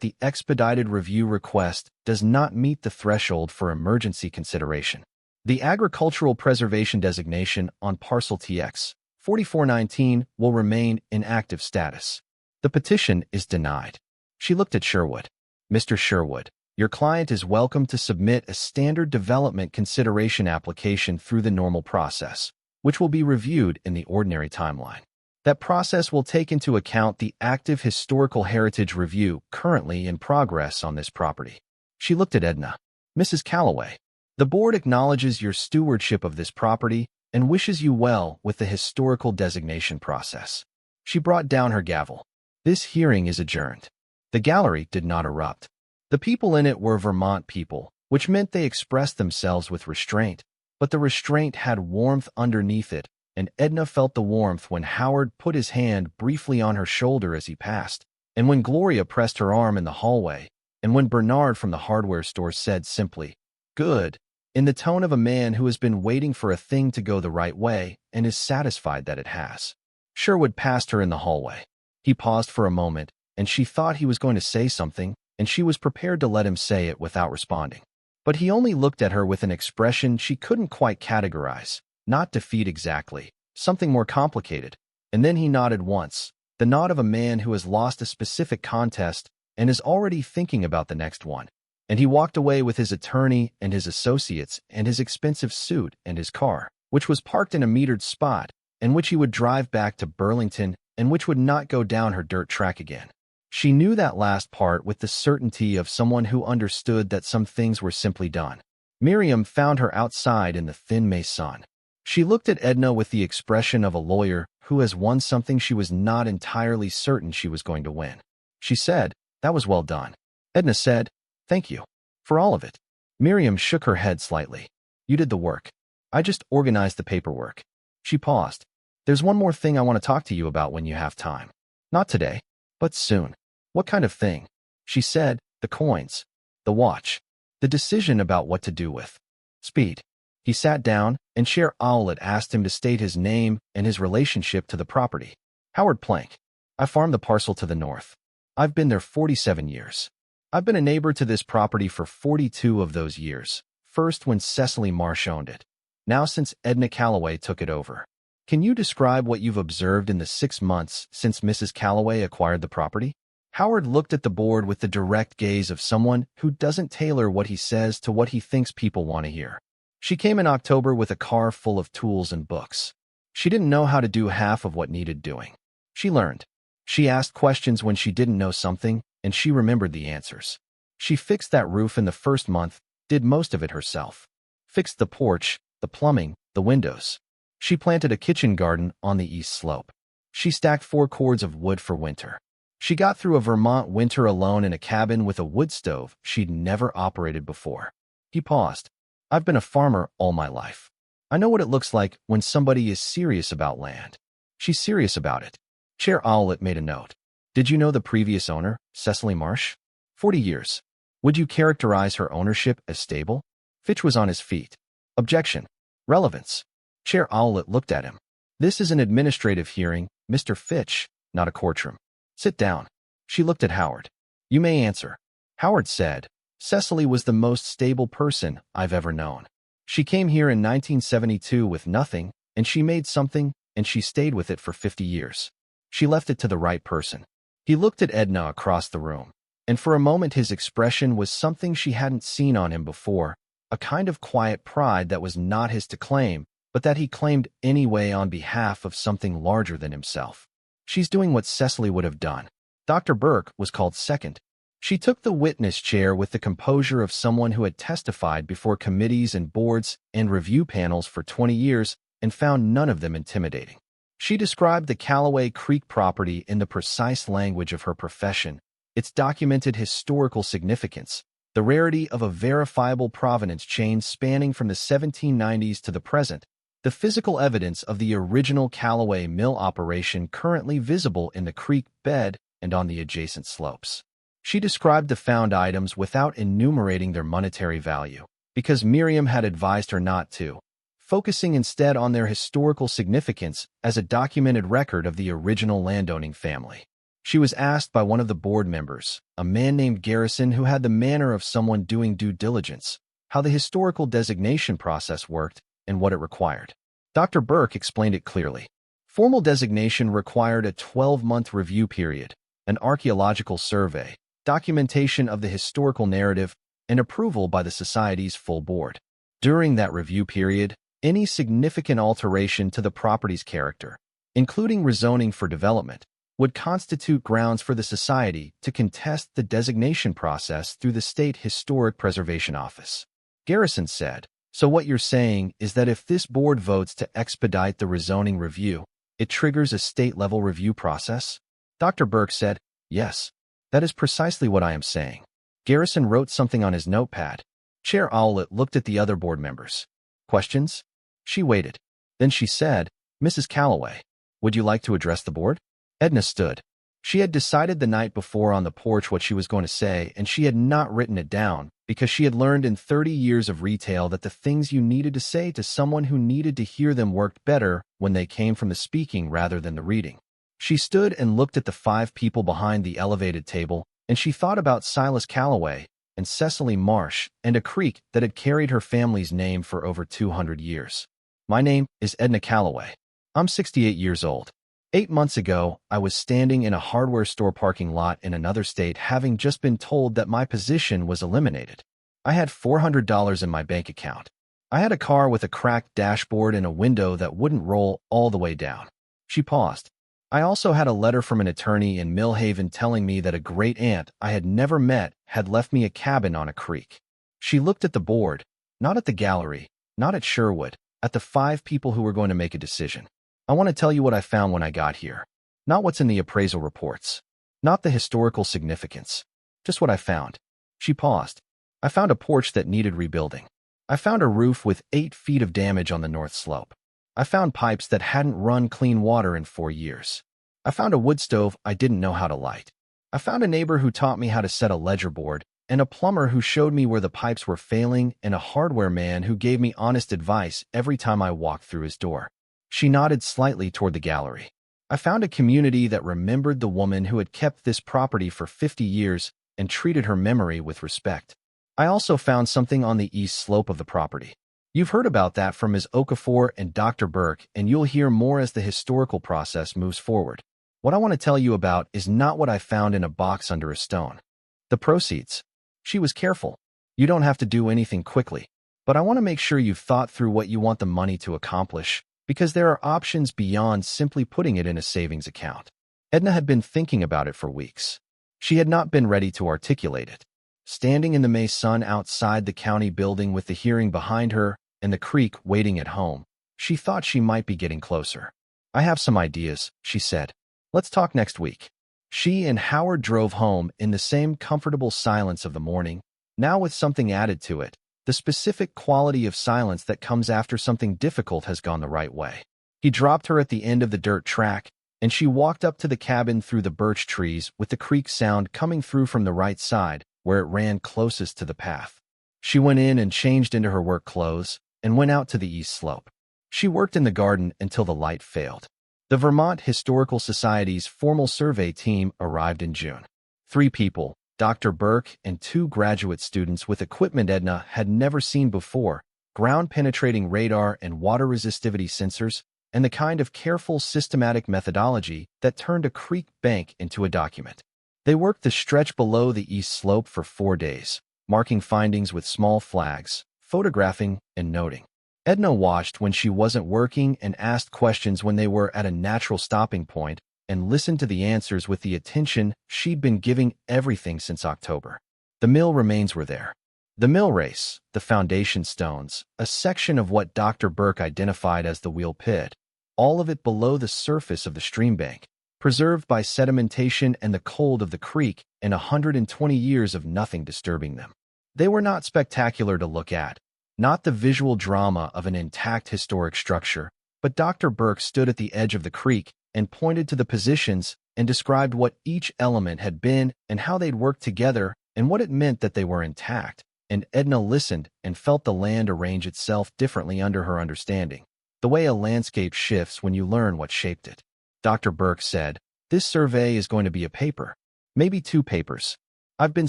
the expedited review request does not meet the threshold for emergency consideration. The agricultural preservation designation on parcel TX 4419 will remain in active status. The petition is denied. She looked at Sherwood. Mr. Sherwood, your client is welcome to submit a standard development consideration application through the normal process, which will be reviewed in the ordinary timeline. That process will take into account the active historical heritage review currently in progress on this property. She looked at Edna. Mrs. Calloway, the board acknowledges your stewardship of this property and wishes you well with the historical designation process. She brought down her gavel. This hearing is adjourned. The gallery did not erupt. The people in it were Vermont people, which meant they expressed themselves with restraint, but the restraint had warmth underneath it, and Edna felt the warmth when Howard put his hand briefly on her shoulder as he passed, and when Gloria pressed her arm in the hallway, and when Bernard from the hardware store said simply, "Good," in the tone of a man who has been waiting for a thing to go the right way and is satisfied that it has. Sherwood passed her in the hallway. He paused for a moment, and she thought he was going to say something, and she was prepared to let him say it without responding. But he only looked at her with an expression she couldn't quite categorize. Not defeat exactly, something more complicated. And then he nodded once, the nod of a man who has lost a specific contest and is already thinking about the next one. And he walked away with his attorney and his associates and his expensive suit and his car, which was parked in a metered spot, and which he would drive back to Burlington and which would not go down her dirt track again. She knew that last part with the certainty of someone who understood that some things were simply done. Miriam found her outside in the thin May sun. She looked at Edna with the expression of a lawyer who has won something she was not entirely certain she was going to win. She said, "That was well done." Edna said, "Thank you. For all of it." Miriam shook her head slightly. "You did the work. I just organized the paperwork." She paused. "There's one more thing I want to talk to you about when you have time. Not today, but soon." "What kind of thing?" She said, "The coins. The watch. The decision about what to do with." "Speed." He sat down, and Chair Owlett asked him to state his name and his relationship to the property. "Howard Plank. I farm the parcel to the north. I've been there 47 years. I've been a neighbor to this property for 42 of those years, first when Cecily Marsh owned it, now since Edna Calloway took it over. Can you describe what you've observed in the 6 months since Mrs. Calloway acquired the property?" Howard looked at the board with the direct gaze of someone who doesn't tailor what he says to what he thinks people want to hear. She came in October with a car full of tools and books. She didn't know how to do half of what needed doing. She learned. She asked questions when she didn't know something, and she remembered the answers. She fixed that roof in the first month, did most of it herself. Fixed the porch, the plumbing, the windows. She planted a kitchen garden on the east slope. She stacked 4 cords of wood for winter. She got through a Vermont winter alone in a cabin with a wood stove she'd never operated before. He paused. "I've been a farmer all my life. I know what it looks like when somebody is serious about land." "She's serious about it." Chair Owlett made a note. "Did you know the previous owner, Cecily Marsh?" 40 years. "Would you characterize her ownership as stable?" Fitch was on his feet. "Objection. Relevance." Chair Owlett looked at him. "This is an administrative hearing, Mr. Fitch, not a courtroom. Sit down." She looked at Howard. "You may answer." Howard said, "Cecily was the most stable person I've ever known. She came here in 1972 with nothing, and she made something, and she stayed with it for 50 years. She left it to the right person." He looked at Edna across the room, and for a moment his expression was something she hadn't seen on him before, a kind of quiet pride that was not his to claim, but that he claimed anyway on behalf of something larger than himself. "She's doing what Cecily would have done." Dr. Burke was called second. She took the witness chair with the composure of someone who had testified before committees and boards and review panels for 20 years and found none of them intimidating. She described the Calloway Creek property in the precise language of her profession, its documented historical significance, the rarity of a verifiable provenance chain spanning from the 1790s to the present, the physical evidence of the original Calloway mill operation currently visible in the creek bed and on the adjacent slopes. She described the found items without enumerating their monetary value, because Miriam had advised her not to, focusing instead on their historical significance as a documented record of the original landowning family. She was asked by one of the board members, a man named Garrison who had the manner of someone doing due diligence, how the historical designation process worked and what it required. Dr. Burke explained it clearly. Formal designation required a 12-month review period, an archaeological survey, documentation of the historical narrative, and approval by the Society's full board. During that review period, any significant alteration to the property's character, including rezoning for development, would constitute grounds for the Society to contest the designation process through the State Historic Preservation Office. Garrison said, "So what you're saying is that if this board votes to expedite the rezoning review, it triggers a state-level review process?" Dr. Burke said, "Yes, that is precisely what I am saying." Garrison wrote something on his notepad. Chair Owlett looked at the other board members. "Questions?" She waited. Then she said, "Mrs. Calloway, would you like to address the board?" Edna stood. She had decided the night before on the porch what she was going to say, and she had not written it down because she had learned in 30 years of retail that the things you needed to say to someone who needed to hear them worked better when they came from the speaking rather than the reading. She stood and looked at the 5 people behind the elevated table, and she thought about Silas Calloway and Cecily Marsh and a creek that had carried her family's name for over 200 years. "My name is Edna Calloway. I'm 68 years old. 8 months ago, I was standing in a hardware store parking lot in another state, having just been told that my position was eliminated. I had $400 in my bank account. I had a car with a cracked dashboard and a window that wouldn't roll all the way down." She paused. "I also had a letter from an attorney in Millhaven telling me that a great-aunt I had never met had left me a cabin on a creek." She looked at the board, not at the gallery, not at Sherwood, at the 5 people who were going to make a decision. "I want to tell you what I found when I got here. Not what's in the appraisal reports. Not the historical significance. Just what I found." She paused. "I found a porch that needed rebuilding. I found a roof with 8 feet of damage on the north slope. I found pipes that hadn't run clean water in 4 years. I found a wood stove I didn't know how to light. I found a neighbor who taught me how to set a ledger board, and a plumber who showed me where the pipes were failing, and a hardware man who gave me honest advice every time I walked through his door." She nodded slightly toward the gallery. "I found a community that remembered the woman who had kept this property for 50 years and treated her memory with respect. I also found something on the east slope of the property. You've heard about that from Ms. Okafor and Dr. Burke, and you'll hear more as the historical process moves forward. What I want to tell you about is not what I found in a box under a stone. The proceeds." She was careful. "You don't have to do anything quickly, but I want to make sure you've thought through what you want the money to accomplish, because there are options beyond simply putting it in a savings account." Edna had been thinking about it for weeks. She had not been ready to articulate it. Standing in the May sun outside the county building with the hearing behind her and the creek waiting at home, she thought she might be getting closer. "I have some ideas," she said. "Let's talk next week." She and Howard drove home in the same comfortable silence of the morning, now with something added to it, the specific quality of silence that comes after something difficult has gone the right way. He dropped her at the end of the dirt track, and she walked up to the cabin through the birch trees with the creek sound coming through from the right side, where it ran closest to the path. She went in and changed into her work clothes and went out to the east slope. She worked in the garden until the light failed. The Vermont Historical Society's formal survey team arrived in June. 3 people, Dr. Burke and 2 graduate students with equipment Edna had never seen before, ground-penetrating radar and water resistivity sensors, and the kind of careful, systematic methodology that turned a creek bank into a document. They worked the stretch below the east slope for 4 days, marking findings with small flags, photographing, and noting. Edna watched when she wasn't working and asked questions when they were at a natural stopping point, and listened to the answers with the attention she'd been giving everything since October. The mill remains were there. The mill race, the foundation stones, a section of what Dr. Burke identified as the wheel pit, all of it below the surface of the stream bank, preserved by sedimentation and the cold of the creek and 120 years of nothing disturbing them. They were not spectacular to look at, not the visual drama of an intact historic structure, but Dr. Burke stood at the edge of the creek and pointed to the positions and described what each element had been and how they'd worked together and what it meant that they were intact, and Edna listened and felt the land arrange itself differently under her understanding, the way a landscape shifts when you learn what shaped it. Dr. Burke said, This survey is going to be a paper. Maybe 2 papers. I've been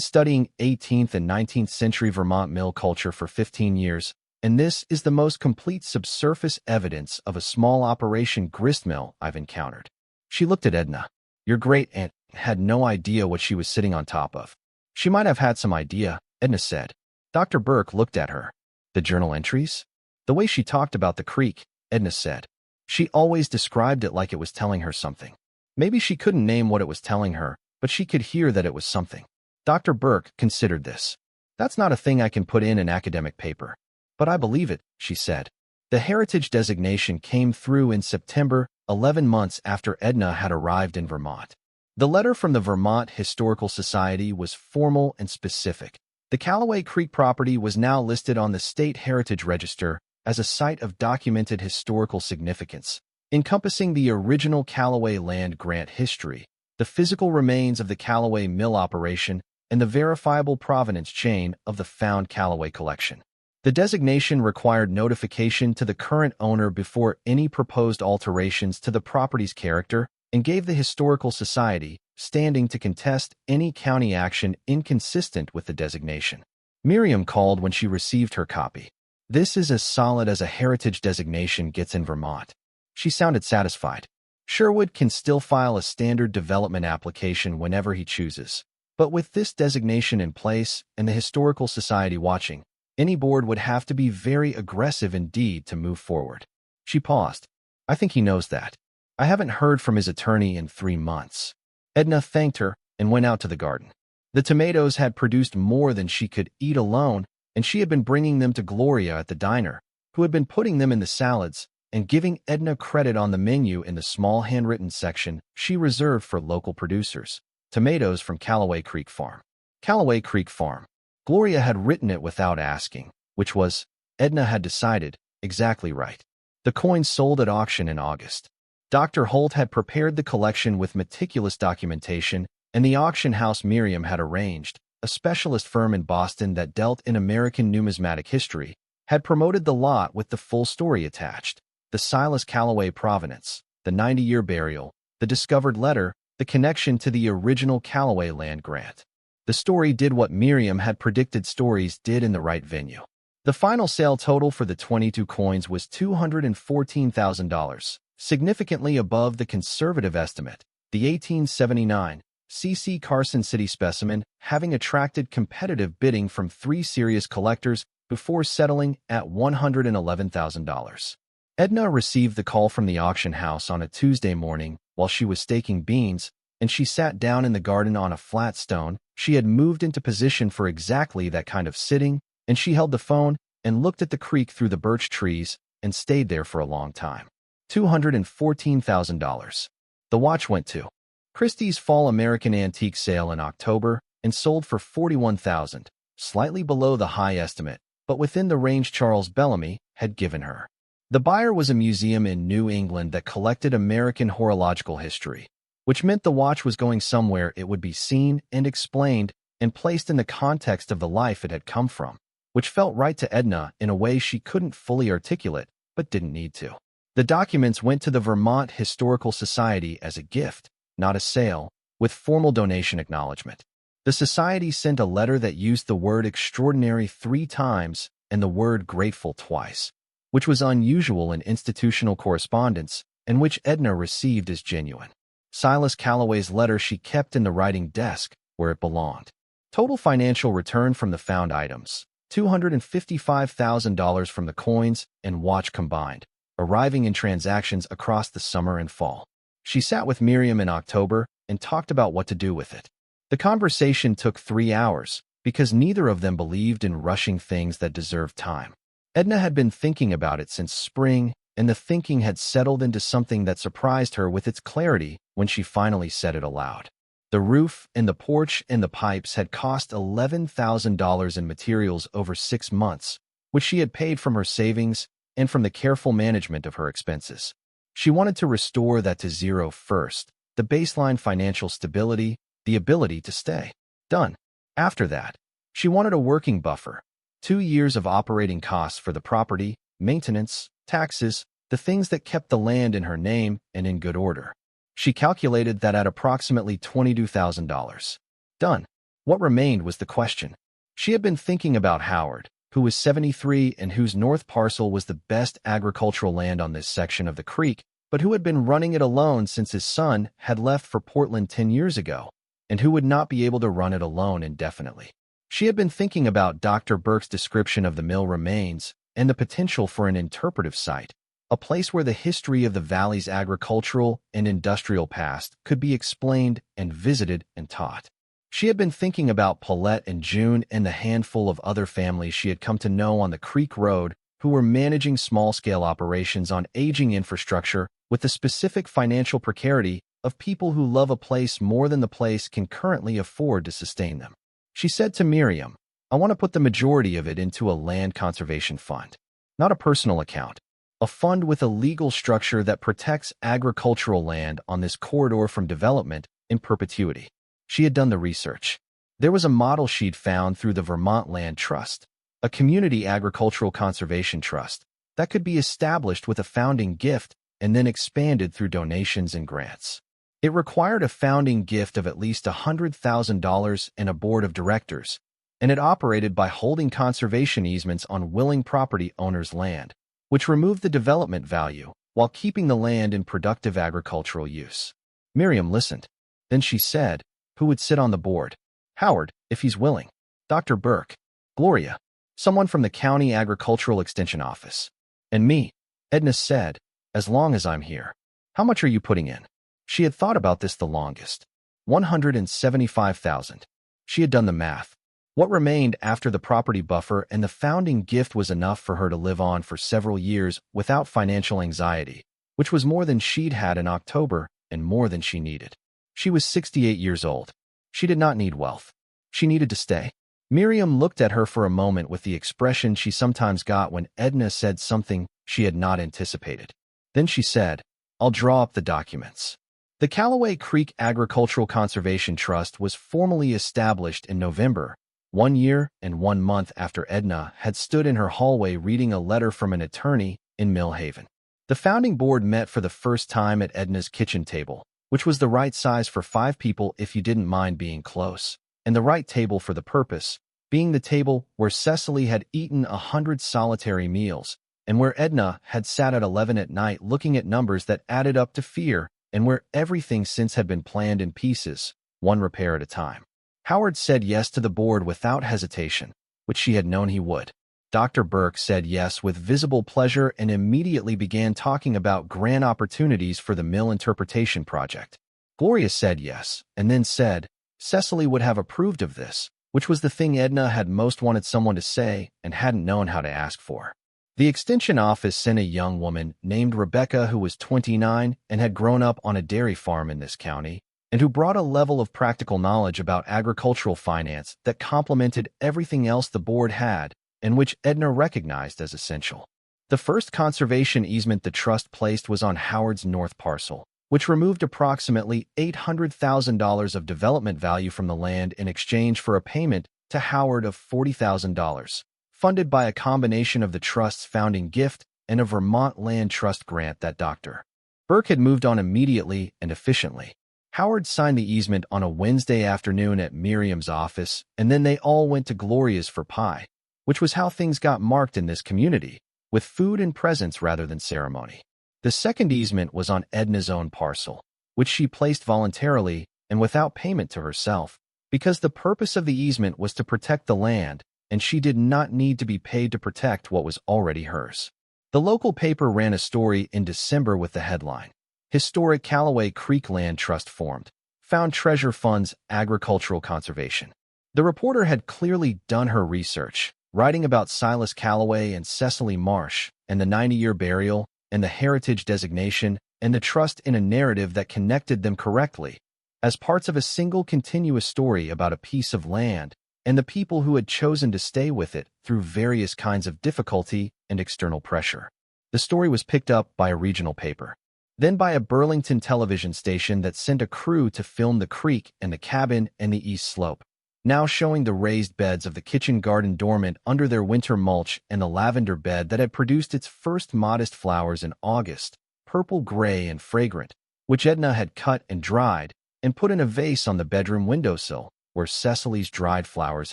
studying 18th and 19th century Vermont mill culture for 15 years, and this is the most complete subsurface evidence of a small operation gristmill I've encountered. She looked at Edna. Your great-aunt had no idea what she was sitting on top of. She might have had some idea, Edna said. Dr. Burke looked at her. The journal entries? The way she talked about the creek, Edna said. She always described it like it was telling her something. Maybe she couldn't name what it was telling her, but she could hear that it was something. Dr. Burke considered this. That's not a thing I can put in an academic paper. But I believe it, she said. The heritage designation came through in September, 11 months after Edna had arrived in Vermont. The letter from the Vermont Historical Society was formal and specific. The Calloway Creek property was now listed on the State Heritage Register as a site of documented historical significance, encompassing the original Calloway land grant history, the physical remains of the Calloway mill operation, and the verifiable provenance chain of the found Calloway collection. The designation required notification to the current owner before any proposed alterations to the property's character and gave the Historical Society standing to contest any county action inconsistent with the designation. Miriam called when she received her copy. This is as solid as a heritage designation gets in Vermont. She sounded satisfied. Sherwood can still file a standard development application whenever he chooses. But with this designation in place and the Historical Society watching, any board would have to be very aggressive indeed to move forward. She paused. I think he knows that. I haven't heard from his attorney in 3 months. Edna thanked her and went out to the garden. The tomatoes had produced more than she could eat alone, and she had been bringing them to Gloria at the diner, who had been putting them in the salads and giving Edna credit on the menu in the small handwritten section she reserved for local producers. Tomatoes from Calloway Creek Farm. Calloway Creek Farm. Gloria had written it without asking, which was, Edna had decided, exactly right. The coins sold at auction in August. Dr. Holt had prepared the collection with meticulous documentation, and the auction house Miriam had arranged, a specialist firm in Boston that dealt in American numismatic history, had promoted the lot with the full story attached. The Silas Calloway provenance, the 90-year burial, the discovered letter, the connection to the original Calloway land grant. The story did what Miriam had predicted stories did in the right venue. The final sale total for the 22 coins was $214,000, significantly above the conservative estimate, the 1879 C.C. Carson City specimen having attracted competitive bidding from 3 serious collectors before settling at $111,000. Edna received the call from the auction house on a Tuesday morning while she was staking beans, and she sat down in the garden on a flat stone. She had moved into position for exactly that kind of sitting, and she held the phone and looked at the creek through the birch trees and stayed there for a long time. $214,000. The watch went to Christie's Fall American Antique Sale in October and sold for $41,000, slightly below the high estimate, but within the range Charles Bellamy had given her. The buyer was a museum in New England that collected American horological history, which meant the watch was going somewhere it would be seen and explained and placed in the context of the life it had come from, which felt right to Edna in a way she couldn't fully articulate, but didn't need to. The documents went to the Vermont Historical Society as a gift, not a sale, with formal donation acknowledgement. The society sent a letter that used the word extraordinary 3 times and the word grateful twice, which was unusual in institutional correspondence and which Edna received as genuine. Silas Calloway's letter she kept in the writing desk, where it belonged. Total financial return from the found items, $255,000 from the coins and watch combined, arriving in transactions across the summer and fall. She sat with Miriam in October and talked about what to do with it. The conversation took 3 hours because neither of them believed in rushing things that deserved time. Edna had been thinking about it since spring, and the thinking had settled into something that surprised her with its clarity when she finally said it aloud. The roof and the porch and the pipes had cost $11,000 in materials over 6 months, which she had paid from her savings and from the careful management of her expenses. She wanted to restore that to zero first, the baseline financial stability, the ability to stay. Done. After that, she wanted a working buffer, 2 years of operating costs for the property, maintenance, taxes, the things that kept the land in her name and in good order. She calculated that at approximately $22,000. Done. What remained was the question. She had been thinking about Howard, who was 73 and whose north parcel was the best agricultural land on this section of the creek, but who had been running it alone since his son had left for Portland 10 years ago, and who would not be able to run it alone indefinitely. She had been thinking about Dr. Burke's description of the mill remains and the potential for an interpretive site, a place where the history of the valley's agricultural and industrial past could be explained and visited and taught. She had been thinking about Paulette and June and the handful of other families she had come to know on the Creek Road who were managing small-scale operations on aging infrastructure with the specific financial precarity of people who love a place more than the place can currently afford to sustain them. She said to Miriam, "I want to put the majority of it into a land conservation fund, not a personal account, a fund with a legal structure that protects agricultural land on this corridor from development in perpetuity." She had done the research. There was a model she'd found through the Vermont Land Trust, a community agricultural conservation trust that could be established with a founding gift and then expanded through donations and grants. It required a founding gift of at least $100,000 and a board of directors, and it operated by holding conservation easements on willing property owners' land, which removed the development value while keeping the land in productive agricultural use. Miriam listened. Then she said, "Who would sit on the board?" "Howard, if he's willing." "Dr. Burke." "Gloria." "Someone from the County Agricultural Extension Office." "And me," Edna said, "as long as I'm here." "How much are you putting in?" She had thought about this the longest. 175,000. She had done the math. What remained after the property buffer and the founding gift was enough for her to live on for several years without financial anxiety, which was more than she'd had in October and more than she needed. She was 68 years old. She did not need wealth. She needed to stay. Miriam looked at her for a moment with the expression she sometimes got when Edna said something she had not anticipated. Then she said, "I'll draw up the documents." The Calloway Creek Agricultural Conservation Trust was formally established in November, 1 year and 1 month after Edna had stood in her hallway reading a letter from an attorney in Millhaven. The founding board met for the first time at Edna's kitchen table, which was the right size for 5 people if you didn't mind being close, and the right table for the purpose, being the table where Cecily had eaten 100 solitary meals, and where Edna had sat at 11 at night looking at numbers that added up to fear, and where everything since had been planned in pieces, one repair at a time. Howard said yes to the board without hesitation, which she had known he would. Dr. Burke said yes with visible pleasure and immediately began talking about grant opportunities for the mill interpretation project. Gloria said yes, and then said Cecily would have approved of this, which was the thing Edna had most wanted someone to say and hadn't known how to ask for. The extension office sent a young woman named Rebecca who was 29 and had grown up on a dairy farm in this county, and who brought a level of practical knowledge about agricultural finance that complemented everything else the board had, and which Edna recognized as essential. The first conservation easement the trust placed was on Howard's north parcel, which removed approximately $800,000 of development value from the land in exchange for a payment to Howard of $40,000, funded by a combination of the trust's founding gift and a Vermont Land Trust grant that Dr. Burke had moved on immediately and efficiently. Howard signed the easement on a Wednesday afternoon at Miriam's office, and then they all went to Gloria's for pie, which was how things got marked in this community, with food and presents rather than ceremony. The second easement was on Edna's own parcel, which she placed voluntarily and without payment to herself, because the purpose of the easement was to protect the land, and she did not need to be paid to protect what was already hers. The local paper ran a story in December with the headline, "Historic Calloway Creek Land Trust Formed, Found Treasure Funds Agricultural Conservation." The reporter had clearly done her research, writing about Silas Calloway and Cecily Marsh, and the 90-year burial, and the heritage designation, and the trust in a narrative that connected them correctly, as parts of a single continuous story about a piece of land, and the people who had chosen to stay with it through various kinds of difficulty and external pressure. The story was picked up by a regional paper, then by a Burlington television station that sent a crew to film the creek and the cabin and the east slope, now showing the raised beds of the kitchen garden dormant under their winter mulch and the lavender bed that had produced its first modest flowers in August, purple-gray and fragrant, which Edna had cut and dried and put in a vase on the bedroom windowsill where Cecily's dried flowers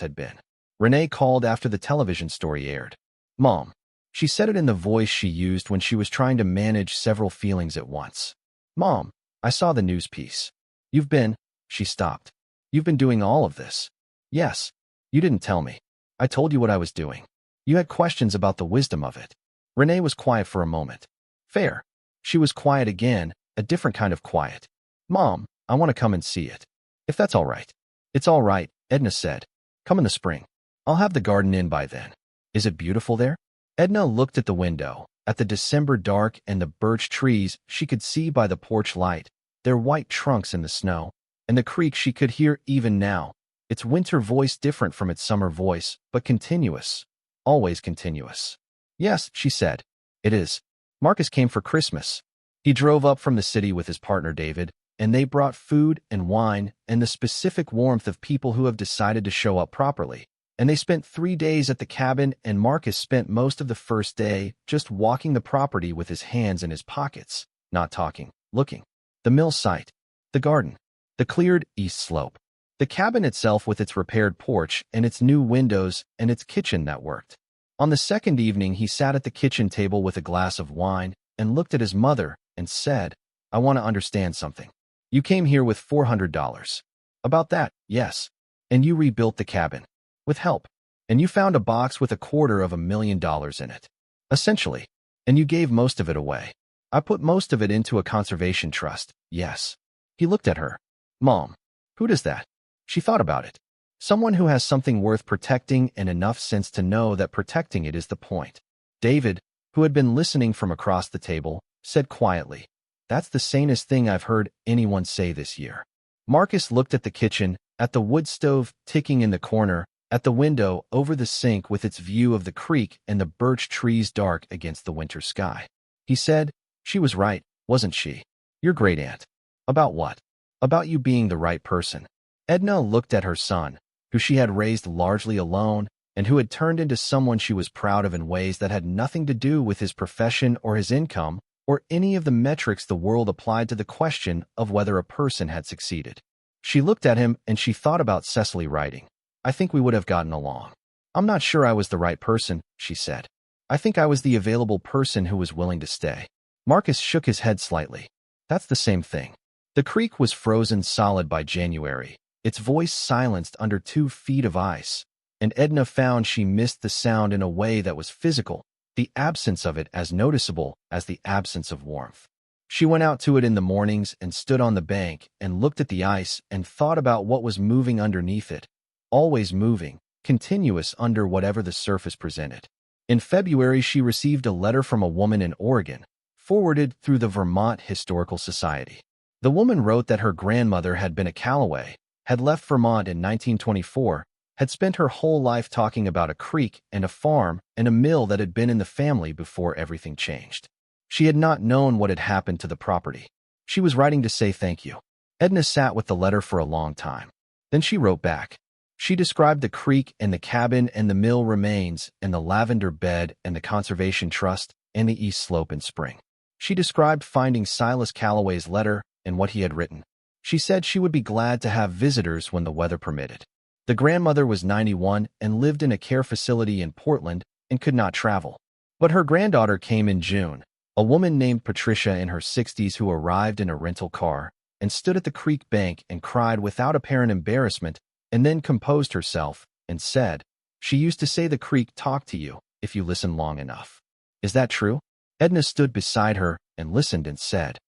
had been. Renee called after the television story aired. "Mom." She said it in the voice she used when she was trying to manage several feelings at once. "Mom, I saw the news piece. You've been—" She stopped. "You've been doing all of this?" "Yes. You didn't tell me. I told you what I was doing. You had questions about the wisdom of it." Renee was quiet for a moment. "Fair." She was quiet again, a different kind of quiet. "Mom, I want to come and see it. If that's all right." "It's all right," Edna said. "Come in the spring. I'll have the garden in by then." "Is it beautiful there?" Edna looked at the window, at the December dark and the birch trees she could see by the porch light, their white trunks in the snow, and the creek she could hear even now, its winter voice different from its summer voice, but continuous, always continuous. "Yes," she said. "It is. Marcus came for Christmas. He drove up from the city with his partner David, and they brought food and wine and the specific warmth of people who have decided to show up properly. And they spent 3 days at the cabin, and Marcus spent most of the first day just walking the property with his hands in his pockets, not talking, looking. The mill site, the garden, the cleared east slope, the cabin itself with its repaired porch and its new windows and its kitchen that worked. On the second evening, he sat at the kitchen table with a glass of wine and looked at his mother and said, "I want to understand something. You came here with $400. About that, yes. And you rebuilt the cabin. With help. And you found a box with $250,000 in it. Essentially. And you gave most of it away. I put most of it into a conservation trust, yes." He looked at her. "Mom, who does that?" She thought about it. "Someone who has something worth protecting and enough sense to know that protecting it is the point." David, who had been listening from across the table, said quietly, "That's the sanest thing I've heard anyone say this year." Marcus looked at the kitchen, at the wood stove ticking in the corner, at the window over the sink with its view of the creek and the birch trees dark against the winter sky. He said, "She was right, wasn't she? Your great aunt." "About what?" "About you being the right person." Edna looked at her son, who she had raised largely alone and who had turned into someone she was proud of in ways that had nothing to do with his profession or his income or any of the metrics the world applied to the question of whether a person had succeeded. She looked at him and she thought about Cecily writing. "I think we would have gotten along." "I'm not sure I was the right person," she said. "I think I was the available person who was willing to stay." Marcus shook his head slightly. "That's the same thing." The creek was frozen solid by January, its voice silenced under 2 feet of ice, and Edna found she missed the sound in a way that was physical, the absence of it as noticeable as the absence of warmth. She went out to it in the mornings and stood on the bank and looked at the ice and thought about what was moving underneath it, always moving, continuous under whatever the surface presented. In February, she received a letter from a woman in Oregon, forwarded through the Vermont Historical Society. The woman wrote that her grandmother had been a Calloway, had left Vermont in 1924, had spent her whole life talking about a creek and a farm and a mill that had been in the family before everything changed. She had not known what had happened to the property. She was writing to say thank you. Edna sat with the letter for a long time. Then she wrote back. She described the creek and the cabin and the mill remains and the lavender bed and the conservation trust and the east slope in spring. She described finding Silas Calloway's letter and what he had written. She said she would be glad to have visitors when the weather permitted. The grandmother was 91 and lived in a care facility in Portland and could not travel. But her granddaughter came in June, a woman named Patricia in her 60s who arrived in a rental car and stood at the creek bank and cried without apparent embarrassment and then composed herself and said, "She used to say the creek talked to you if you listen long enough." "Is that true?" Edna stood beside her and listened and said,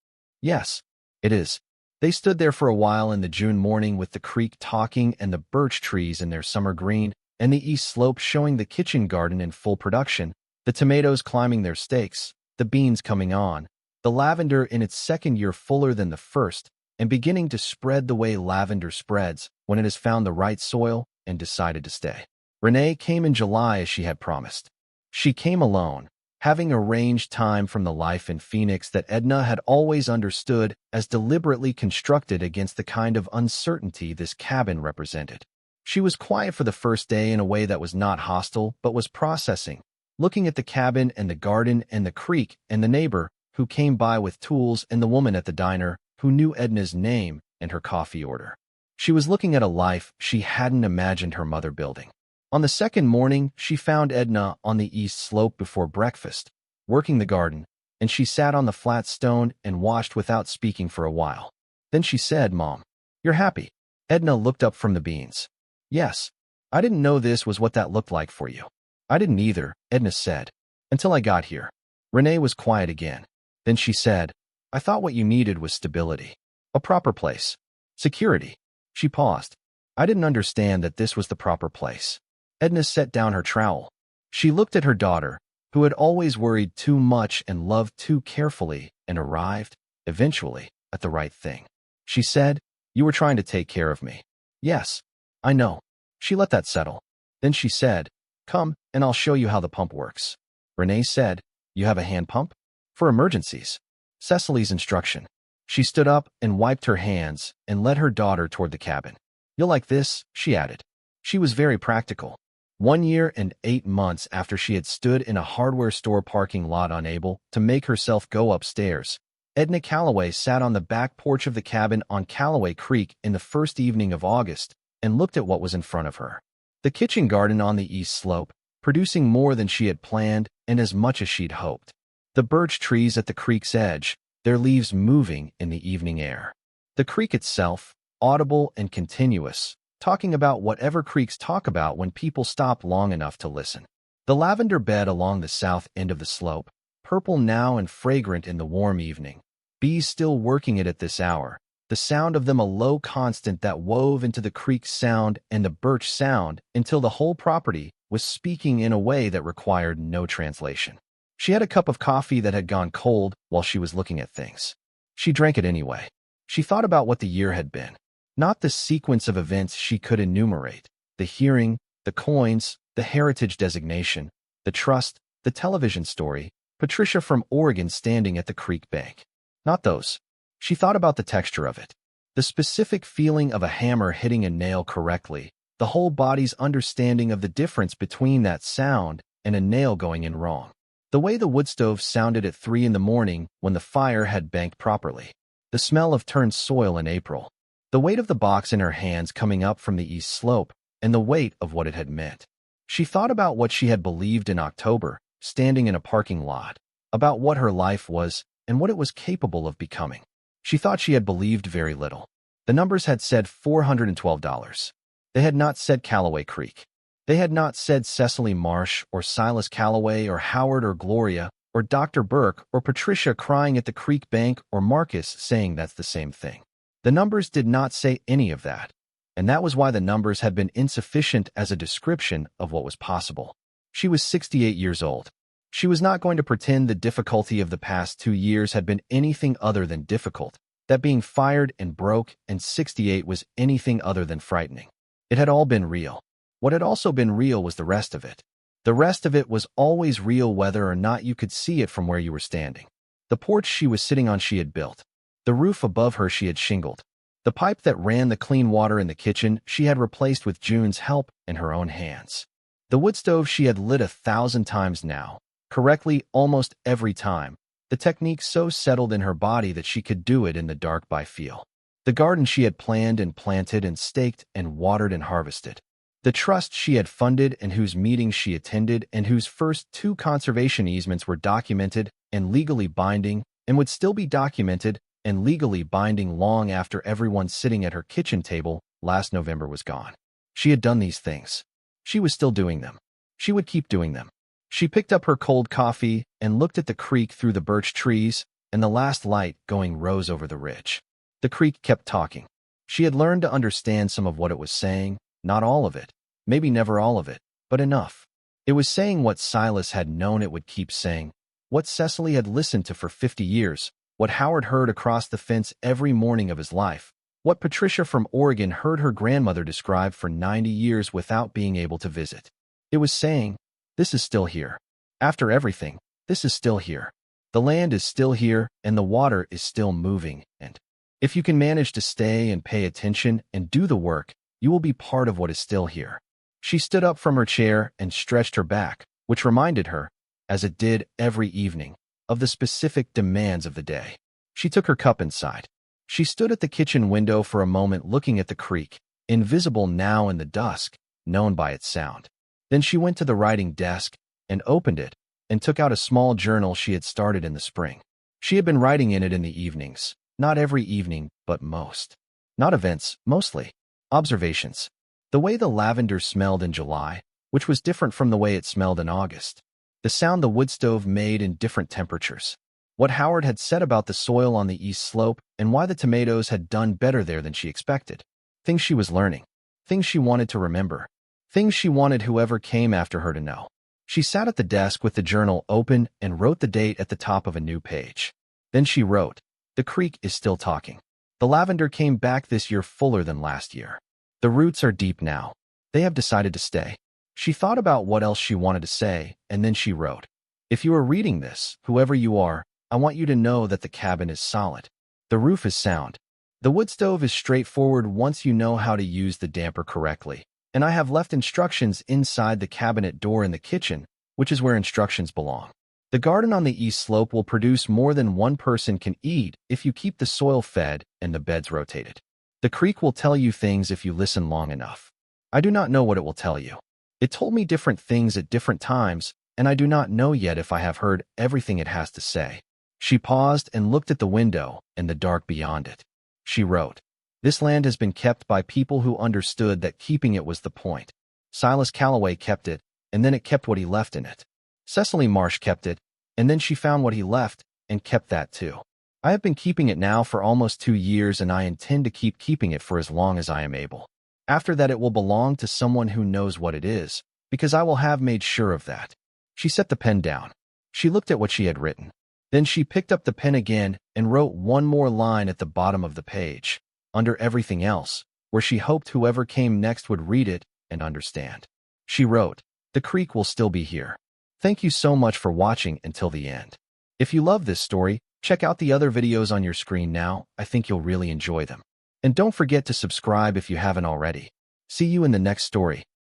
"Yes, it is." They stood there for a while in the June morning with the creek talking and the birch trees in their summer green and the east slope showing the kitchen garden in full production, the tomatoes climbing their stakes, the beans coming on, the lavender in its second year fuller than the first, and beginning to spread the way lavender spreads when it has found the right soil and decided to stay. Renee came in July as she had promised. She came alone, having arranged time from the life in Phoenix that Edna had always understood as deliberately constructed against the kind of uncertainty this cabin represented. She was quiet for the first day in a way that was not hostile but was processing, looking at the cabin and the garden and the creek and the neighbor who came by with tools and the woman at the diner who knew Edna's name and her coffee order. She was looking at a life she hadn't imagined her mother building. On the second morning, she found Edna on the east slope before breakfast, working the garden, and she sat on the flat stone and watched without speaking for a while. Then she said, "Mom, you're happy." Edna looked up from the beans. "Yes. I didn't know this was what that looked like for you." "I didn't either," Edna said, "until I got here." Renee was quiet again. Then she said, "I thought what you needed was stability. A proper place. Security." She paused. "I didn't understand that this was the proper place." Edna set down her trowel. She looked at her daughter, who had always worried too much and loved too carefully, and arrived, eventually, at the right thing. She said, "You were trying to take care of me." "Yes, I know." She let that settle. Then she said, "Come, and I'll show you how the pump works." Renee said, "You have a hand pump?" "For emergencies." Cecily's instruction. She stood up and wiped her hands and led her daughter toward the cabin. "You'll like this," she added. She was very practical. 1 year and 8 months after she had stood in a hardware store parking lot unable to make herself go upstairs, Edna Calloway sat on the back porch of the cabin on Calloway Creek in the first evening of August and looked at what was in front of her. The kitchen garden on the east slope, producing more than she had planned and as much as she'd hoped. The birch trees at the creek's edge, their leaves moving in the evening air. The creek itself, audible and continuous, talking about whatever creeks talk about when people stop long enough to listen. The lavender bed along the south end of the slope, purple now and fragrant in the warm evening. Bees still working it at this hour, the sound of them a low constant that wove into the creek's sound and the birch sound until the whole property was speaking in a way that required no translation. She had a cup of coffee that had gone cold while she was looking at things. She drank it anyway. She thought about what the year had been. Not the sequence of events she could enumerate, the hearing, the coins, the heritage designation, the trust, the television story, Patricia from Oregon standing at the creek bank. Not those. She thought about the texture of it, the specific feeling of a hammer hitting a nail correctly, the whole body's understanding of the difference between that sound and a nail going in wrong. The way the wood stove sounded at 3 in the morning when the fire had banked properly. The smell of turned soil in April. The weight of the box in her hands coming up from the east slope, and the weight of what it had meant. She thought about what she had believed in October, standing in a parking lot, about what her life was and what it was capable of becoming. She thought she had believed very little. The numbers had said $412. They had not said Calloway Creek. They had not said Cecily Marsh or Silas Calloway or Howard or Gloria or Dr. Burke or Patricia crying at the creek bank or Marcus saying that's the same thing. The numbers did not say any of that, and that was why the numbers had been insufficient as a description of what was possible. She was 68 years old. She was not going to pretend the difficulty of the past 2 years had been anything other than difficult, that being fired and broke and 68 was anything other than frightening. It had all been real. What had also been real was the rest of it. The rest of it was always real whether or not you could see it from where you were standing. The porch she was sitting on she had built. The roof above her she had shingled. The pipe that ran the clean water in the kitchen she had replaced with June's help and her own hands. The wood stove she had lit 1,000 times now, correctly almost every time, the technique so settled in her body that she could do it in the dark by feel. The garden she had planned and planted and staked and watered and harvested. The trust she had funded and whose meetings she attended and whose first 2 conservation easements were documented and legally binding and would still be documented and legally binding long after everyone sitting at her kitchen table last November was gone. She had done these things. She was still doing them. She would keep doing them. She picked up her cold coffee and looked at the creek through the birch trees and the last light going rose over the ridge. The creek kept talking. She had learned to understand some of what it was saying, not all of it, maybe never all of it, but enough. It was saying what Silas had known it would keep saying, what Cecily had listened to for 50 years, what Howard heard across the fence every morning of his life, what Patricia from Oregon heard her grandmother describe for 90 years without being able to visit. It was saying, this is still here. After everything, this is still here. The land is still here, and the water is still moving, and if you can manage to stay and pay attention and do the work, you will be part of what is still here. She stood up from her chair and stretched her back, which reminded her, as it did every evening, of the specific demands of the day. She took her cup inside. She stood at the kitchen window for a moment looking at the creek, invisible now in the dusk, known by its sound. Then she went to the writing desk and opened it and took out a small journal she had started in the spring. She had been writing in it in the evenings, not every evening, but most. Not events, mostly. Observations. The way the lavender smelled in July, which was different from the way it smelled in August. The sound the wood stove made in different temperatures. What Howard had said about the soil on the east slope and why the tomatoes had done better there than she expected. Things she was learning. Things she wanted to remember. Things she wanted whoever came after her to know. She sat at the desk with the journal open and wrote the date at the top of a new page. Then she wrote, "The creek is still talking. The lavender came back this year fuller than last year. The roots are deep now. They have decided to stay." She thought about what else she wanted to say, and then she wrote, "If you are reading this, whoever you are, I want you to know that the cabin is solid. The roof is sound. The wood stove is straightforward once you know how to use the damper correctly. And I have left instructions inside the cabinet door in the kitchen, which is where instructions belong. The garden on the east slope will produce more than one person can eat if you keep the soil fed and the beds rotated. The creek will tell you things if you listen long enough. I do not know what it will tell you. It told me different things at different times, and I do not know yet if I have heard everything it has to say." She paused and looked at the window and the dark beyond it. She wrote, "This land has been kept by people who understood that keeping it was the point. Silas Calloway kept it, and then it kept what he left in it. Cecily Marsh kept it, and then she found what he left and kept that too. I have been keeping it now for almost 2 years, and I intend to keep keeping it for as long as I am able. After that it will belong to someone who knows what it is, because I will have made sure of that." She set the pen down. She looked at what she had written. Then she picked up the pen again and wrote one more line at the bottom of the page, under everything else, where she hoped whoever came next would read it and understand. She wrote, "The creek will still be here. Thank you so much for watching until the end. If you love this story, check out the other videos on your screen now. I think you'll really enjoy them. And don't forget to subscribe if you haven't already. See you in the next story.